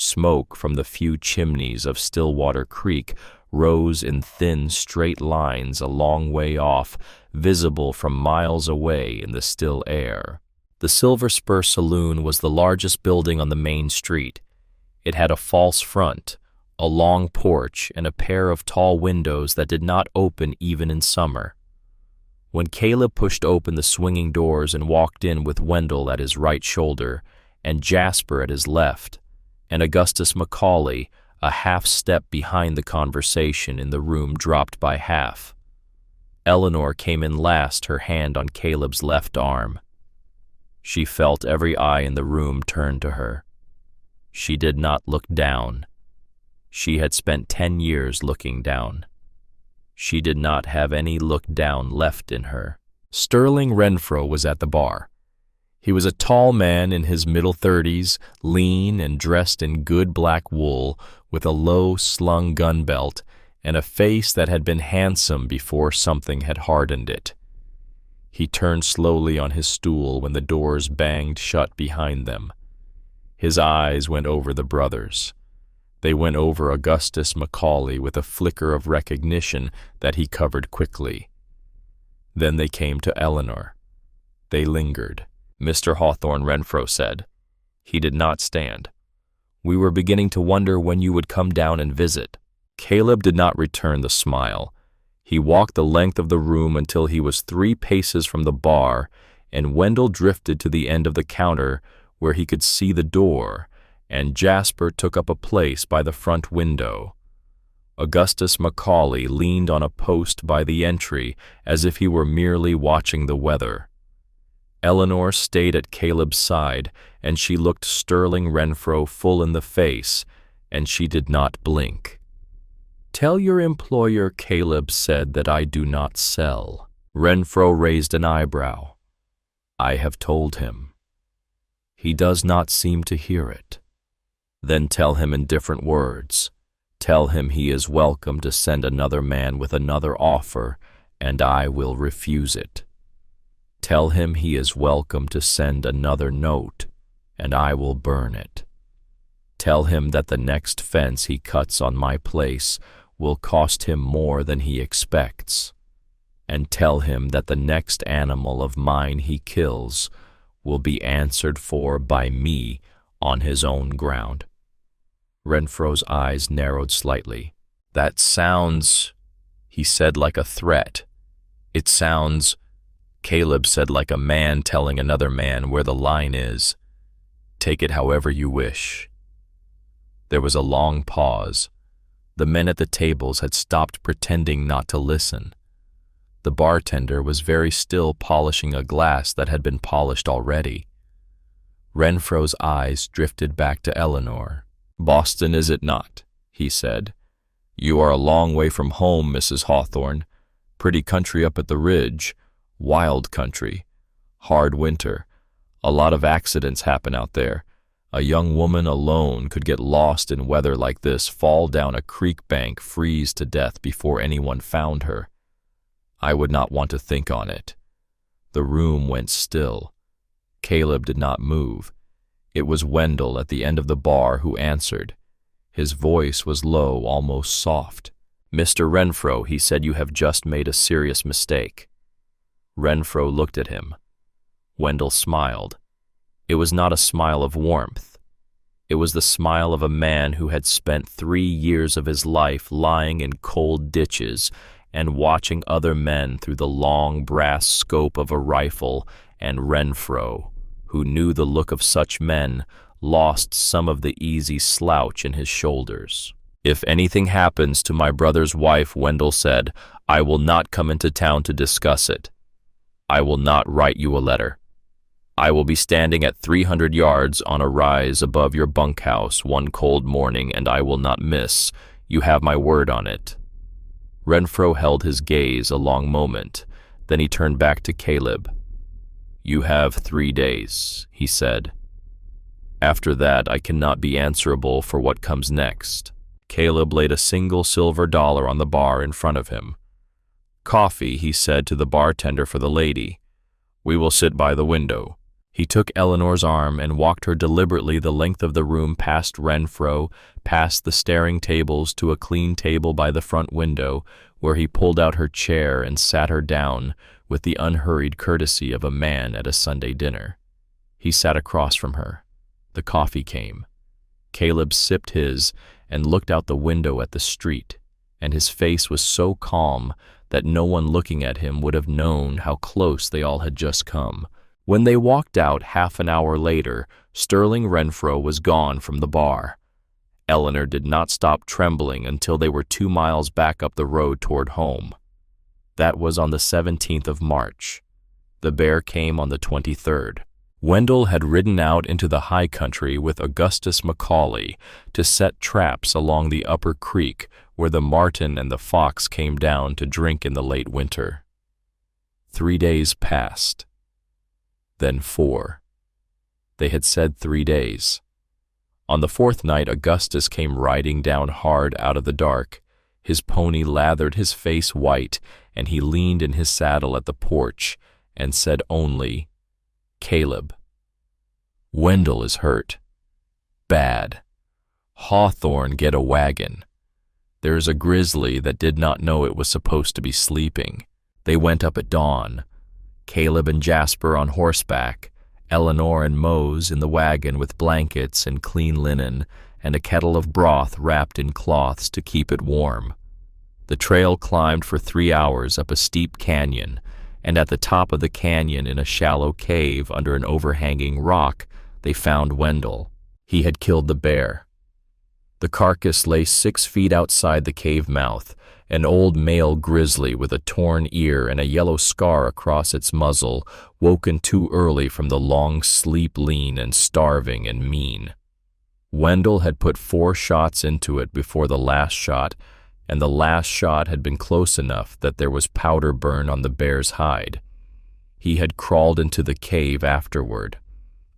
Smoke from the few chimneys of Stillwater Creek rose in thin, straight lines a long way off, visible from miles away in the still air. The Silver Spur Saloon was the largest building on the main street. It had a false front, a long porch, and a pair of tall windows that did not open even in summer. When Caleb pushed open the swinging doors and walked in with Wendell at his right shoulder and Jasper at his left, and Augustus Macaulay a half step behind, the conversation in the room dropped by half. Eleanor came in last, her hand on Caleb's left arm. She felt every eye in the room turn to her. She did not look down. She had spent 10 years looking down. She did not have any look down left in her. Sterling Renfro was at the bar. He was a tall man in his middle 30s, lean and dressed in good black wool, with a low-slung gun belt and a face that had been handsome before something had hardened it. He turned slowly on his stool when the doors banged shut behind them. His eyes went over the brothers. They went over Augustus Macaulay with a flicker of recognition that he covered quickly. Then they came to Eleanor. They lingered. "Mr. Hawthorne," Renfro said. He did not stand. "We were beginning to wonder when you would come down and visit." Caleb did not return the smile. He walked the length of the room until he was 3 paces from the bar, and Wendell drifted to the end of the counter where he could see the door, and Jasper took up a place by the front window. Augustus Macaulay leaned on a post by the entry as if he were merely watching the weather. Eleanor stayed at Caleb's side, and she looked Sterling Renfro full in the face, and she did not blink. "Tell your employer Caleb said that I do not sell." Renfro raised an eyebrow. "I have told him." "He does not seem to hear it." "Then tell him in different words. Tell him he is welcome to send another man with another offer, and I will refuse it. Tell him he is welcome to send another note, and I will burn it. Tell him that the next fence he cuts on my place will cost him more than he expects. And tell him that the next animal of mine he kills will be answered for by me on his own ground." Renfro's eyes narrowed slightly. "That sounds," he said, "like a threat. It sounds," Caleb said, "like a man telling another man where the line is. Take it however you wish." There was a long pause. The men at the tables had stopped pretending not to listen. The bartender was very still, polishing a glass that had been polished already. Renfro's eyes drifted back to Eleanor. "Boston, is it not?" he said. "You are a long way from home, Mrs. Hawthorne. Pretty country up at the ridge. Wild country. Hard winter. A lot of accidents happen out there. A young woman alone could get lost in weather like this, fall down a creek bank, freeze to death before anyone found her. I would not want to think on it." The room went still. Caleb did not move. It was Wendell at the end of the bar who answered. His voice was low, almost soft. "Mr. Renfro," he said, "you have just made a serious mistake." Renfro looked at him. Wendell smiled. It was not a smile of warmth. It was the smile of a man who had spent 3 years of his life lying in cold ditches and watching other men through the long brass scope of a rifle, and Renfro, who knew the look of such men, lost some of the easy slouch in his shoulders. "If anything happens to my brother's wife," Wendell said, "I will not come into town to discuss it. I will not write you a letter. I will be standing at 300 yards on a rise above your bunkhouse one cold morning, and I will not miss. You have my word on it." Renfro held his gaze a long moment. Then he turned back to Caleb. "You have 3 days," he said. "After that, I cannot be answerable for what comes next." Caleb laid a single silver dollar on the bar in front of him. "Coffee," he said to the bartender for the lady. "We will sit by the window." He took Eleanor's arm and walked her deliberately the length of the room, past Renfro, past the staring tables, to a clean table by the front window, where he pulled out her chair and sat her down with the unhurried courtesy of a man at a Sunday dinner. He sat across from her. The coffee came. Caleb sipped his and looked out the window at the street, and his face was so calm that no one looking at him would have known how close they all had just come. When they walked out half an hour later, Sterling Renfro was gone from the bar. Eleanor did not stop trembling until they were 2 miles back up the road toward home. That was on the 17th of March. The bear came on the 23rd. Wendell had ridden out into the high country with Augustus Macaulay to set traps along the upper creek where the marten and the fox came down to drink in the late winter. 3 days passed. Then 4. They had said 3 days. On the 4th night, Augustus came riding down hard out of the dark. His pony lathered his face white, and he leaned in his saddle at the porch and said only, "Caleb, Wendell is hurt. Bad. Hawthorne get a wagon. There's a grizzly that did not know it was supposed to be sleeping. They went up at dawn. Caleb and Jasper on horseback, Eleanor and Mose in the wagon with blankets and clean linen and a kettle of broth wrapped in cloths to keep it warm. The trail climbed for 3 hours up a steep canyon, and at the top of the canyon, in a shallow cave under an overhanging rock, they found Wendell. He had killed the bear. The carcass lay 6 feet outside the cave mouth, an old male grizzly with a torn ear and a yellow scar across its muzzle, woken too early from the long sleep, lean and starving and mean. Wendell had put 4 shots into it before the last shot, and the last shot had been close enough that there was powder burn on the bear's hide. He had crawled into the cave afterward.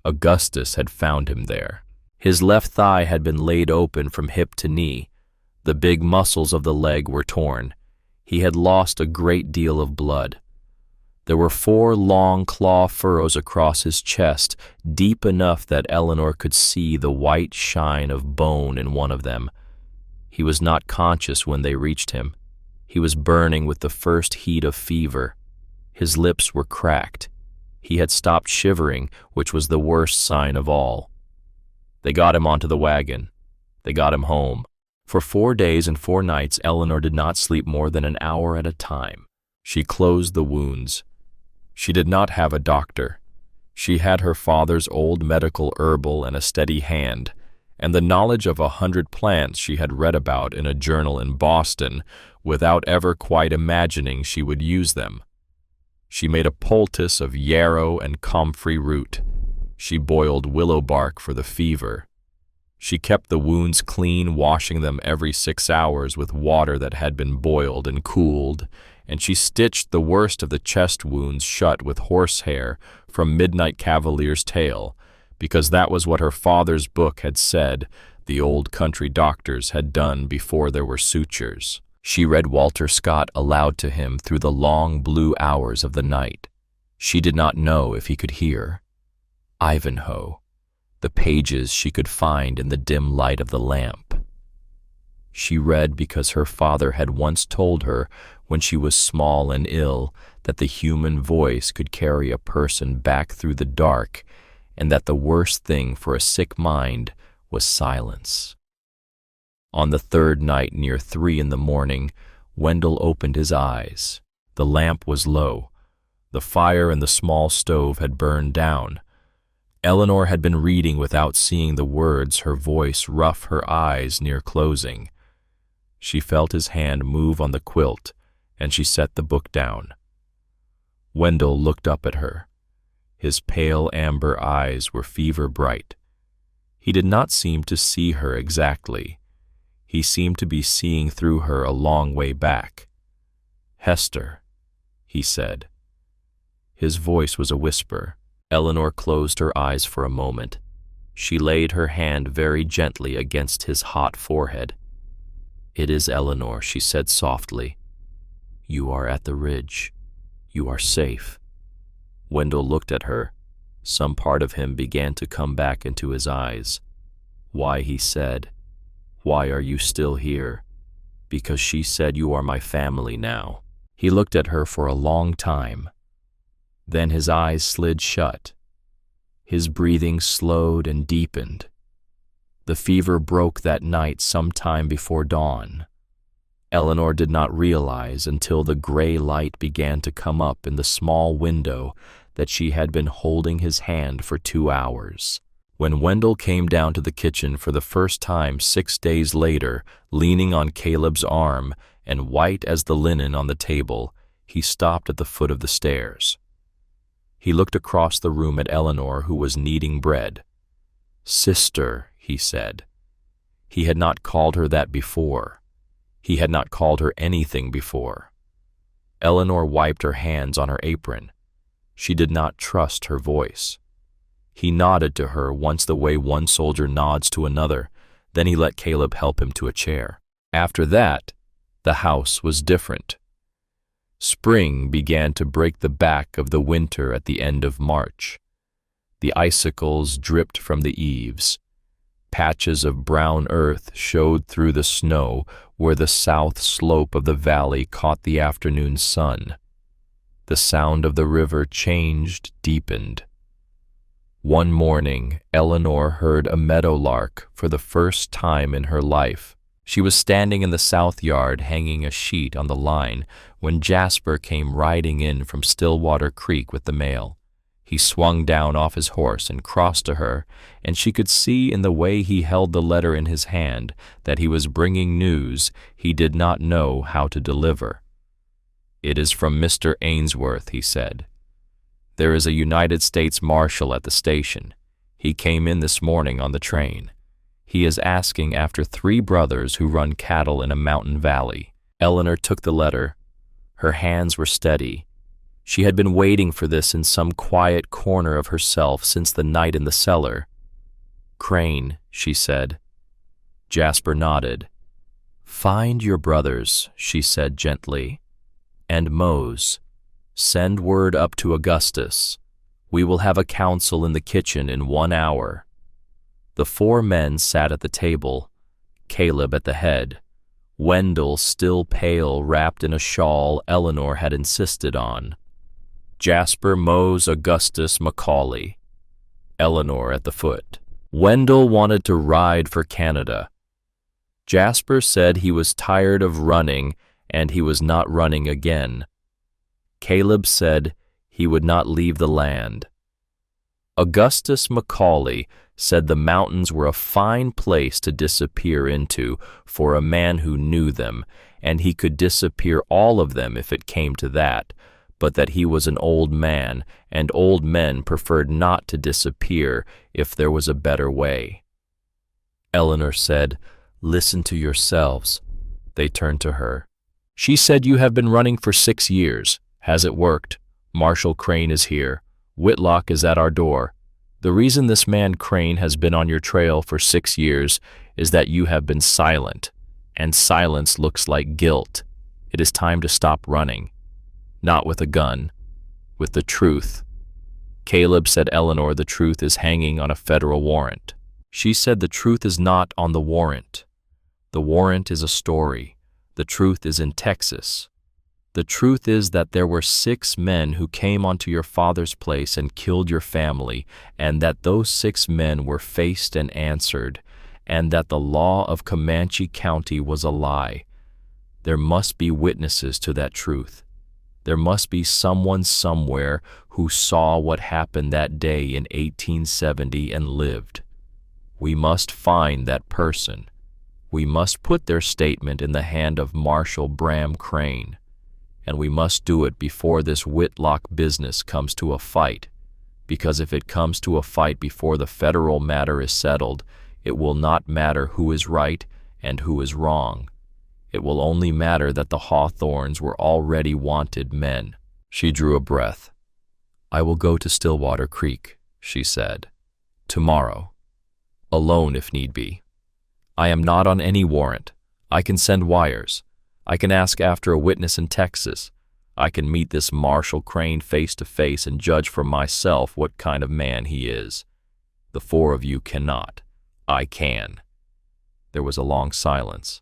Augustus had found him there. His left thigh had been laid open from hip to knee. The big muscles of the leg were torn. He had lost a great deal of blood. There were 4 long claw furrows across his chest, deep enough that Eleanor could see the white shine of bone in one of them. He was not conscious when they reached him. He was burning with the first heat of fever. His lips were cracked. He had stopped shivering, which was the worst sign of all. They got him onto the wagon. They got him home. For 4 days and 4 nights, Eleanor did not sleep more than an hour at a time. She closed the wounds. She did not have a doctor. She had her father's old medical herbal and a steady hand, and the knowledge of 100 plants she had read about in a journal in Boston without ever quite imagining she would use them. She made a poultice of yarrow and comfrey root. She boiled willow bark for the fever. She kept the wounds clean, washing them every 6 hours with water that had been boiled and cooled, and she stitched the worst of the chest wounds shut with horsehair from Midnight Cavalier's Tale, because that was what her father's book had said the old country doctors had done before there were sutures. She read Walter Scott aloud to him through the long blue hours of the night. She did not know if he could hear. Ivanhoe. The pages she could find in the dim light of the lamp. She read because her father had once told her when she was small and ill that the human voice could carry a person back through the dark, and that the worst thing for a sick mind was silence. On the third night, near 3 in the morning, Wendell opened his eyes. The lamp was low. The fire in the small stove had burned down. Eleanor had been reading without seeing the words, her voice rough, her eyes near closing. She felt his hand move on the quilt, and she set the book down. Wendell looked up at her. His pale amber eyes were fever bright. He did not seem to see her exactly. He seemed to be seeing through her a long way back. "Hester," he said. His voice was a whisper. Eleanor closed her eyes for a moment. She laid her hand very gently against his hot forehead. "It is Eleanor," she said softly. "You are at the ridge. You are safe." Wendell looked at her. Some part of him began to come back into his eyes. "Why," he said, "why are you still here?" "Because she said you are my family now." He looked at her for a long time. Then his eyes slid shut. His breathing slowed and deepened. The fever broke that night some time before dawn. Eleanor did not realize until the gray light began to come up in the small window that she had been holding his hand for 2 hours. When Wendell came down to the kitchen for the first time 6 days later, leaning on Caleb's arm and white as the linen on the table, he stopped at the foot of the stairs. He looked across the room at Eleanor, who was kneading bread. "Sister," he said. He had not called her that before. He had not called her anything before. Eleanor wiped her hands on her apron. She did not trust her voice. He nodded to her once the way one soldier nods to another, then he let Caleb help him to a chair. After that, the house was different. Spring began to break the back of the winter at the end of March. The icicles dripped from the eaves. Patches of brown earth showed through the snow where the south slope of the valley caught the afternoon sun. The sound of the river changed, deepened. One morning, Eleanor heard a meadowlark for the first time in her life. She was standing in the south yard hanging a sheet on the line when Jasper came riding in from Stillwater Creek with the mail. He swung down off his horse and crossed to her, and she could see in the way he held the letter in his hand that he was bringing news he did not know how to deliver. "It is from Mr. Ainsworth," he said. "There is a United States Marshal at the station. He came in this morning on the train. He is asking after 3 brothers who run cattle in a mountain valley." Eleanor took the letter. Her hands were steady. She had been waiting for this in some quiet corner of herself since the night in the cellar. "Crane," she said. Jasper nodded. "Find your brothers," she said gently. "And Mose. Send word up to Augustus. We will have a council in the kitchen in 1 hour." The 4 men sat at the table, Caleb at the head, Wendell still pale, wrapped in a shawl Eleanor had insisted on, Jasper, Mose, Augustus, Macaulay, Eleanor at the foot. Wendell wanted to ride for Canada. Jasper said he was tired of running and he was not running again. Caleb said he would not leave the land. Augustus Macaulay said the mountains were a fine place to disappear into for a man who knew them, and he could disappear all of them if it came to that, but that he was an old man, and old men preferred not to disappear if there was a better way. Eleanor said, "Listen to yourselves." They turned to her. "She said you have been running for 6 years. Has it worked? Marshal Crane is here. Whitlock is at our door. The reason this man Crane has been on your trail for 6 years is that you have been silent, and silence looks like guilt. It is time to stop running. Not with a gun, with the truth." Caleb said Eleanor the truth is hanging on a federal warrant. She said the truth is not on the warrant. The warrant is a story. The truth is in Texas. The truth is that there were 6 men who came onto your father's place and killed your family, and that those 6 men were faced and answered, and that the law of Comanche County was a lie. There must be witnesses to that truth. There must be someone somewhere who saw what happened that day in 1870 and lived. We must find that person. We must put their statement in the hand of Marshal Bram Crane, and we must do it before this Whitlock business comes to a fight, because if it comes to a fight before the federal matter is settled, it will not matter who is right and who is wrong. It will only matter that the Hawthorns were already wanted men. She drew a breath. "I will go to Stillwater Creek," she said. "Tomorrow. Alone if need be. I am not on any warrant. I can send wires. I can ask after a witness in Texas. I can meet this Marshal Crane face to face and judge for myself what kind of man he is. The four of you cannot. I can." There was a long silence.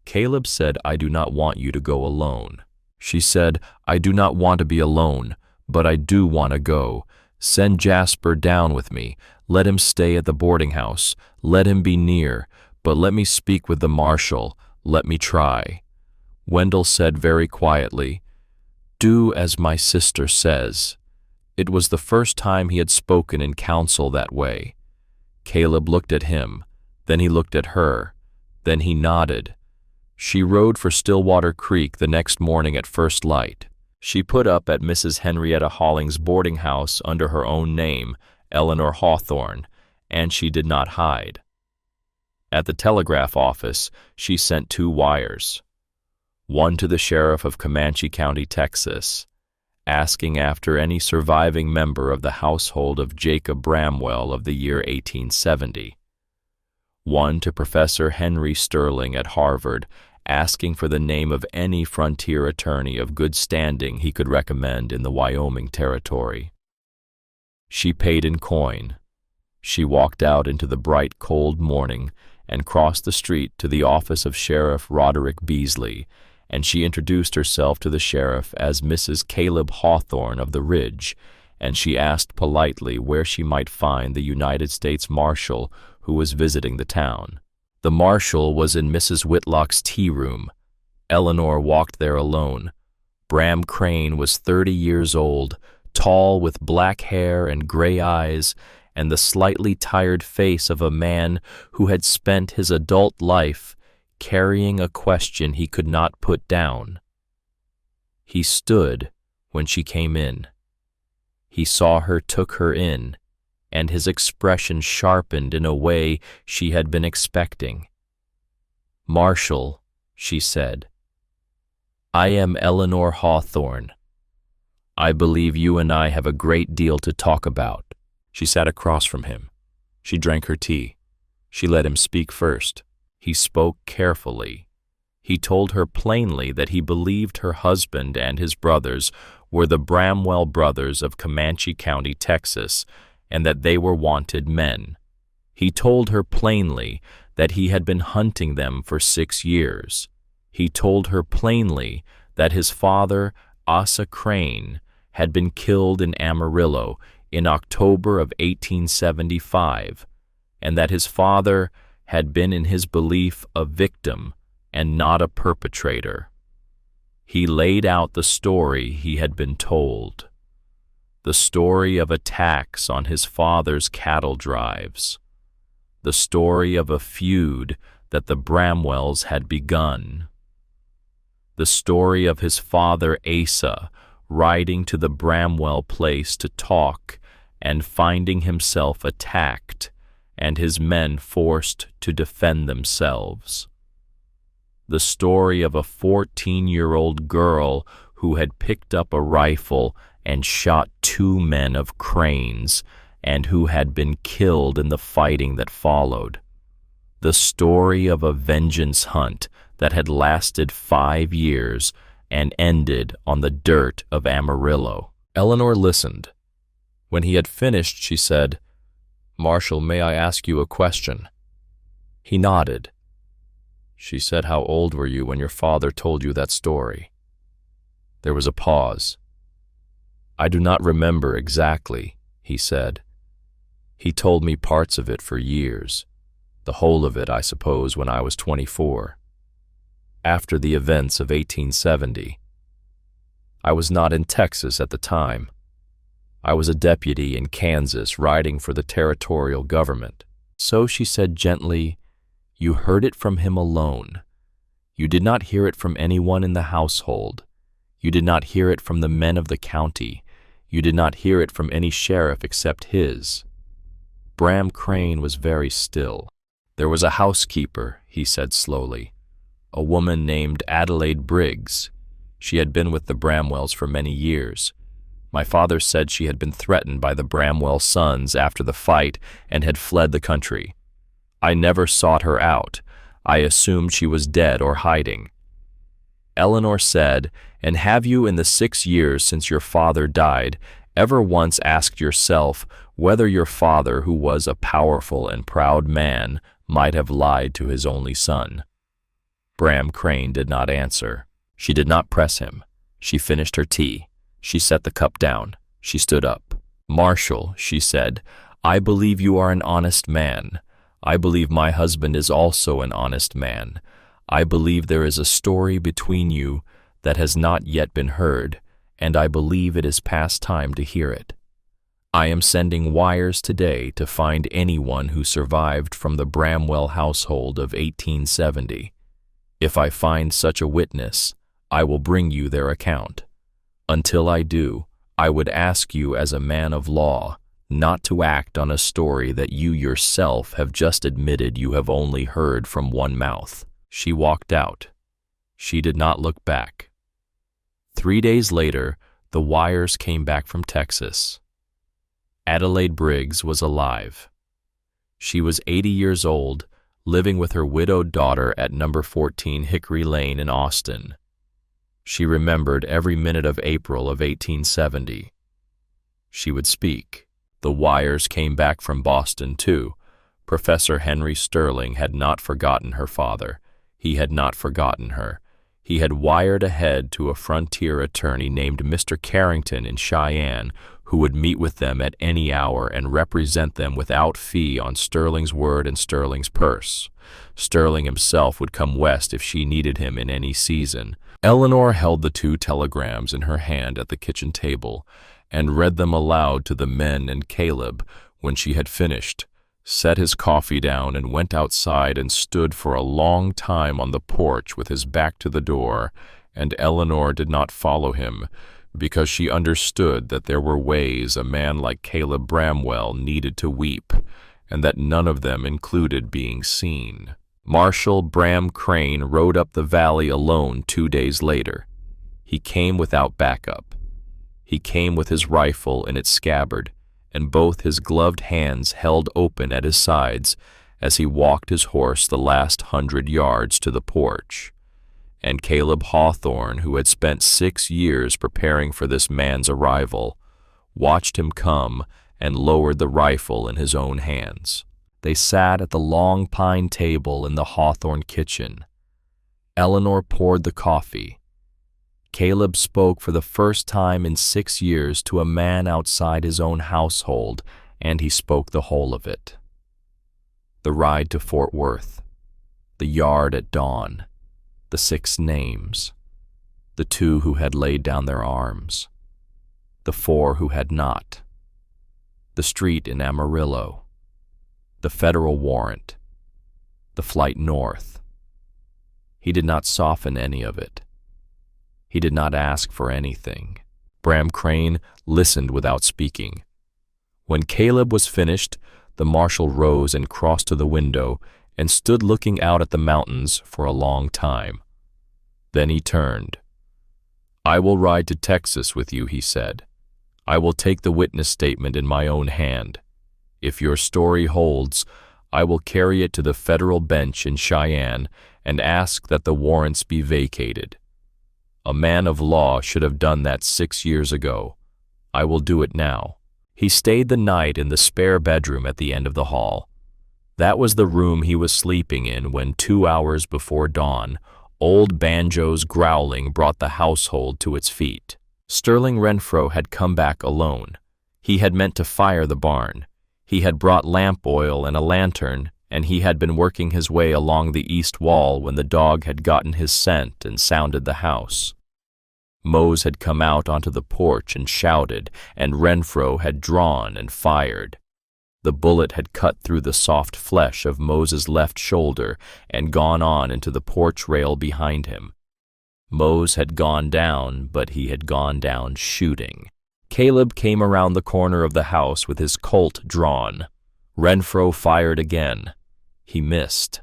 Caleb said, "I do not want you to go alone." She said, "I do not want to be alone, but I do want to go. Send Jasper down with me. Let him stay at the boarding house. Let him be near, but let me speak with the marshal. Let me try." Wendell said very quietly, "Do as my sister says." It was the first time he had spoken in council that way. Caleb looked at him, then he looked at her, then he nodded. She rode for Stillwater Creek the next morning at first light. She put up at Mrs. Henrietta Holling's boarding house under her own name, Eleanor Hawthorne, and she did not hide. At the telegraph office, she sent 2 wires. One to the sheriff of Comanche County, Texas, asking after any surviving member of the household of Jacob Bramwell of the year 1870. One to Professor Henry Sterling at Harvard, asking for the name of any frontier attorney of good standing he could recommend in the Wyoming Territory. She paid in coin. She walked out into the bright, cold morning and crossed the street to the office of Sheriff Roderick Beasley, and she introduced herself to the sheriff as Mrs. Caleb Hawthorne of the Ridge, and she asked politely where she might find the United States Marshal who was visiting the town. The marshal was in Mrs. Whitlock's tea room. Eleanor walked there alone. Bram Crane was 30 years old, tall with black hair and gray eyes, and the slightly tired face of a man who had spent his adult life carrying a question he could not put down. He stood when she came in. He saw her, took her in, and his expression sharpened in a way she had been expecting. "Marshal," she said, "I am Eleanor Hawthorne. I believe you and I have a great deal to talk about." She sat across from him. She drank her tea. She let him speak first. He spoke carefully. He told her plainly that he believed her husband and his brothers were the Bramwell brothers of Comanche County, Texas, and that they were wanted men. He told her plainly that he had been hunting them for 6 years. He told her plainly that his father, Asa Crane, had been killed in Amarillo in October of 1875, and that his father had been in his belief a victim and not a perpetrator. He laid out the story he had been told. The story of attacks on his father's cattle drives. The story of a feud that the Bramwells had begun. The story of his father Asa riding to the Bramwell place to talk and finding himself attacked and his men forced to defend themselves. The story of a 14-year-old girl who had picked up a rifle and shot 2 men of Crane's and who had been killed in the fighting that followed. The story of a vengeance hunt that had lasted 5 years and ended on the dirt of Amarillo. Eleanor listened. When he had finished, she said, "Marshal, may I ask you a question?" He nodded. She said, "How old were you when your father told you that story?" There was a pause. "I do not remember exactly," he said. "He told me parts of it for years. The whole of it, I suppose, when I was 24. After the events of 1870. I was not in Texas at the time. I was a deputy in Kansas riding for the territorial government. So she said gently, "You heard it from him alone. You did not hear it from anyone in the household. You did not hear it from the men of the county. You did not hear it from any sheriff except his." Bram Crane was very still. "There was a housekeeper," he said slowly, "a woman named Adelaide Briggs. She had been with the Bramwells for many years. My father said she had been threatened by the Bramwell sons after the fight and had fled the country. I never sought her out. I assumed she was dead or hiding." Eleanor said, "And have you, in the 6 years since your father died, ever once asked yourself whether your father, who was a powerful and proud man, might have lied to his only son?" Bram Crane did not answer. She did not press him. She finished her tea. She set the cup down. She stood up. "Marshall," she said, "I believe you are an honest man. I believe my husband is also an honest man. I believe there is a story between you that has not yet been heard, and I believe it is past time to hear it. I am sending wires today to find anyone who survived from the Bramwell household of 1870. If I find such a witness, I will bring you their account. Until I do, I would ask you as a man of law not to act on a story that you yourself have just admitted you have only heard from one mouth." She walked out. She did not look back. 3 days later, the wires came back from Texas. Adelaide Briggs was alive. She was 80 years old, living with her widowed daughter at number 14 Hickory Lane in Austin. She remembered every minute of April of 1870. She would speak. The wires came back from Boston, too. Professor Henry Sterling had not forgotten her father. He had not forgotten her. He had wired ahead to a frontier attorney named Mr. Carrington in Cheyenne, who would meet with them at any hour and represent them without fee on Sterling's word and Sterling's purse. Sterling himself would come west if she needed him in any season. Eleanor held the 2 telegrams in her hand at the kitchen table and read them aloud to the men and Caleb when she had finished, set his coffee down and went outside and stood for a long time on the porch with his back to the door, and Eleanor did not follow him because she understood that there were ways a man like Caleb Bramwell needed to weep, and that none of them included being seen. Marshall Bram Crane rode up the valley alone 2 days later. He came without backup. He came with his rifle in its scabbard, and both his gloved hands held open at his sides as he walked his horse the last 100 yards to the porch. And Caleb Hawthorne, who had spent 6 years preparing for this man's arrival, watched him come and lowered the rifle in his own hands. They sat at the long pine table in the Hawthorne kitchen. Eleanor poured the coffee. Caleb spoke for the first time in 6 years to a man outside his own household, and he spoke the whole of it. The ride to Fort Worth, the yard at dawn, the 6 names, the 2 who had laid down their arms, the 4 who had not, the street in Amarillo, the federal warrant, the flight north. He did not soften any of it. He did not ask for anything. Bram Crane listened without speaking. When Caleb was finished, the marshal rose and crossed to the window and stood looking out at the mountains for a long time. Then he turned. "I will ride to Texas with you," he said. "I will take the witness statement in my own hand. If your story holds, I will carry it to the federal bench in Cheyenne and ask that the warrants be vacated. A man of law should have done that 6 years ago. I will do it now." He stayed the night in the spare bedroom at the end of the hall. That was the room he was sleeping in when 2 hours before dawn, old Banjo's growling brought the household to its feet. Sterling Renfro had come back alone. He had meant to fire the barn. He had brought lamp oil and a lantern, and he had been working his way along the east wall when the dog had gotten his scent and sounded the house. Mose had come out onto the porch and shouted, and Renfro had drawn and fired. The bullet had cut through the soft flesh of Mose's left shoulder and gone on into the porch rail behind him. Mose had gone down, but he had gone down shooting. Caleb came around the corner of the house with his Colt drawn. Renfro fired again. He missed.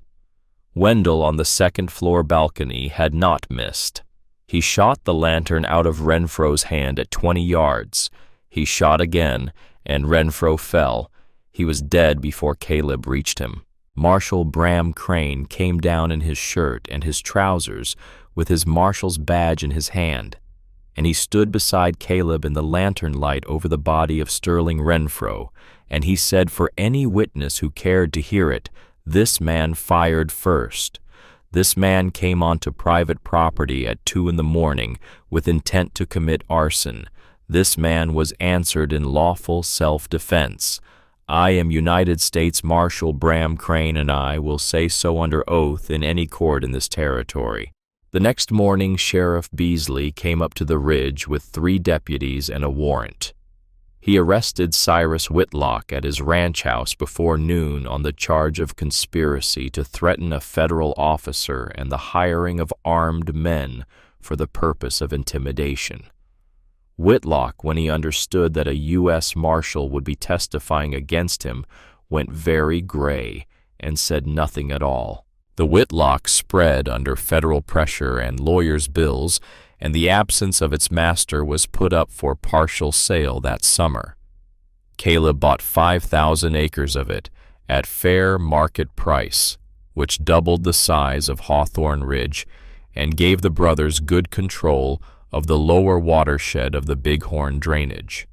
Wendell on the second-floor balcony had not missed. He shot the lantern out of Renfro's hand at 20 yards. He shot again, and Renfro fell. He was dead before Caleb reached him. Marshal Bram Crane came down in his shirt and his trousers with his marshal's badge in his hand, and he stood beside Caleb in the lantern light over the body of Sterling Renfro, and he said for any witness who cared to hear it, this man fired first. This man came onto private property at 2 in the morning with intent to commit arson. This man was answered in lawful self-defense. I am United States Marshal Bram Crane, and I will say so under oath in any court in this territory. The next morning, Sheriff Beasley came up to the ridge with 3 deputies and a warrant. He arrested Cyrus Whitlock at his ranch house before noon on the charge of conspiracy to threaten a federal officer and the hiring of armed men for the purpose of intimidation. Whitlock, when he understood that a U.S. Marshal would be testifying against him, went very gray and said nothing at all. The Whitlock spread under federal pressure and lawyers' bills, and the absence of its master was put up for partial sale that summer. Caleb bought 5,000 acres of it at fair market price, which doubled the size of Hawthorne Ridge and gave the brothers good control of the lower watershed of the Bighorn drainage.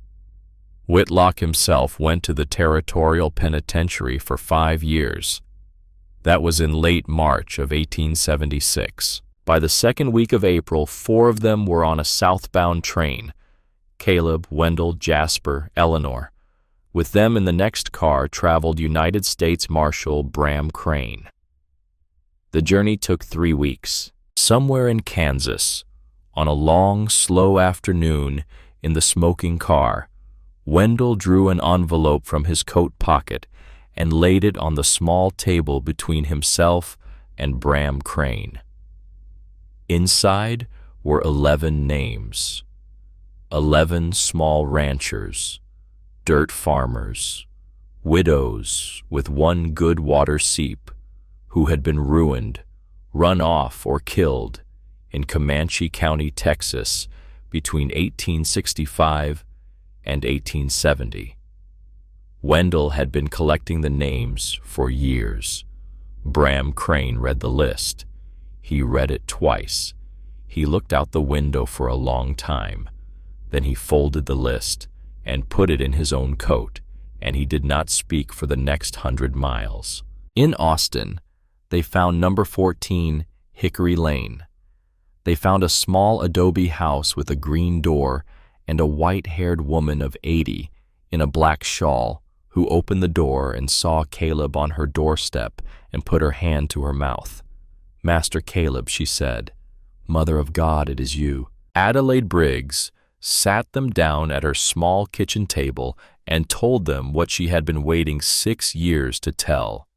Whitlock himself went to the Territorial Penitentiary for 5 years. That was in late March of 1876. By the second week of April, 4 of them were on a southbound train: Caleb, Wendell, Jasper, Eleanor. With them in the next car traveled United States Marshal Bram Crane. The journey took 3 weeks. Somewhere in Kansas, on a long, slow afternoon in the smoking car, Wendell drew an envelope from his coat pocket and laid it on the small table between himself and Bram Crane. Inside were 11 names, 11 small ranchers, dirt farmers, widows with 1 good water seep, who had been ruined, run off, or killed in Comanche County, Texas, between 1865 and 1870. Wendell had been collecting the names for years. Bram Crane read the list. He read it twice. He looked out the window for a long time. Then he folded the list and put it in his own coat, and he did not speak for the next 100 miles. In Austin, they found number 14 Hickory Lane. They found a small adobe house with a green door and a white-haired woman of 80 in a black shawl who opened the door and saw Caleb on her doorstep and put her hand to her mouth. "Master Caleb," she said, "Mother of God, it is you." Adelaide Briggs sat them down at her small kitchen table and told them what she had been waiting 6 years to tell.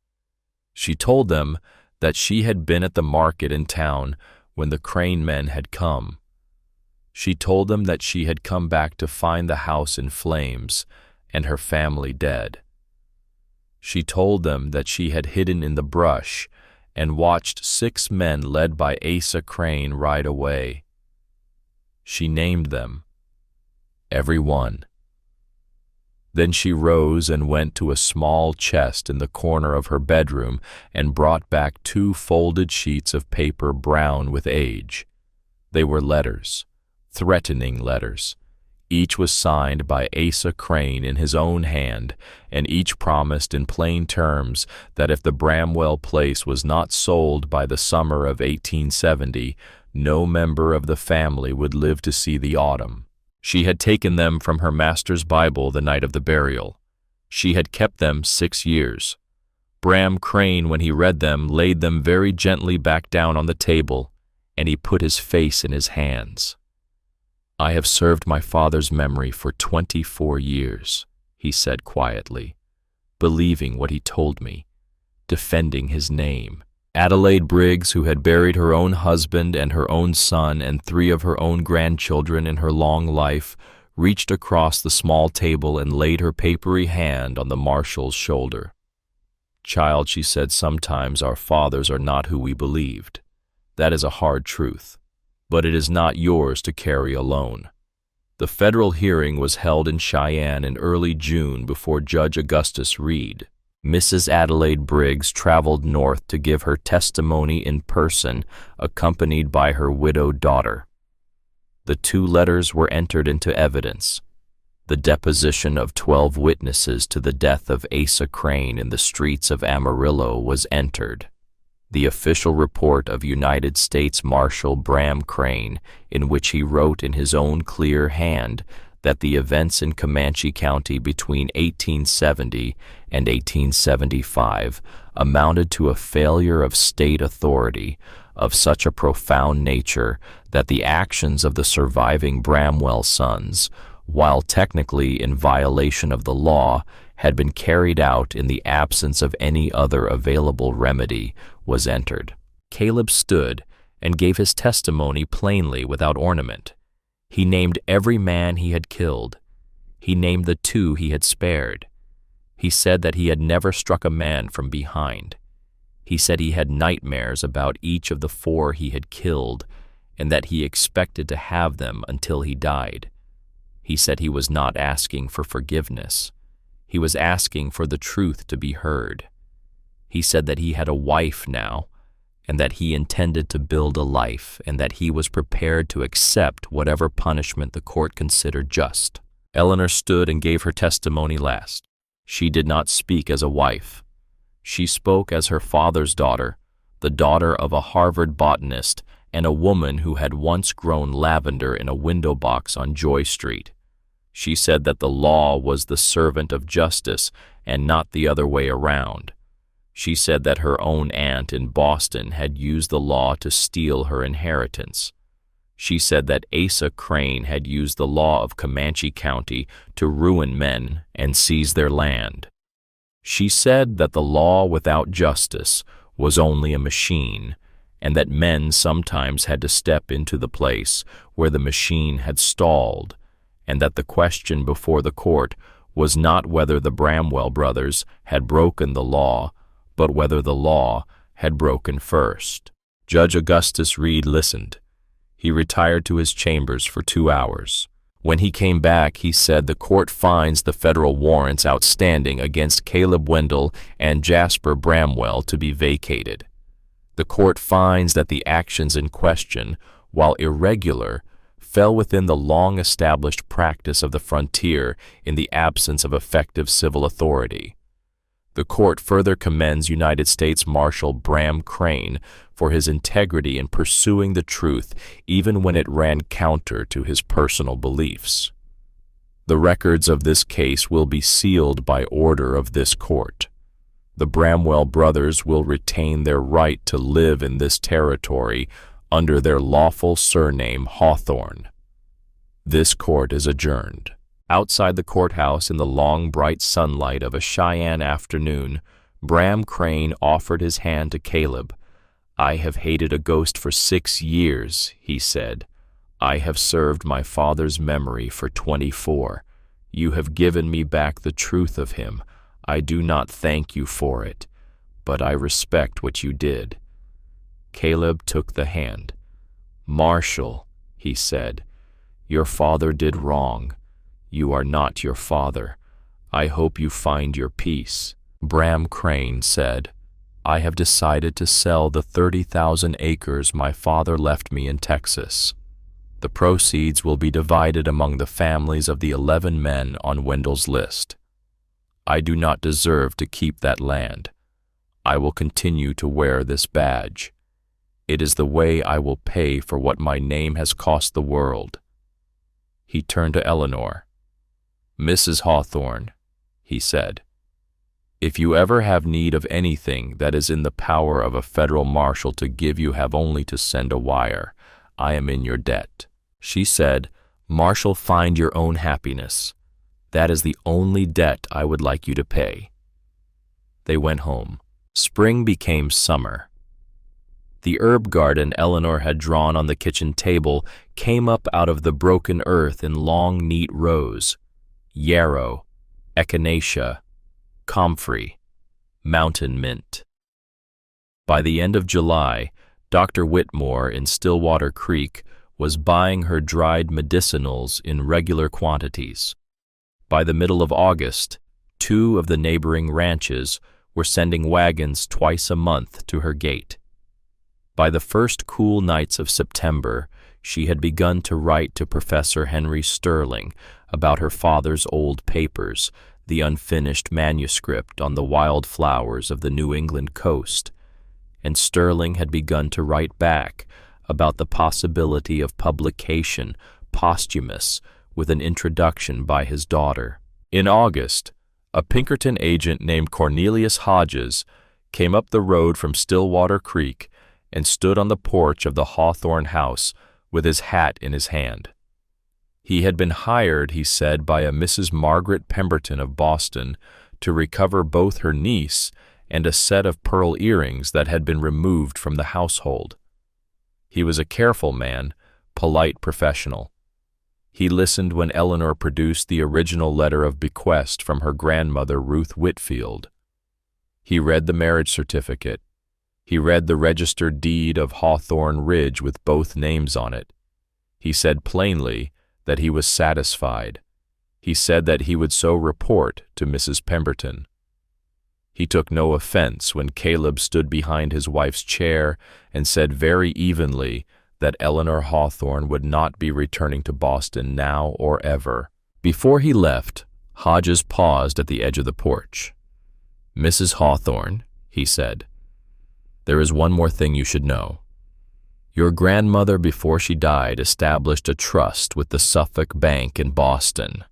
She told them that she had been at the market in town when the Crane men had come. She told them that she had come back to find the house in flames and her family dead. She told them that she had hidden in the brush and watched 6 men led by Asa Crane ride away. She named them, every one. Then she rose and went to a small chest in the corner of her bedroom and brought back 2 folded sheets of paper brown with age. They were letters, threatening letters. Each was signed by Asa Crane in his own hand, and each promised in plain terms that if the Bramwell place was not sold by the summer of 1870, no member of the family would live to see the autumn. She had taken them from her master's Bible the night of the burial. She had kept them 6 years. Bram Crane, when he read them, laid them very gently back down on the table, and he put his face in his hands. "I have served my father's memory for 24 years, he said quietly, believing what he told me, defending his name. Adelaide Briggs, who had buried her own husband and her own son and 3 of her own grandchildren in her long life, reached across the small table and laid her papery hand on the marshal's shoulder. "Child," she said, "sometimes our fathers are not who we believed. That is a hard truth, but it is not yours to carry alone." The federal hearing was held in Cheyenne in early June before Judge Augustus Reed. Mrs. Adelaide Briggs traveled north to give her testimony in person, accompanied by her widowed daughter. The 2 letters were entered into evidence. The deposition of 12 witnesses to the death of Asa Crane in the streets of Amarillo was entered. The official report of United States Marshal Bram Crane, in which he wrote in his own clear hand that the events in Comanche County between 1870 and 1875 amounted to a failure of state authority of such a profound nature that the actions of the surviving Bramwell sons, while technically in violation of the law, had been carried out in the absence of any other available remedy, was entered. Caleb stood and gave his testimony plainly without ornament. He named every man he had killed. He named the 2 he had spared. He said that he had never struck a man from behind. He said he had nightmares about each of the 4 he had killed, and that he expected to have them until he died. He said he was not asking for forgiveness. He was asking for the truth to be heard. He said that he had a wife now, and that he intended to build a life, and that he was prepared to accept whatever punishment the court considered just. Eleanor stood and gave her testimony last. She did not speak as a wife. She spoke as her father's daughter, the daughter of a Harvard botanist and a woman who had once grown lavender in a window box on Joy Street. She said that the law was the servant of justice and not the other way around. She said that her own aunt in Boston had used the law to steal her inheritance. She said that Asa Crane had used the law of Comanche County to ruin men and seize their land. She said that the law without justice was only a machine, and that men sometimes had to step into the place where the machine had stalled, and that the question before the court was not whether the Bramwell brothers had broken the law, but whether the law had broken first. Judge Augustus Reed listened. He retired to his chambers for 2 hours. When he came back, he said the court finds the federal warrants outstanding against Caleb Wendell and Jasper Bramwell to be vacated. The court finds that the actions in question, while irregular, fell within the long-established practice of the frontier in the absence of effective civil authority. The court further commends United States Marshal Bram Crane for his integrity in pursuing the truth even when it ran counter to his personal beliefs. The records of this case will be sealed by order of this court. The Bramwell brothers will retain their right to live in this territory under their lawful surname Hawthorne. This court is adjourned. Outside the courthouse in the long, bright sunlight of a Cheyenne afternoon, Bram Crane offered his hand to Caleb. "I have hated a ghost for 6 years," he said. "I have served my father's memory for 24. You have given me back the truth of him. I do not thank you for it, but I respect what you did." Caleb took the hand. "Marshal," he said, "your father did wrong. You are not your father. I hope you find your peace." Bram Crane said, "I have decided to sell the 30,000 acres my father left me in Texas. The proceeds will be divided among the families of the 11 men on Wendell's list. I do not deserve to keep that land. I will continue to wear this badge. It is the way I will pay for what my name has cost the world." He turned to Eleanor. "Mrs. Hawthorne," he said, If you ever have need of anything that is in the power of a federal marshal to give, you have only to send a wire. I am in your debt." She said, "Marshal, find your own happiness. That is the only debt I would like you to pay." They went home. Spring became summer. The herb garden Eleanor had drawn on the kitchen table came up out of the broken earth in long, neat rows: yarrow, echinacea, comfrey, mountain mint. By the end of July, Dr. Whitmore in Stillwater Creek was buying her dried medicinals in regular quantities. By the middle of August, 2 of the neighboring ranches were sending wagons twice a month to her gate. By the first cool nights of September, she had begun to write to Professor Henry Sterling about her father's old papers, the unfinished manuscript on the wildflowers of the New England coast, and Sterling had begun to write back about the possibility of publication, posthumous, with an introduction by his daughter. In August, a Pinkerton agent named Cornelius Hodges came up the road from Stillwater Creek and stood on the porch of the Hawthorne house with his hat in his hand. He had been hired, he said, by a Mrs. Margaret Pemberton of Boston to recover both her niece and a set of pearl earrings that had been removed from the household. He was a careful man, polite professional. He listened when Eleanor produced the original letter of bequest from her grandmother Ruth Whitfield. He read the marriage certificate. He read the registered deed of Hawthorne Ridge with both names on it. He said plainly that he was satisfied. He said that he would so report to Mrs. Pemberton. He took no offense when Caleb stood behind his wife's chair and said very evenly that Eleanor Hawthorne would not be returning to Boston now or ever. Before he left, Hodges paused at the edge of the porch. "Mrs. Hawthorne," he said, "there is one more thing you should know. Your grandmother, before she died, established a trust with the Suffolk Bank in Boston.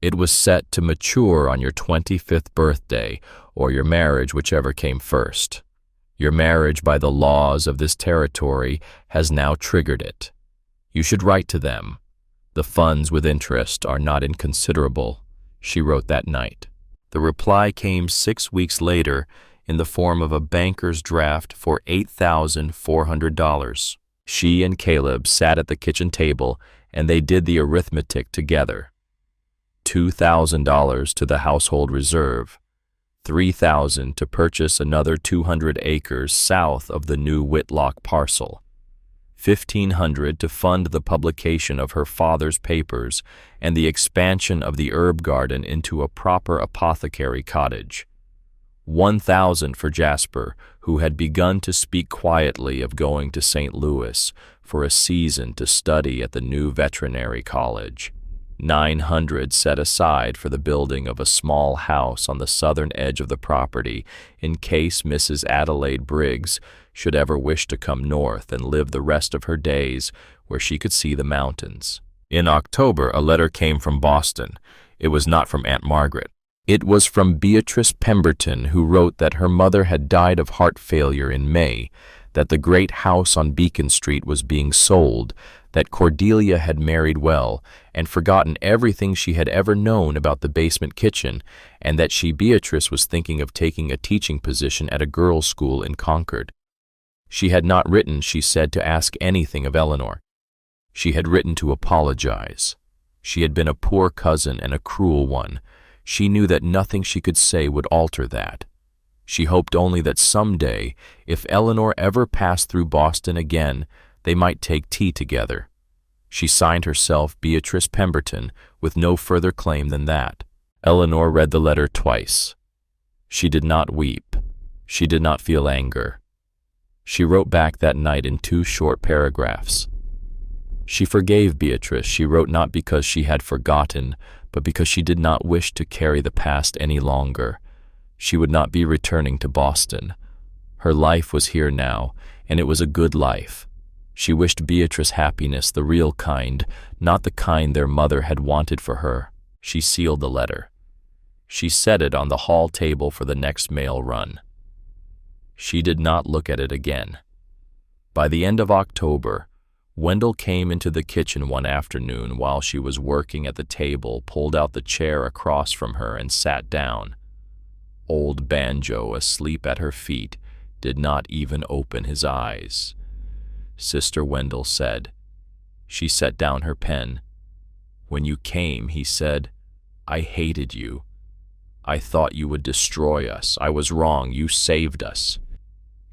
It was set to mature on your 25th birthday or your marriage, whichever came first. Your marriage, by the laws of this territory, has now triggered it. You should write to them. The funds with interest are not inconsiderable," she wrote that night. The reply came 6 weeks later in the form of a banker's draft for $8,400. She and Caleb sat at the kitchen table and they did the arithmetic together. $2,000 to the household reserve, $3,000 to purchase another 200 acres south of the new Whitlock parcel, $1,500 to fund the publication of her father's papers and the expansion of the herb garden into a proper apothecary cottage, $1,000 for Jasper, who had begun to speak quietly of going to St. Louis for a season to study at the new veterinary college, $900 set aside for the building of a small house on the southern edge of the property in case Mrs. Adelaide Briggs should ever wish to come north and live the rest of her days where she could see the mountains. In October, a letter came from Boston. It was not from Aunt Margaret. It was from Beatrice Pemberton, who wrote that her mother had died of heart failure in May, that the great house on Beacon Street was being sold, that Cordelia had married well and forgotten everything she had ever known about the basement kitchen, and that she, Beatrice, was thinking of taking a teaching position at a girls' school in Concord. She had not written, she said, to ask anything of Eleanor. She had written to apologize. She had been a poor cousin and a cruel one. She knew that nothing she could say would alter that. She hoped only that someday, if Eleanor ever passed through Boston again, they might take tea together. She signed herself Beatrice Pemberton with no further claim than that. Eleanor read the letter twice. She did not weep. She did not feel anger. She wrote back that night in 2 short paragraphs. She forgave Beatrice, she wrote, not because she had forgotten, but because she did not wish to carry the past any longer. She would not be returning to Boston. Her life was here now, and it was a good life. She wished Beatrice happiness, the real kind, not the kind their mother had wanted for her. She sealed the letter. She set it on the hall table for the next mail run. She did not look at it again. By the end of October, Wendell came into the kitchen one afternoon while she was working at the table, pulled out the chair across from her, and sat down. Old Banjo, asleep at her feet, did not even open his eyes. Sister Wendell said. She set down her pen. "When you came," he said, "I hated you. I thought you would destroy us. I was wrong. You saved us."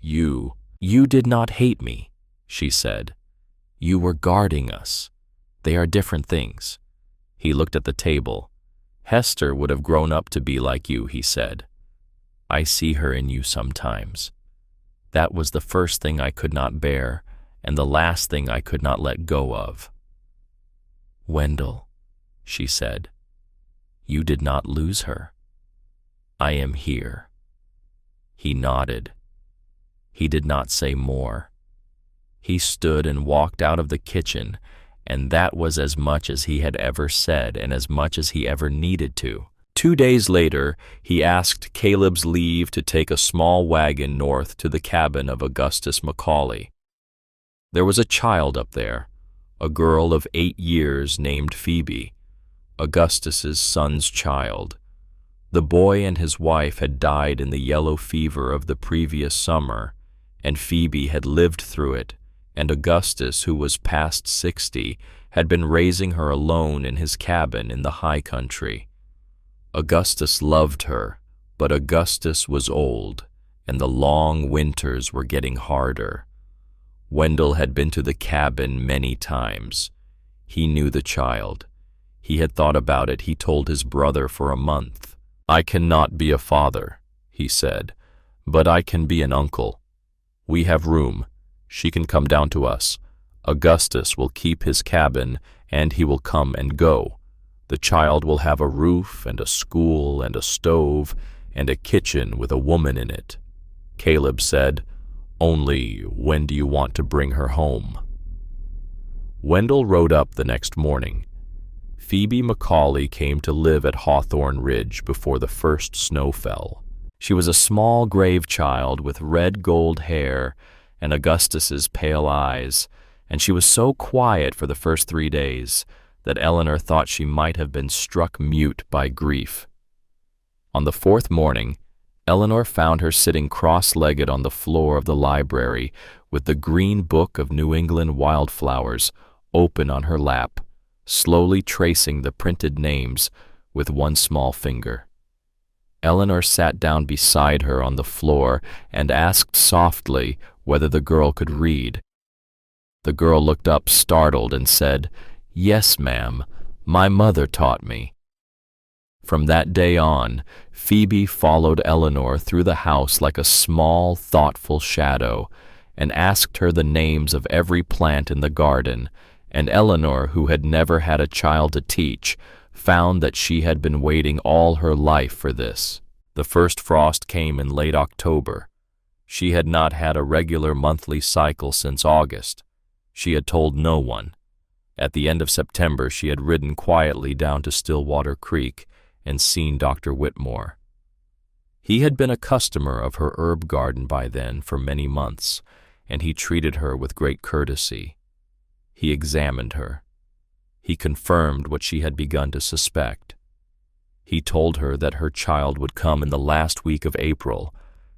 You did not hate me," she said. "You were guarding us. They are different things." He looked at the table. "Hester would have grown up to be like you," he said. "I see her in you sometimes." That was the first thing I could not bear, and the last thing I could not let go of. "Wendell," she said, "you did not lose her. I am here." He nodded. He did not say more. He stood and walked out of the kitchen, and that was as much as he had ever said and as much as he ever needed to. 2 days later, he asked Caleb's leave to take a small wagon north to the cabin of Augustus Macaulay. There was a child up there, a girl of 8 years named Phoebe, Augustus's son's child. The boy and his wife had died in the yellow fever of the previous summer, and Phoebe had lived through it, and Augustus, who was past 60, had been raising her alone in his cabin in the high country. Augustus loved her, but Augustus was old, and the long winters were getting harder. Wendell had been to the cabin many times. He knew the child. He had thought about it, he told his brother, for a month. "I cannot be a father," he said, "but I can be an uncle. We have room. She can come down to us. Augustus will keep his cabin, and he will come and go. The child will have a roof and a school and a stove and a kitchen with a woman in it." Caleb said, "Only, when do you want to bring her home?" Wendell rode up the next morning. Phoebe Macaulay came to live at Hawthorne Ridge before the first snow fell. She was a small grave child with red gold hair and Augustus's pale eyes, and she was so quiet for the first 3 days that Eleanor thought she might have been struck mute by grief. On the 4th morning, Eleanor found her sitting cross-legged on the floor of the library with the Green Book of New England Wildflowers open on her lap, slowly tracing the printed names with one small finger. Eleanor sat down beside her on the floor and asked softly whether the girl could read. The girl looked up startled and said, "Yes, ma'am, my mother taught me." From that day on, Phoebe followed Eleanor through the house like a small, thoughtful shadow, and asked her the names of every plant in the garden, and Eleanor, who had never had a child to teach, found that she had been waiting all her life for this. The first frost came in late October. She had not had a regular monthly cycle since August. She had told no one. At the end of September, she had ridden quietly down to Stillwater Creek and seen Dr. Whitmore. He had been a customer of her herb garden by then for many months, and he treated her with great courtesy. He examined her. He confirmed what she had begun to suspect. He told her that her child would come in the last week of April.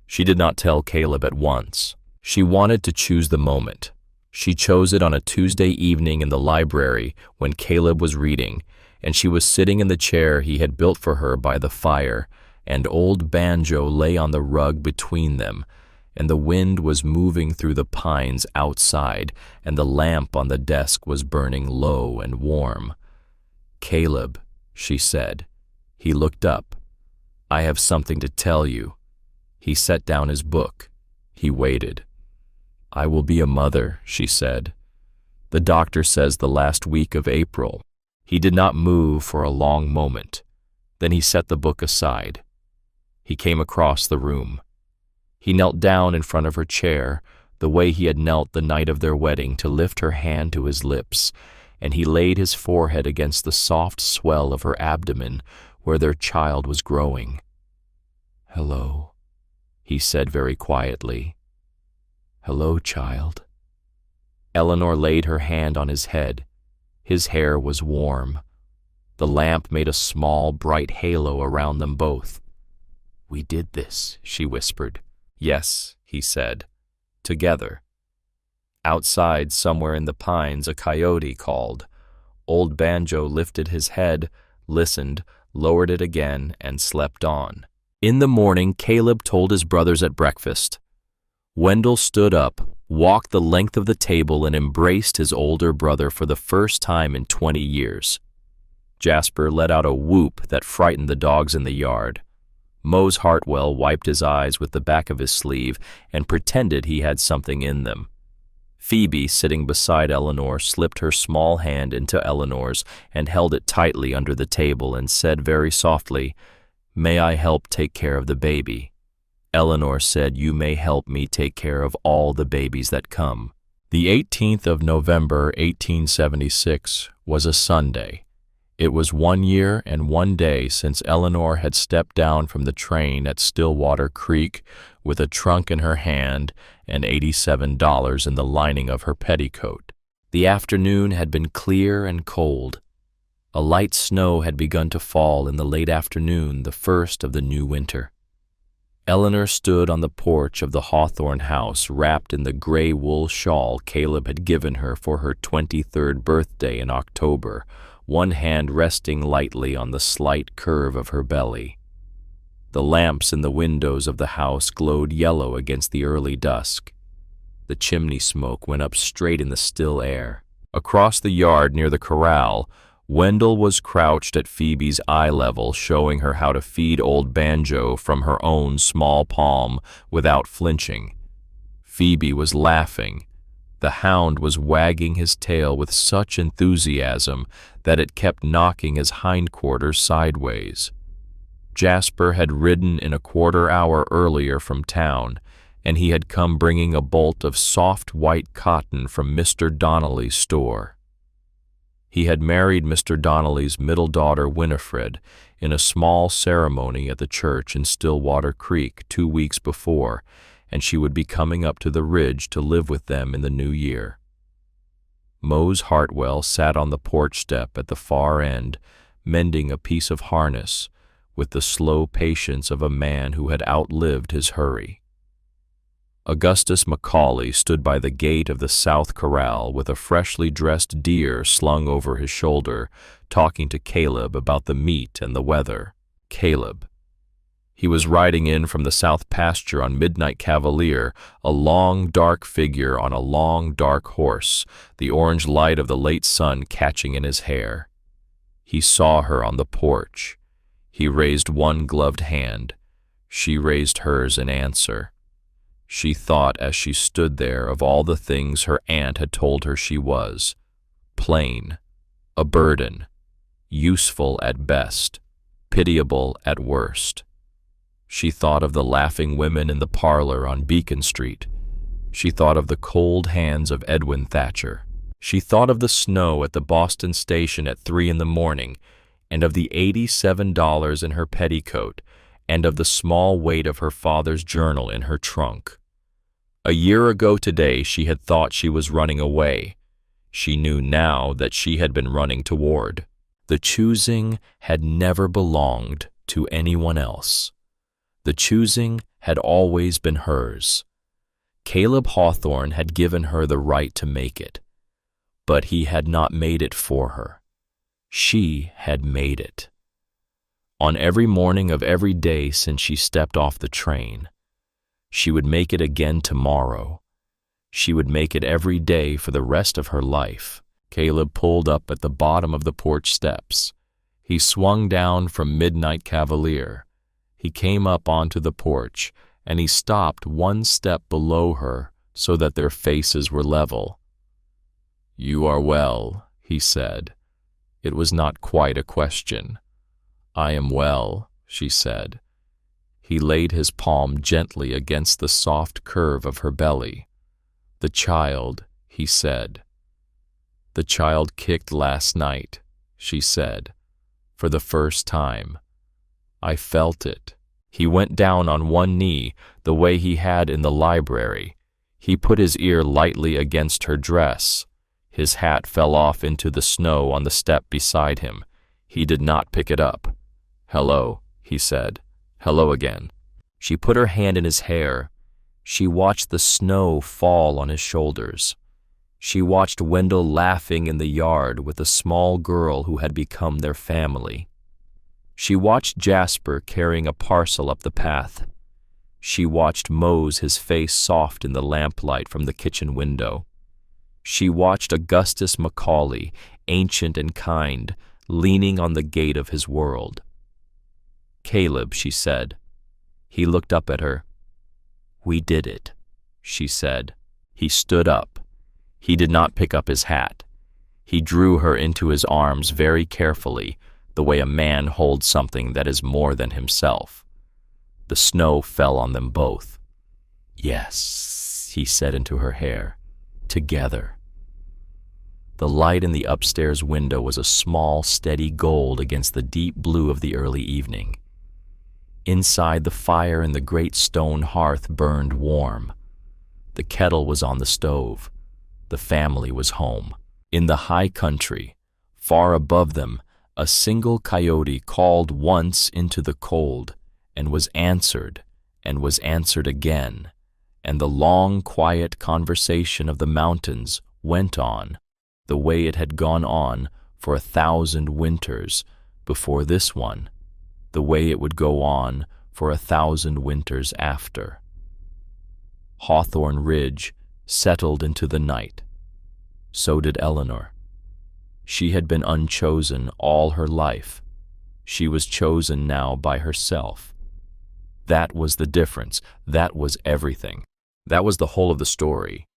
She did not tell Caleb at once. She wanted to choose the moment. She chose it on a Tuesday evening in the library when Caleb was reading, and she was sitting in the chair he had built for her by the fire, and Old Banjo lay on the rug between them, and the wind was moving through the pines outside, and the lamp on the desk was burning low and warm. "Caleb," she said. He looked up. "I have something to tell you." He set down his book. He waited. "I will be a mother," she said. "The doctor says the last week of April." He did not move for a long moment. Then he set the book aside. He came across the room. He knelt down in front of her chair, the way he had knelt the night of their wedding, to lift her hand to his lips, and he laid his forehead against the soft swell of her abdomen, where their child was growing. "Hello," he said very quietly. "Hello, child." Eleanor laid her hand on his head. His hair was warm. The lamp made a small, bright halo around them both. "We did this," she whispered. "Yes," he said. "Together." Outside, somewhere in the pines, a coyote called. Old Banjo lifted his head, listened, lowered it again, and slept on. In the morning, Caleb told his brothers at breakfast. Wendell stood up, walked the length of the table, and embraced his older brother for the first time in 20 years. Jasper let out a whoop that frightened the dogs in the yard. Mose Hartwell wiped his eyes with the back of his sleeve and pretended he had something in them. Phoebe, sitting beside Eleanor, slipped her small hand into Eleanor's and held it tightly under the table and said very softly, "May I help take care of the baby?" Eleanor said, "You may help me take care of all the babies that come." The 18th of November, 1876, was a Sunday. It was 1 year and 1 day since Eleanor had stepped down from the train at Stillwater Creek with a trunk in her hand and $87 in the lining of her petticoat. The afternoon had been clear and cold. A light snow had begun to fall in the late afternoon, the first of the new winter. Eleanor stood on the porch of the Hawthorne house, wrapped in the gray wool shawl Caleb had given her for her 23rd birthday in October, one hand resting lightly on the slight curve of her belly. The lamps in the windows of the house glowed yellow against the early dusk. The chimney smoke went up straight in the still air. Across the yard near the corral, Wendell was crouched at Phoebe's eye level, showing her how to feed Old Banjo from her own small palm without flinching. Phoebe was laughing. The hound was wagging his tail with such enthusiasm that it kept knocking his hindquarters sideways. Jasper had ridden in a quarter hour earlier from town, and he had come bringing a bolt of soft white cotton from Mr. Donnelly's store. He had married Mr. Donnelly's middle daughter, Winifred, in a small ceremony at the church in Stillwater Creek 2 weeks before, and she would be coming up to the ridge to live with them in the new year. Mose Hartwell sat on the porch step at the far end, mending a piece of harness, with the slow patience of a man who had outlived his hurry. Augustus Macaulay stood by the gate of the South Corral with a freshly dressed deer slung over his shoulder, talking to Caleb about the meat and the weather. Caleb. He was riding in from the south pasture on Midnight Cavalier, a long, dark figure on a long, dark horse, the orange light of the late sun catching in his hair. He saw her on the porch. He raised one gloved hand. She raised hers in answer. She thought as she stood there of all the things her aunt had told her she was: plain, a burden, useful at best, pitiable at worst. She thought of the laughing women in the parlor on Beacon Street. She thought of the cold hands of Edwin Thatcher. She thought of the snow at the Boston station at 3 in the morning, and of the $87 in her petticoat, and of the small weight of her father's journal in her trunk. A year ago today she had thought she was running away. She knew now that she had been running toward. The choosing had never belonged to anyone else. The choosing had always been hers. Caleb Hawthorne had given her the right to make it, but he had not made it for her. She had made it. On every morning of every day since she stepped off the train. She would make it again tomorrow. She would make it every day for the rest of her life. Caleb pulled up at the bottom of the porch steps. He swung down from Midnight Cavalier. He came up onto the porch, and he stopped 1 step below her so that their faces were level. "You are well," he said. It was not quite a question. "I am well," she said. He laid his palm gently against the soft curve of her belly. "The child," he said. "The child kicked last night," she said, for the first time. I felt it. He went down on one knee, the way he had in the library. He put his ear lightly against her dress. His hat fell off into the snow on the step beside him. He did not pick it up. "Hello," he said. "Hello again." She put her hand in his hair. She watched the snow fall on his shoulders. She watched Wendell laughing in the yard with a small girl who had become their family. She watched Jasper carrying a parcel up the path. She watched Mose, his face soft in the lamplight from the kitchen window. She watched Augustus Macaulay, ancient and kind, leaning on the gate of his world. "Caleb," she said. He looked up at her. "We did it," she said. He stood up. He did not pick up his hat. He drew her into his arms very carefully, the way a man holds something that is more than himself. The snow fell on them both. "Yes," he said into her hair. "Together." The light in the upstairs window was a small, steady gold against the deep blue of the early evening. Inside, the fire in the great stone hearth burned warm. The kettle was on the stove. The family was home. In the high country, far above them, a single coyote called once into the cold, and was answered again, and the long, quiet conversation of the mountains went on, the way it had gone on for 1,000 winters before this one, the way it would go on for 1,000 winters after. Hawthorne Ridge settled into the night. So did Eleanor. She had been unchosen all her life. She was chosen now by herself. That was the difference. That was everything. That was the whole of the story.